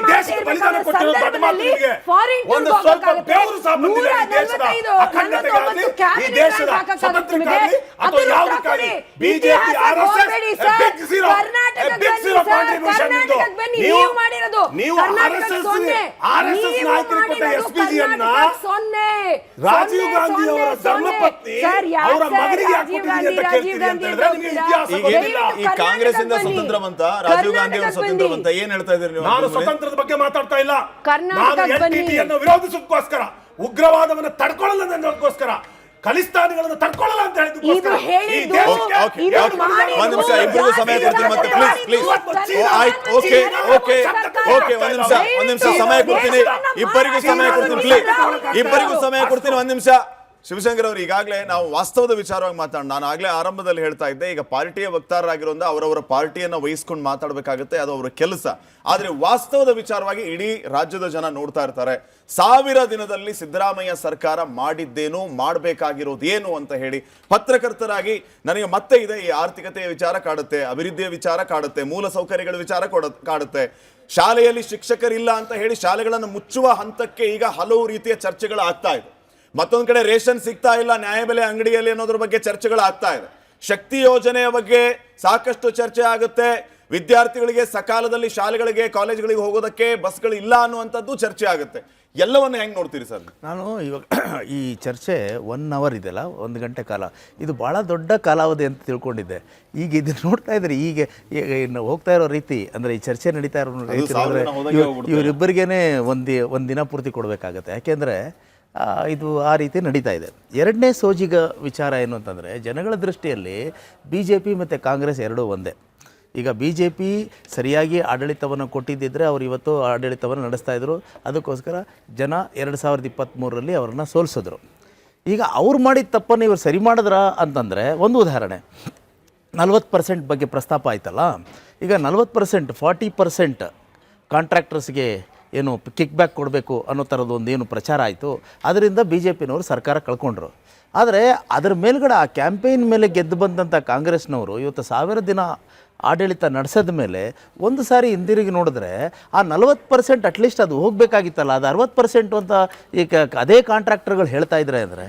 ರಾಜೀವ್ ಗಾಂಧಿ ಅವರ ಧರ್ಮಪತ್ನಿ ಅವರ ಮಗನಿಗೆ ಈ ಕಾಂಗ್ರೆಸ್ ಇಂದ ಸ್ವತಂತ್ರ ಬಂತ, ರಾಜೀವ್ ಗಾಂಧಿ ಅವರು ಸ್ವತಂತ್ರ ಬಂತ, ಏನ್ ಹೇಳ್ತಾ ಇದ್ದೀರಿ ನೀವು? ನಾನು ಸ್ವತಂತ್ರದ ಬಗ್ಗೆ ಮಾತಾಡ್ತಾ ಇಲ್ಲ. ನಾನು LTTE ವಿರೋಧಿಸೋದಕ್ಕೋಸ್ಕರ, ಉಗ್ರವಾದವನ್ನು ತಡ್ಕೊಳ್ಳೋದಕ್ಕೋಸ್ಕರ, ಖಲಿಸ್ತಾನಿಗಳನ್ನು ತಡ್ಕೊಳ್ಳಲ್ಲ ಅಂತ ಹೇಳಿದ್ರು. ಒಂದ್ ನಿಮಿಷ, ಇಬ್ಬರಿಗೂ ಸಮಯ ಕೊಡ್ತೀನಿ ಮತ್ತೆ ಪ್ಲೀಸ್. ಒಂದ್ ನಿಮಿಷ ಸಮಯ ಕೊಡ್ತೀನಿ, ಇಬ್ಬರಿಗೂ ಸಮಯ ಕೊಡ್ತೀನಿ ಪ್ಲೀಸ್, ಇಬ್ಬರಿಗೂ ಸಮಯ ಕೊಡ್ತೀನಿ ಒಂದ್ ನಿಮಿಷ. ಶಿವಶಂಕರ್ ಅವರು, ಈಗಾಗಲೇ ನಾವು ವಾಸ್ತವದ ವಿಚಾರವಾಗಿ ಮಾತಾಡೋಣ. ನಾನು ಆಗ್ಲೇ ಆರಂಭದಲ್ಲಿ ಹೇಳ್ತಾ ಇದ್ದೆ, ಈಗ ಪಾರ್ಟಿಯ ವಕ್ತಾರರಾಗಿರೋದ್ರಿಂದ ಅವರವರ ಪಾರ್ಟಿಯನ್ನ ವಹಿಸ್ಕೊಂಡು ಮಾತಾಡಬೇಕಾಗುತ್ತೆ, ಅದು ಅವರ ಕೆಲಸ. ಆದ್ರೆ ವಾಸ್ತವದ ವಿಚಾರವಾಗಿ ಇಡೀ ರಾಜ್ಯದ ಜನ ನೋಡ್ತಾ ಇರ್ತಾರೆ. 1000 ದಿನದಲ್ಲಿ ಸಿದ್ದರಾಮಯ್ಯ ಸರ್ಕಾರ ಮಾಡಿದ್ದೇನು, ಮಾಡಬೇಕಾಗಿರೋದು ಏನು ಅಂತ ಹೇಳಿ ಪತ್ರಕರ್ತರಾಗಿ ನನಗೆ ಮತ್ತೆ ಇದೆ. ಈ ಆರ್ಥಿಕತೆಯ ವಿಚಾರ ಕಾಡುತ್ತೆ, ಅಭಿವೃದ್ಧಿಯ ವಿಚಾರ ಕಾಡುತ್ತೆ, ಮೂಲ ಸೌಕರ್ಯಗಳ ವಿಚಾರ ಕಾಡುತ್ತೆ. ಶಾಲೆಯಲ್ಲಿ ಶಿಕ್ಷಕರಿಲ್ಲ ಅಂತ ಹೇಳಿ ಶಾಲೆಗಳನ್ನು ಮುಚ್ಚುವ ಹಂತಕ್ಕೆ ಈಗ ಹಲವು ರೀತಿಯ ಚರ್ಚೆಗಳು ಆಗ್ತಾ ಇದೆ. ಮತ್ತೊಂದು ಕಡೆ ರೇಷನ್ ಸಿಗ್ತಾ ಇಲ್ಲ ನ್ಯಾಯಬೆಲೆ ಅಂಗಡಿಯಲ್ಲಿ ಅನ್ನೋದ್ರ ಬಗ್ಗೆ ಚರ್ಚೆಗಳು ಆಗ್ತಾ ಇದೆ. ಶಕ್ತಿ ಯೋಜನೆಯ ಬಗ್ಗೆ ಸಾಕಷ್ಟು ಚರ್ಚೆ ಆಗುತ್ತೆ. ವಿದ್ಯಾರ್ಥಿಗಳಿಗೆ ಸಕಾಲದಲ್ಲಿ ಶಾಲೆಗಳಿಗೆ ಕಾಲೇಜುಗಳಿಗೆ ಹೋಗೋದಕ್ಕೆ ಬಸ್ಗಳು ಇಲ್ಲ ಅನ್ನುವಂಥದ್ದು ಚರ್ಚೆ ಆಗುತ್ತೆ. ಎಲ್ಲವನ್ನು ಹೆಂಗೆ ನೋಡ್ತೀರಿ ಸರ್? ನಾನು ಇವಾಗ ಈ ಚರ್ಚೆ 1 ಅವರ್ ಇದೆಯಲ್ಲ, 1 ಗಂಟೆ ಕಾಲ, ಇದು ಭಾಳ ದೊಡ್ಡ ಕಾಲಾವಧಿ ಅಂತ ತಿಳ್ಕೊಂಡಿದ್ದೆ. ಈಗ ಇದನ್ನು ನೋಡ್ತಾ ಇದ್ರೆ ಈಗ ಇನ್ನು ಹೋಗ್ತಾ ಇರೋ ರೀತಿ, ಅಂದರೆ ಈ ಚರ್ಚೆ ನಡೀತಾ ಇರೋ ರೀತಿ ಅಂದರೆ ಇವರಿಬ್ಬರಿಗೇನೆ ಒಂದು ದಿನ ಪೂರ್ತಿ ಕೊಡಬೇಕಾಗತ್ತೆ. ಯಾಕೆಂದರೆ ಇದು ಆ ರೀತಿ ನಡೀತಾ ಇದೆ. ಎರಡನೇ ಸೋಜಿಗ ವಿಚಾರ ಏನು ಅಂತಂದರೆ, ಜನಗಳ ದೃಷ್ಟಿಯಲ್ಲಿ ಬಿ ಜೆ ಪಿ ಮತ್ತು ಕಾಂಗ್ರೆಸ್ ಎರಡೂ ಒಂದೇ. ಈಗ ಬಿ ಜೆ ಪಿ ಸರಿಯಾಗಿ ಆಡಳಿತವನ್ನು ಕೊಟ್ಟಿದ್ದಿದ್ರೆ ಅವ್ರು ಇವತ್ತು ಆಡಳಿತವನ್ನು ನಡೆಸ್ತಾಯಿದ್ರು. ಅದಕ್ಕೋಸ್ಕರ ಜನ 2023ರಲ್ಲಿ ಅವ್ರನ್ನ ಸೋಲಿಸಿದ್ರು. ಈಗ ಅವ್ರು ಮಾಡಿದ ತಪ್ಪನ್ನು ಇವರು ಸರಿ ಮಾಡಿದ್ರ ಅಂತಂದರೆ, ಒಂದು ಉದಾಹರಣೆ 40% ಬಗ್ಗೆ ಪ್ರಸ್ತಾಪ ಆಯ್ತಲ್ಲ. ಈಗ 40% 40% ಕಾಂಟ್ರಾಕ್ಟರ್ಸ್ಗೆ ಏನು ಕಿಕ್ ಬ್ಯಾಕ್ ಕೊಡಬೇಕು ಅನ್ನೋ ಥರದ್ದು ಒಂದು ಏನು ಪ್ರಚಾರ ಆಯಿತು, ಅದರಿಂದ ಬಿ ಜೆ ಪಿನವರು ಸರ್ಕಾರ ಕಳ್ಕೊಂಡ್ರು. ಆದರೆ ಅದರ ಮೇಲ್ಗಡೆ ಆ ಕ್ಯಾಂಪೇನ್ ಮೇಲೆ ಗೆದ್ದು ಬಂದಂಥ ಕಾಂಗ್ರೆಸ್ನವರು ಇವತ್ತು 1000 ದಿನ ಆಡಳಿತ ನಡೆಸೋದ ಮೇಲೆ ಒಂದು ಸಾರಿ ಹಿಂದಿರುಗಿ ನೋಡಿದ್ರೆ ಆ 40% ಅಟ್ಲೀಸ್ಟ್ ಅದು ಹೋಗಬೇಕಾಗಿತ್ತಲ್ಲ, ಅದು 60% ಅಂತ ಈಗ ಅದೇ ಕಾಂಟ್ರಾಕ್ಟರ್ಗಳು ಹೇಳ್ತಾ ಇದ್ದಾರೆ ಅಂದರೆ,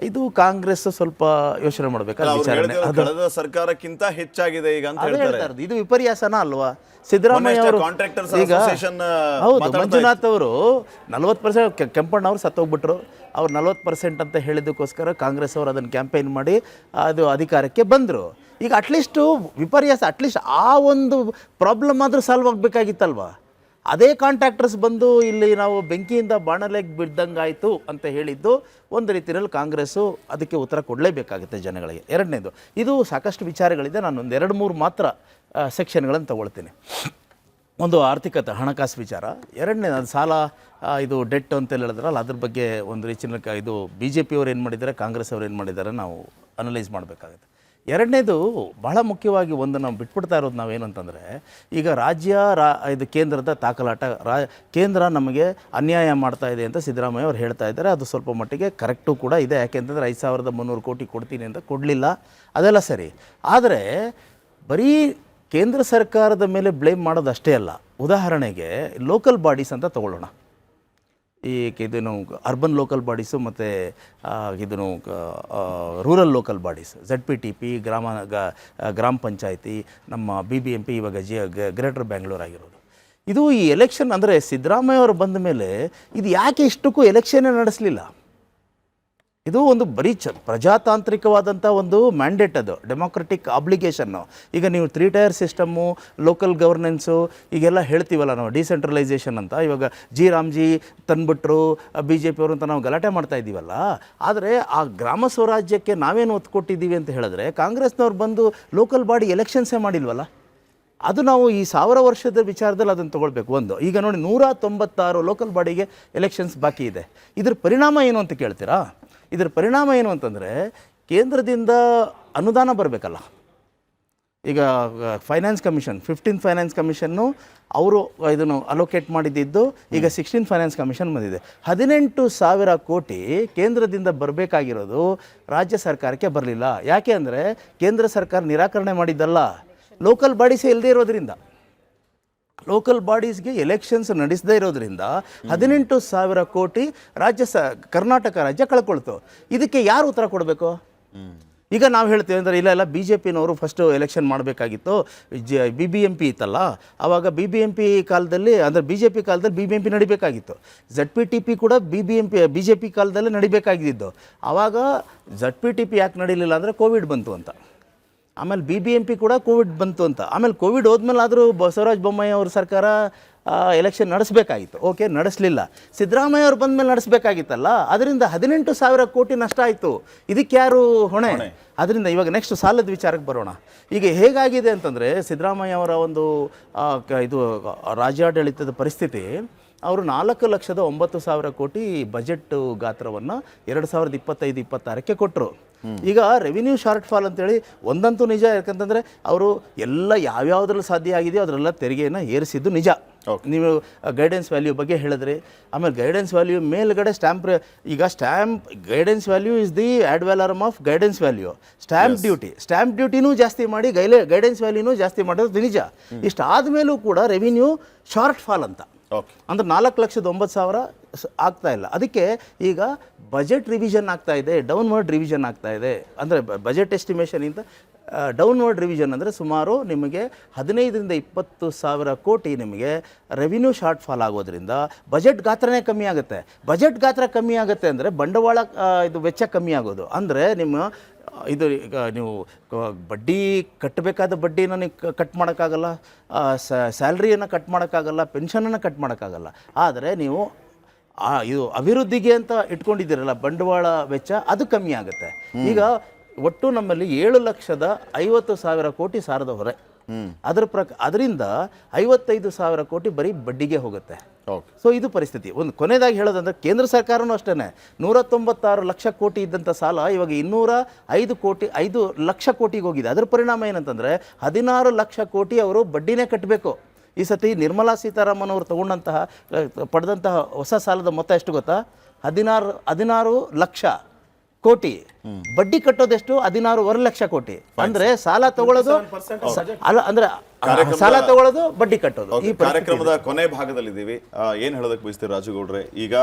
ಇದು ಕಾಂಗ್ರೆಸ್ ಸ್ವಲ್ಪ ಯೋಚನೆ ಮಾಡಬೇಕಾದ ವಿಚಾರಣೆ. ಕಳೆದ ಸರ್ಕಾರಕ್ಕಿಂತ ಹೆಚ್ಚಾಗಿದೆ ಈಗ ಅಂತ ಹೇಳ್ತಾರೆ. ಇದು ವಿಪರ್ಯಾಸನ ಅಲ್ವಾ? ಸಿದ್ದರಾಮಯ್ಯ ಅವರು ಈಗ ಹೌದು, ಮಂಜುನಾಥ್ ಅವರು 40%, ಕೆಂಪಣ್ಣ ಅವರು ಸತ್ತೋಗ್ಬಿಟ್ರು. ಅವ್ರು 40% ಅಂತ ಹೇಳಿದ್ದಕ್ಕೋಸ್ಕರ ಕಾಂಗ್ರೆಸ್ ಅವರು ಅದನ್ನು ಕ್ಯಾಂಪೇನ್ ಮಾಡಿ ಅದು ಅಧಿಕಾರಕ್ಕೆ ಬಂದರು. ಈಗ ಅಟ್ಲೀಸ್ಟು ವಿಪರ್ಯಾಸ, ಅಟ್ಲೀಸ್ಟ್ ಆ ಒಂದು ಪ್ರಾಬ್ಲಮ್ ಆದರೂ ಸಾಲ್ವ್ ಆಗಬೇಕಾಗಿತ್ತಲ್ವ? ಅದೇ ಕಾಂಟ್ರಾಕ್ಟರ್ಸ್ ಬಂದು ಇಲ್ಲಿ ನಾವು ಬೆಂಕಿಯಿಂದ ಬಾಣಲೆಗೆ ಬಿದ್ದಂಗಾಯಿತು ಅಂತ ಹೇಳಿದ್ದು ಒಂದು ರೀತಿಯಲ್ಲಿ ಕಾಂಗ್ರೆಸ್ಸು ಅದಕ್ಕೆ ಉತ್ತರ ಕೊಡಲೇಬೇಕಾಗುತ್ತೆ ಜನಗಳಿಗೆ. ಎರಡನೇದು, ಇದು ಸಾಕಷ್ಟು ವಿಚಾರಗಳಿದೆ, ನಾನು ಒಂದು 2-3 ಮಾತ್ರ ಸೆಕ್ಷನ್ಗಳನ್ನು ತಗೊಳ್ತೀನಿ. ಒಂದು ಆರ್ಥಿಕತೆ, ಹಣಕಾಸು ವಿಚಾರ. ಎರಡನೇದು ಅದು ಸಾಲ, ಇದು ಡೆಟ್ ಅಂತ ಹೇಳಿದ್ರಲ್ಲ, ಅದ್ರ ಬಗ್ಗೆ ಒಂದು ರೀತಿಯ ಇದು ಬಿ ಜೆ ಪಿಯವ್ರು ಏನು ಮಾಡಿದ್ದಾರೆ, ಕಾಂಗ್ರೆಸ್ ಅವ್ರು ಏನು ಮಾಡಿದ್ದಾರೆ ನಾವು ಅನಲೈಸ್ ಮಾಡಬೇಕಾಗುತ್ತೆ. ಎರಡನೇದು ಬಹಳ ಮುಖ್ಯವಾಗಿ ಒಂದು ನಾವು ಬಿಟ್ಬಿಡ್ತಾ ಇರೋದು ನಾವೇನು ಅಂತಂದರೆ, ಈಗ ಇದು ಕೇಂದ್ರದ ತಾಕಲಾಟ, ಕೇಂದ್ರ ನಮಗೆ ಅನ್ಯಾಯ ಮಾಡ್ತಾ ಇದೆ ಅಂತ ಸಿದ್ದರಾಮಯ್ಯ ಅವ್ರು ಹೇಳ್ತಾ ಇದ್ದಾರೆ. ಅದು ಸ್ವಲ್ಪ ಮಟ್ಟಿಗೆ ಕರೆಕ್ಟು ಕೂಡ ಇದೆ. ಯಾಕೆಂತಂದರೆ 5300 ಕೋಟಿ ಕೊಡ್ತೀನಿ ಅಂತ ಕೊಡಲಿಲ್ಲ, ಅದೆಲ್ಲ ಸರಿ. ಆದರೆ ಬರೀ ಕೇಂದ್ರ ಸರ್ಕಾರದ ಮೇಲೆ ಬ್ಲೇಮ್ ಮಾಡೋದು ಅಷ್ಟೇ ಅಲ್ಲ. ಉದಾಹರಣೆಗೆ ಲೋಕಲ್ ಬಾಡೀಸ್ ಅಂತ ತಗೊಳ್ಳೋಣ. ಈ ಇದನ್ನು ಅರ್ಬನ್ ಲೋಕಲ್ ಬಾಡೀಸು ಮತ್ತು ಇದನ್ನು ರೂರಲ್ ಲೋಕಲ್ ಬಾಡೀಸ್, ZPTP, ಗ್ರಾಮ ಪಂಚಾಯತಿ, ನಮ್ಮ BBMP, ಇವಾಗ ಗ್ರೇಟರ್ ಬ್ಯಾಂಗ್ಳೂರ್ ಆಗಿರೋದು. ಇದು ಈ ಎಲೆಕ್ಷನ್ ಅಂದರೆ ಸಿದ್ದರಾಮಯ್ಯ ಅವರು ಬಂದ ಮೇಲೆ ಇದು ಯಾಕೆ ಇಷ್ಟಕ್ಕೂ ಎಲೆಕ್ಷನ್ನೇ ನಡೆಸಲಿಲ್ಲ? ಇದು ಒಂದು ಬರೀ ಪ್ರಜಾತಾಂತ್ರಿಕವಾದಂಥ ಒಂದು ಮ್ಯಾಂಡೇಟ್, ಅದು ಡೆಮೋಕ್ರೆಟಿಕ್ ಆಬ್ಲಿಗೇಷನ್ನು. ಈಗ ನೀವು 3 ಟೈರ್ ಸಿಸ್ಟಮ್ಮು, ಲೋಕಲ್ ಗವರ್ನೆನ್ಸು ಈಗೆಲ್ಲ ಹೇಳ್ತೀವಲ್ಲ ನಾವು, ಡಿಸೆಂಟ್ರಲೈಸೇಷನ್ ಅಂತ. ಇವಾಗ ರಾಮ್ಜಿ ತಂದುಬಿಟ್ರು ಬಿ ಜೆ ಪಿಯವರು ಅಂತ ನಾವು ಗಲಾಟೆ ಮಾಡ್ತಾ ಇದ್ದೀವಲ್ಲ. ಆದರೆ ಆ ಗ್ರಾಮ ಸ್ವರಾಜ್ಯಕ್ಕೆ ನಾವೇನು ಒತ್ತು ಕೊಟ್ಟಿದ್ದೀವಿ ಅಂತ ಹೇಳಿದ್ರೆ, ಕಾಂಗ್ರೆಸ್ನವ್ರು ಬಂದು ಲೋಕಲ್ ಬಾಡಿ ಎಲೆಕ್ಷನ್ಸೇ ಮಾಡಿಲ್ವಲ್ಲ. ಅದು ನಾವು ಈ 1000 ವರ್ಷದ ವಿಚಾರದಲ್ಲಿ ಅದನ್ನು ತೊಗೊಳ್ಬೇಕು. ಒಂದು, ಈಗ ನೋಡಿ 196 ಲೋಕಲ್ ಬಾಡಿಗೆ ಎಲೆಕ್ಷನ್ಸ್ ಬಾಕಿ ಇದೆ. ಇದ್ರ ಪರಿಣಾಮ ಏನು ಅಂತ ಕೇಳ್ತೀರಾ? ಇದರ ಪರಿಣಾಮ ಏನು ಅಂತಂದರೆ, ಕೇಂದ್ರದಿಂದ ಅನುದಾನ ಬರಬೇಕಲ್ಲ. ಈಗ finance commission, 15th finance commission ಅವರು ಇದನ್ನು ಅಲೋಕೇಟ್ ಮಾಡಿದ್ದು, ಈಗ 16th ಫೈನಾನ್ಸ್ ಕಮಿಷನ್ ಬಂದಿದೆ. 18,000 ಕೋಟಿ ಕೇಂದ್ರದಿಂದ ಬರಬೇಕಾಗಿರೋದು ರಾಜ್ಯ ಸರ್ಕಾರಕ್ಕೆ ಬರಲಿಲ್ಲ. ಯಾಕೆ ಅಂದರೆ ಕೇಂದ್ರ ಸರ್ಕಾರ ನಿರಾಕರಣೆ ಮಾಡಿದ್ದಲ್ಲ, ಲೋಕಲ್ ಬಾಡೀಸೇ ಇಲ್ಲದೇ ಇರೋದ್ರಿಂದ, ಲೋಕಲ್ ಬಾಡೀಸ್ಗೆ ಎಲೆಕ್ಷನ್ಸ್ ನಡೆಸದೇ ಇರೋದ್ರಿಂದ 18,000 ಕೋಟಿ ಕರ್ನಾಟಕ ರಾಜ್ಯ ಕಳ್ಕೊಳ್ತು. ಇದಕ್ಕೆ ಯಾರು ಉತ್ತರ ಕೊಡಬೇಕು? ಈಗ ನಾವು ಹೇಳ್ತೀವಿ ಅಂದರೆ, ಇಲ್ಲ BJPನವರು ಫಸ್ಟು ಎಲೆಕ್ಷನ್ ಮಾಡಬೇಕಾಗಿತ್ತು. BBMP ಇತ್ತಲ್ಲ, ಆವಾಗ BBMP ಕಾಲದಲ್ಲಿ, ಅಂದರೆ BJP ಕಾಲದಲ್ಲಿ BBMP ನಡಿಬೇಕಾಗಿತ್ತು. ZPTP ಕೂಡ BJP ಕಾಲದಲ್ಲೇ ನಡಿಬೇಕಾಗಿದ್ದು. ಆವಾಗ ZPTP ಯಾಕೆ ನಡೀಲಿಲ್ಲ ಅಂದರೆ ಕೋವಿಡ್ ಬಂತು ಅಂತ. ಆಮೇಲೆ BBMP ಕೂಡ ಕೋವಿಡ್ ಬಂತು ಅಂತ. ಆಮೇಲೆ ಕೋವಿಡ್ ಹೋದ್ಮೇಲೆ ಆದರೂ ಬಸವರಾಜ ಬೊಮ್ಮಾಯಿ ಅವ್ರ ಸರ್ಕಾರ ಎಲೆಕ್ಷನ್ ನಡೆಸಬೇಕಾಗಿತ್ತು. ಓಕೆ, ನಡೆಸಲಿಲ್ಲ. ಸಿದ್ದರಾಮಯ್ಯ ಅವ್ರು ಬಂದ ಮೇಲೆ ನಡೆಸಬೇಕಾಗಿತ್ತಲ್ಲ. ಅದರಿಂದ 18,000 ಕೋಟಿ ನಷ್ಟ ಆಯಿತು. ಇದಕ್ಕೆ ಯಾರು ಹೊಣೆ? ಅದರಿಂದ ಇವಾಗ ನೆಕ್ಸ್ಟ್ ಸಾಲದ ವಿಚಾರಕ್ಕೆ ಬರೋಣ. ಈಗ ಹೇಗಾಗಿದೆ ಅಂತಂದರೆ, ಸಿದ್ದರಾಮಯ್ಯ ಅವರ ಒಂದು ಇದು ರಾಜ್ಯಾಡಳಿತದ ಪರಿಸ್ಥಿತಿ, ಅವರು 4,09,000 ಕೋಟಿ ಬಜೆಟ್ ಗಾತ್ರವನ್ನು 2025-26ಕ್ಕೆ ಕೊಟ್ಟರು. ಈಗ ರೆವಿನ್ಯೂ ಶಾರ್ಟ್ ಫಾಲ್ ಅಂತೇಳಿ ಒಂದಂತೂ ನಿಜ. ಯಾಕಂತಂದರೆ ಅವರು ಎಲ್ಲ ಯಾವ್ಯಾವುದ್ರಲ್ಲಿ ಸಾಧ್ಯ ಆಗಿದೆಯೋ ಅದರೆಲ್ಲ ತೆರಿಗೆಯನ್ನು ಏರಿಸಿದ್ದು ನಿಜ. ನೀವು ಗೈಡೆನ್ಸ್ ವ್ಯಾಲ್ಯೂ ಬಗ್ಗೆ ಹೇಳಿದ್ರಿ. ಆಮೇಲೆ ಗೈಡೆನ್ಸ್ ವ್ಯಾಲ್ಯೂ ಮೇಲ್ಗಡೆ guidance value is the ad valorem of guidance value. Stamp ಡ್ಯೂಟಿನೂ ಜಾಸ್ತಿ ಮಾಡಿ ಗೈಡೆನ್ಸ್ ವ್ಯಾಲ್ಯೂನೂ ಜಾಸ್ತಿ ಮಾಡೋದು ನಿಜ. ಇಷ್ಟಾದ ಮೇಲೂ ಕೂಡ ರೆವಿನ್ಯೂ ಶಾರ್ಟ್ ಫಾಲ್ ಅಂತ, ಅಂದರೆ 4,09,000 ಆಗ್ತಾ ಇಲ್ಲ. ಅದಕ್ಕೆ ಈಗ ಬಜೆಟ್ ರಿವಿಷನ್ ಆಗ್ತಾ ಇದೆ, ಡೌನ್ವರ್ಡ್ ರಿವಿಷನ್ ಆಗ್ತಾ ಇದೆ. ಅಂದರೆ ಬಜೆಟ್ ಎಸ್ಟಿಮೇಷನಿಂದ ಡೌನ್ವರ್ಡ್ ರಿವಿಷನ್ ಅಂದರೆ ಸುಮಾರು ನಿಮಗೆ 15,000-20,000 ಕೋಟಿ ನಿಮಗೆ ರೆವಿನ್ಯೂ ಶಾರ್ಟ್ ಫಾಲ್ ಆಗೋದ್ರಿಂದ ಬಜೆಟ್ ಗಾತ್ರನೇ ಕಮ್ಮಿ ಆಗುತ್ತೆ. ಬಜೆಟ್ ಗಾತ್ರ ಕಮ್ಮಿ ಆಗುತ್ತೆ ಅಂದರೆ ಬಂಡವಾಳ ಇದು ವೆಚ್ಚ ಕಮ್ಮಿ ಆಗೋದು. ಅಂದರೆ ನಿಮ್ಮ ಇದು ಈಗ ನೀವು ಬಡ್ಡಿ ಕಟ್ಟಬೇಕಾದ ಬಡ್ಡಿನ ನೀವು ಕಟ್ ಮಾಡೋಕ್ಕಾಗಲ್ಲ, ಸ್ಯಾಲ್ರಿಯನ್ನು ಕಟ್ ಮಾಡೋಕ್ಕಾಗಲ್ಲ, ಪೆನ್ಷನನ್ನು ಕಟ್ ಮಾಡೋಕ್ಕಾಗಲ್ಲ. ಆದರೆ ನೀವು ಇದು ಅಭಿವೃದ್ಧಿಗೆ ಅಂತ ಇಟ್ಕೊಂಡಿದ್ದೀರಲ್ಲ ಬಂಡವಾಳ ವೆಚ್ಚ, ಅದು ಕಮ್ಮಿ ಆಗುತ್ತೆ. ಈಗ ಒಟ್ಟು ನಮ್ಮಲ್ಲಿ 7,50,000 ಕೋಟಿ ಸಾಲದ ಹೊರೆ. ಅದರಿಂದ 55,000 ಕೋಟಿ ಬರೀ ಬಡ್ಡಿಗೆ ಹೋಗುತ್ತೆ. ಸೊ ಇದು ಪರಿಸ್ಥಿತಿ. ಒಂದು ಕೊನೆಯದಾಗಿ ಹೇಳೋದಂದ್ರೆ ಕೇಂದ್ರ ಸರ್ಕಾರನೂ ಅಷ್ಟೇ 196 ಲಕ್ಷ ಕೋಟಿ ಇದ್ದಂಥ ಸಾಲ ಇವಾಗ 205 ಲಕ್ಷ ಕೋಟಿಗೆ ಹೋಗಿದೆ. ಅದರ ಪರಿಣಾಮ ಏನಂತಂದರೆ 16 ಲಕ್ಷ ಕೋಟಿ ಅವರು ಬಡ್ಡಿನೇ ಕಟ್ಟಬೇಕು. ಈ ಸತಿ ನಿರ್ಮಲಾ ಸೀತಾರಾಮನ್ ಅವರು ಪಡೆದಂತಹ ಹೊಸ ಸಾಲದ ಮೊತ್ತ ಎಷ್ಟು ಗೊತ್ತಾ? 16 ಲಕ್ಷ ಕೋಟಿ. ಬಡ್ಡಿ ಕಟ್ಟೋದೆಷ್ಟು? 16.5 ಲಕ್ಷ ಕೋಟಿ. ಅಂದ್ರೆ ಸಾಲ ತಗೊಳ್ಳೋದು ಅಲ್ಲ, ಅಂದ್ರೆ ಸಾಲ ತಗೊಳ್ಳೋದು ಬಡ್ಡಿ ಕಟ್ಟೋದು. ಈ ಕಾರ್ಯಕ್ರಮದ ಕೊನೆ ಭಾಗದಲ್ಲಿದ್ದೀವಿ. ಏನ್ ಹೇಳೋದಕ್ಕೆ ಬಯಸ್ತೀರಿ ರಾಜುಗೌಡ್ರೆ? ಈಗ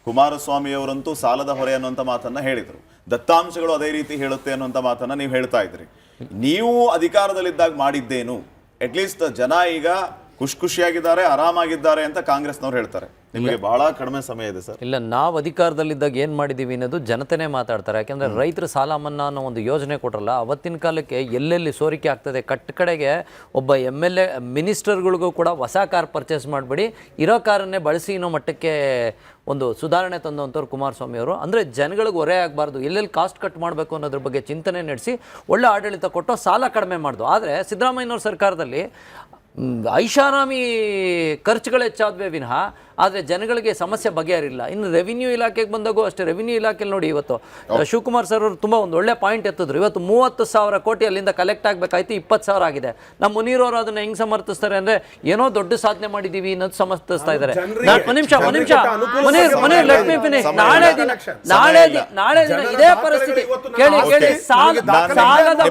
ಕುಮಾರಸ್ವಾಮಿ ಅವರಂತೂ ಸಾಲದ ಹೊರೆ ಅನ್ನುವಂಥ ಮಾತನ್ನ ಹೇಳಿದ್ರು, ದತ್ತಾಂಶಗಳು ಅದೇ ರೀತಿ ಹೇಳುತ್ತೆ ಅನ್ನುವಂಥ ಮಾತನ್ನ ನೀವು ಹೇಳ್ತಾ ಇದ್ರಿ. ನೀವು ಅಧಿಕಾರದಲ್ಲಿದ್ದಾಗ ಮಾಡಿದ್ದೇನು? ಅಟ್ಲೀಸ್ಟ್ ಜನ ಈಗ ಖುಷಿಯಾಗಿದ್ದಾರೆ, ಆರಾಮಾಗಿದ್ದಾರೆ ಅಂತ ಕಾಂಗ್ರೆಸ್ನವ್ರು ಹೇಳ್ತಾರೆ. ನಿಮಗೆ ಬಹಳ ಕಡಿಮೆ ಸಮಯ ಇದೆ ಸರ್. ಇಲ್ಲ, ನಾವು ಅಧಿಕಾರದಲ್ಲಿದ್ದಾಗ ಏನು ಮಾಡಿದ್ದೀವಿ ಅನ್ನೋದು ಜನತೆನೇ ಮಾತಾಡ್ತಾರೆ. ಯಾಕೆಂದರೆ ರೈತರ ಸಾಲ ಮನ್ನಾ ಅನ್ನೋ ಒಂದು ಯೋಜನೆ ಕೊಟ್ರಲ್ಲ, ಅವತ್ತಿನ ಕಾಲಕ್ಕೆ ಎಲ್ಲೆಲ್ಲಿ ಸೋರಿಕೆ ಆಗ್ತದೆ, ಕಡೆಗೆ ಒಬ್ಬ MLA ಮಿನಿಸ್ಟರ್ಗಳಿಗೂ ಕೂಡ ಹೊಸ ಕಾರ್ ಪರ್ಚೇಸ್ ಮಾಡಬೇಡಿ, ಇರೋ ಕಾರನ್ನೇ ಬಳಸಿ ಅನ್ನೋ ಮಟ್ಟಕ್ಕೆ ಒಂದು ಸುಧಾರಣೆ ತಂದಂಥವ್ರು ಕುಮಾರಸ್ವಾಮಿ ಅವರು. ಅಂದರೆ ಜನಗಳಿಗೆ ಹೊರೆ ಆಗಬಾರ್ದು, ಎಲ್ಲೆಲ್ಲಿ ಕಾಸ್ಟ್ ಕಟ್ ಮಾಡಬೇಕು ಅನ್ನೋದ್ರ ಬಗ್ಗೆ ಚಿಂತನೆ ನಡೆಸಿ ಒಳ್ಳೆ ಆಡಳಿತ ಕೊಟ್ಟು ಸಾಲ ಕಡಿಮೆ ಮಾಡ್ದು. ಆದರೆ ಸಿದ್ದರಾಮಯ್ಯನವ್ರ ಸರ್ಕಾರದಲ್ಲಿ ಐಷಾರಾಮಿ ಖರ್ಚುಗಳು ಹೆಚ್ಚಾದ್ವೇ ವಿನಃ ಆದರೆ ಜನಗಳಿಗೆ ಸಮಸ್ಯೆ ಬಗೆಹರಿಲ್ಲ. ಇನ್ನು ರೆವಿನ್ಯೂ ಇಲಾಖೆಗೆ ಬಂದಾಗೂ ಅಷ್ಟೇ. ರೆವಿನ್ಯೂ ಇಲಾಖೆಯಲ್ಲಿ ನೋಡಿ, ಇವತ್ತು ಶಿವಕುಮಾರ್ ಸರ್ ಅವರು ತುಂಬ ಒಂದು ಒಳ್ಳೆ ಪಾಯಿಂಟ್ ಎತ್ತಿದ್ರು. ಇವತ್ತು 30,000 ಕೋಟಿ ಅಲ್ಲಿಂದ ಕಲೆಕ್ಟ್ ಆಗಬೇಕಾಯ್ತು, 20,000 ಆಗಿದೆ. ನಮ್ಮ ಮುನೀರ್ ಅವರು ಅದನ್ನು ಹೆಂಗೆ ಸಮರ್ಥಿಸ್ತಾರೆ ಅಂದರೆ ಏನೋ ದೊಡ್ಡ ಸಾಧನೆ ಮಾಡಿದ್ದೀವಿ ಅನ್ನೋದು ಸಮರ್ಥಿಸ್ತಾ ಇದ್ದಾರೆ. ಒಂದು ನಿಮಿಷ ಮುನೀರ್ ಲೆಟ್ ಮಿ ಫಿನಿಶ್. ನಾಳೆ ದಿನ ಇದೇ ಪರಿಸ್ಥಿತಿ ಕೇಳಿ, ಸಾಲದ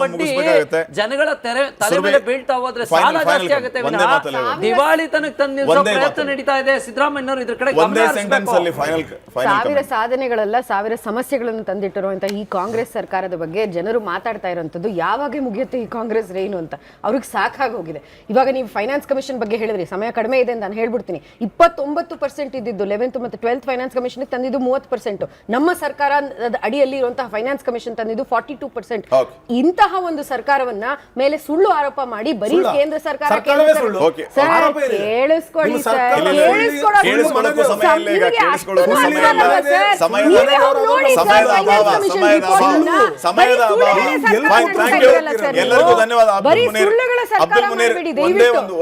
ಬಡ್ಡಿ ಜನಗಳ ತಲೆ ಮೇಲೆ ಬೀಳ್ತಾ ಹೋದ್ರೆ ಸಾಲ ಜಾಸ್ತಿ ಆಗುತ್ತೆ ವಿನಃ ದಿವಾಳಿ ತನಕ ತಂದು ನಡೀತಾ ಇದೆ. ಸಿದ್ದರಾಮಯ್ಯನವರು ಇದ್ರ ಕಡೆ ಸಾವಿರ ಸಾಧನೆಗಳಲ್ಲ, ಸಾವಿರ ಸಮಸ್ಯೆಗಳನ್ನು ತಂದಿಟ್ಟಿರುವಂತ ಈ ಕಾಂಗ್ರೆಸ್ ಸರ್ಕಾರದ ಬಗ್ಗೆ ಜನರು ಮಾತಾಡ್ತಾ ಇರುವಂತದ್ದು ಯಾವಾಗ ಮುಗಿಯುತ್ತೆ ಈ ಕಾಂಗ್ರೆಸ್ ರೇನು ಅಂತ ಅವ್ರಿಗೆ ಸಾಕಾಗಿ ಹೋಗಿದೆ. ಇವಾಗ ನೀವು ಫೈನಾನ್ಸ್ ಕಮಿಷನ್ ಬಗ್ಗೆ ಹೇಳಿದ್ರಿ, ಸಮಯ ಕಡಿಮೆ ಇದೆ ಅಂತ ನಾನು ಹೇಳ್ಬಿಡ್ತೀನಿ. 29% ಇದ್ದಿದ್ದು 11th ಮತ್ತು 12th ಫೈನಾನ್ಸ್ ಕಮಿಷನ್ ತಂದಿದ್ದು 30%. ನಮ್ಮ ಸರ್ಕಾರ ಅಡಿಯಲ್ಲಿ ಇರುವಂತಹ ಫೈನಾನ್ಸ್ ಕಮಿಷನ್ ತಂದಿದ್ದು 42%. ಇಂತಹ ಒಂದು ಸರ್ಕಾರವನ್ನ ಮೇಲೆ ಸುಳ್ಳು ಆರೋಪ ಮಾಡಿ ಬರೀ ಕೇಂದ್ರ ಸರ್ಕಾರ ಕೇಳಿಸ್ಕೊಳ್ಳಿ ಸರ್, ಎಲ್ಲರಿಗೂ ಧನ್ಯವಾದ. ಅಬ್ದುಲ್ ಮುನೀರ್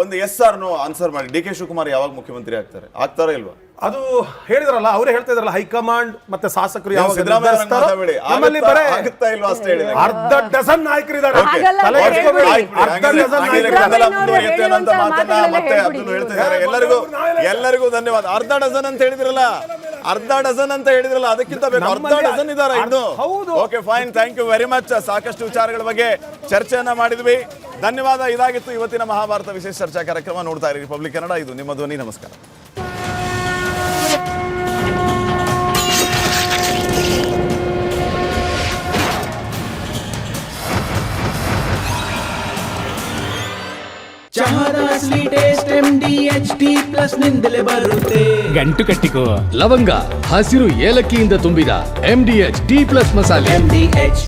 ಒಂದು ಎಸ್ ಆರ್ ನೋ ಆನ್ಸರ್ ಮಾಡಿ. ಡಿ ಕೆ ಶಿವಕುಮಾರ್ ಯಾವಾಗ ಮುಖ್ಯಮಂತ್ರಿ ಆಗ್ತಾರಾ ಇಲ್ವಾ? ಅದು ಹೇಳಿದ್ರಲ್ಲ, ಅವರೇ ಹೇಳ್ತಾ ಇದ್ರಲ್ಲ, ಹೈಕಮಾಂಡ್ ಮತ್ತೆ ಶಾಸಕರು ಯಾವಾಗ ಅರ್ಧ ಡಜನ್ ನಾಯಕರಿದ್ದಾರೆ. ಎಲ್ಲರಿಗೂ ಧನ್ಯವಾದ. ಅರ್ಧ ಡಜನ್ ಅಂತ ಹೇಳಿದ್ರಲ್ಲ, ಅದಕ್ಕಿಂತ ಬೇಕು ಅರ್ಧ ಡಜನ್ ಇದ್ದಾರೆ ಇನ್ನು. Okay fine, thank you very much. ಸಾಕಷ್ಟು ವಿಚಾರಗಳ ಬಗ್ಗೆ ಚರ್ಚೆಯನ್ನ ಮಾಡಿದ್ವಿ. ಧನ್ಯವಾದ. ಇದಾಗಿತ್ತು ಇವತ್ತಿನ ಮಹಾಭಾರತ ವಿಶೇಷ ಚರ್ಚಾ ಕಾರ್ಯಕ್ರಮ. ನೋಡ್ತಾ ಇರಿ ರಿಪಬ್ಲಿಕ್ ಕನ್ನಡ, ಇದು ನಿಮ್ಮ ಧ್ವನಿ. ನಮಸ್ಕಾರ. ಚಹಾದ ಅಸಲಿ ಟೇಸ್ಟ್ MDHD+ ನಿಂದಲೇ ಬರುತ್ತೆ. ಗಂಟು ಕಟ್ಟಿಕೋ ಲವಂಗ, ಹಸಿರು ಏಲಕ್ಕಿಯಿಂದ ತುಂಬಿದ MDHD+ ಮಸಾಲೆ.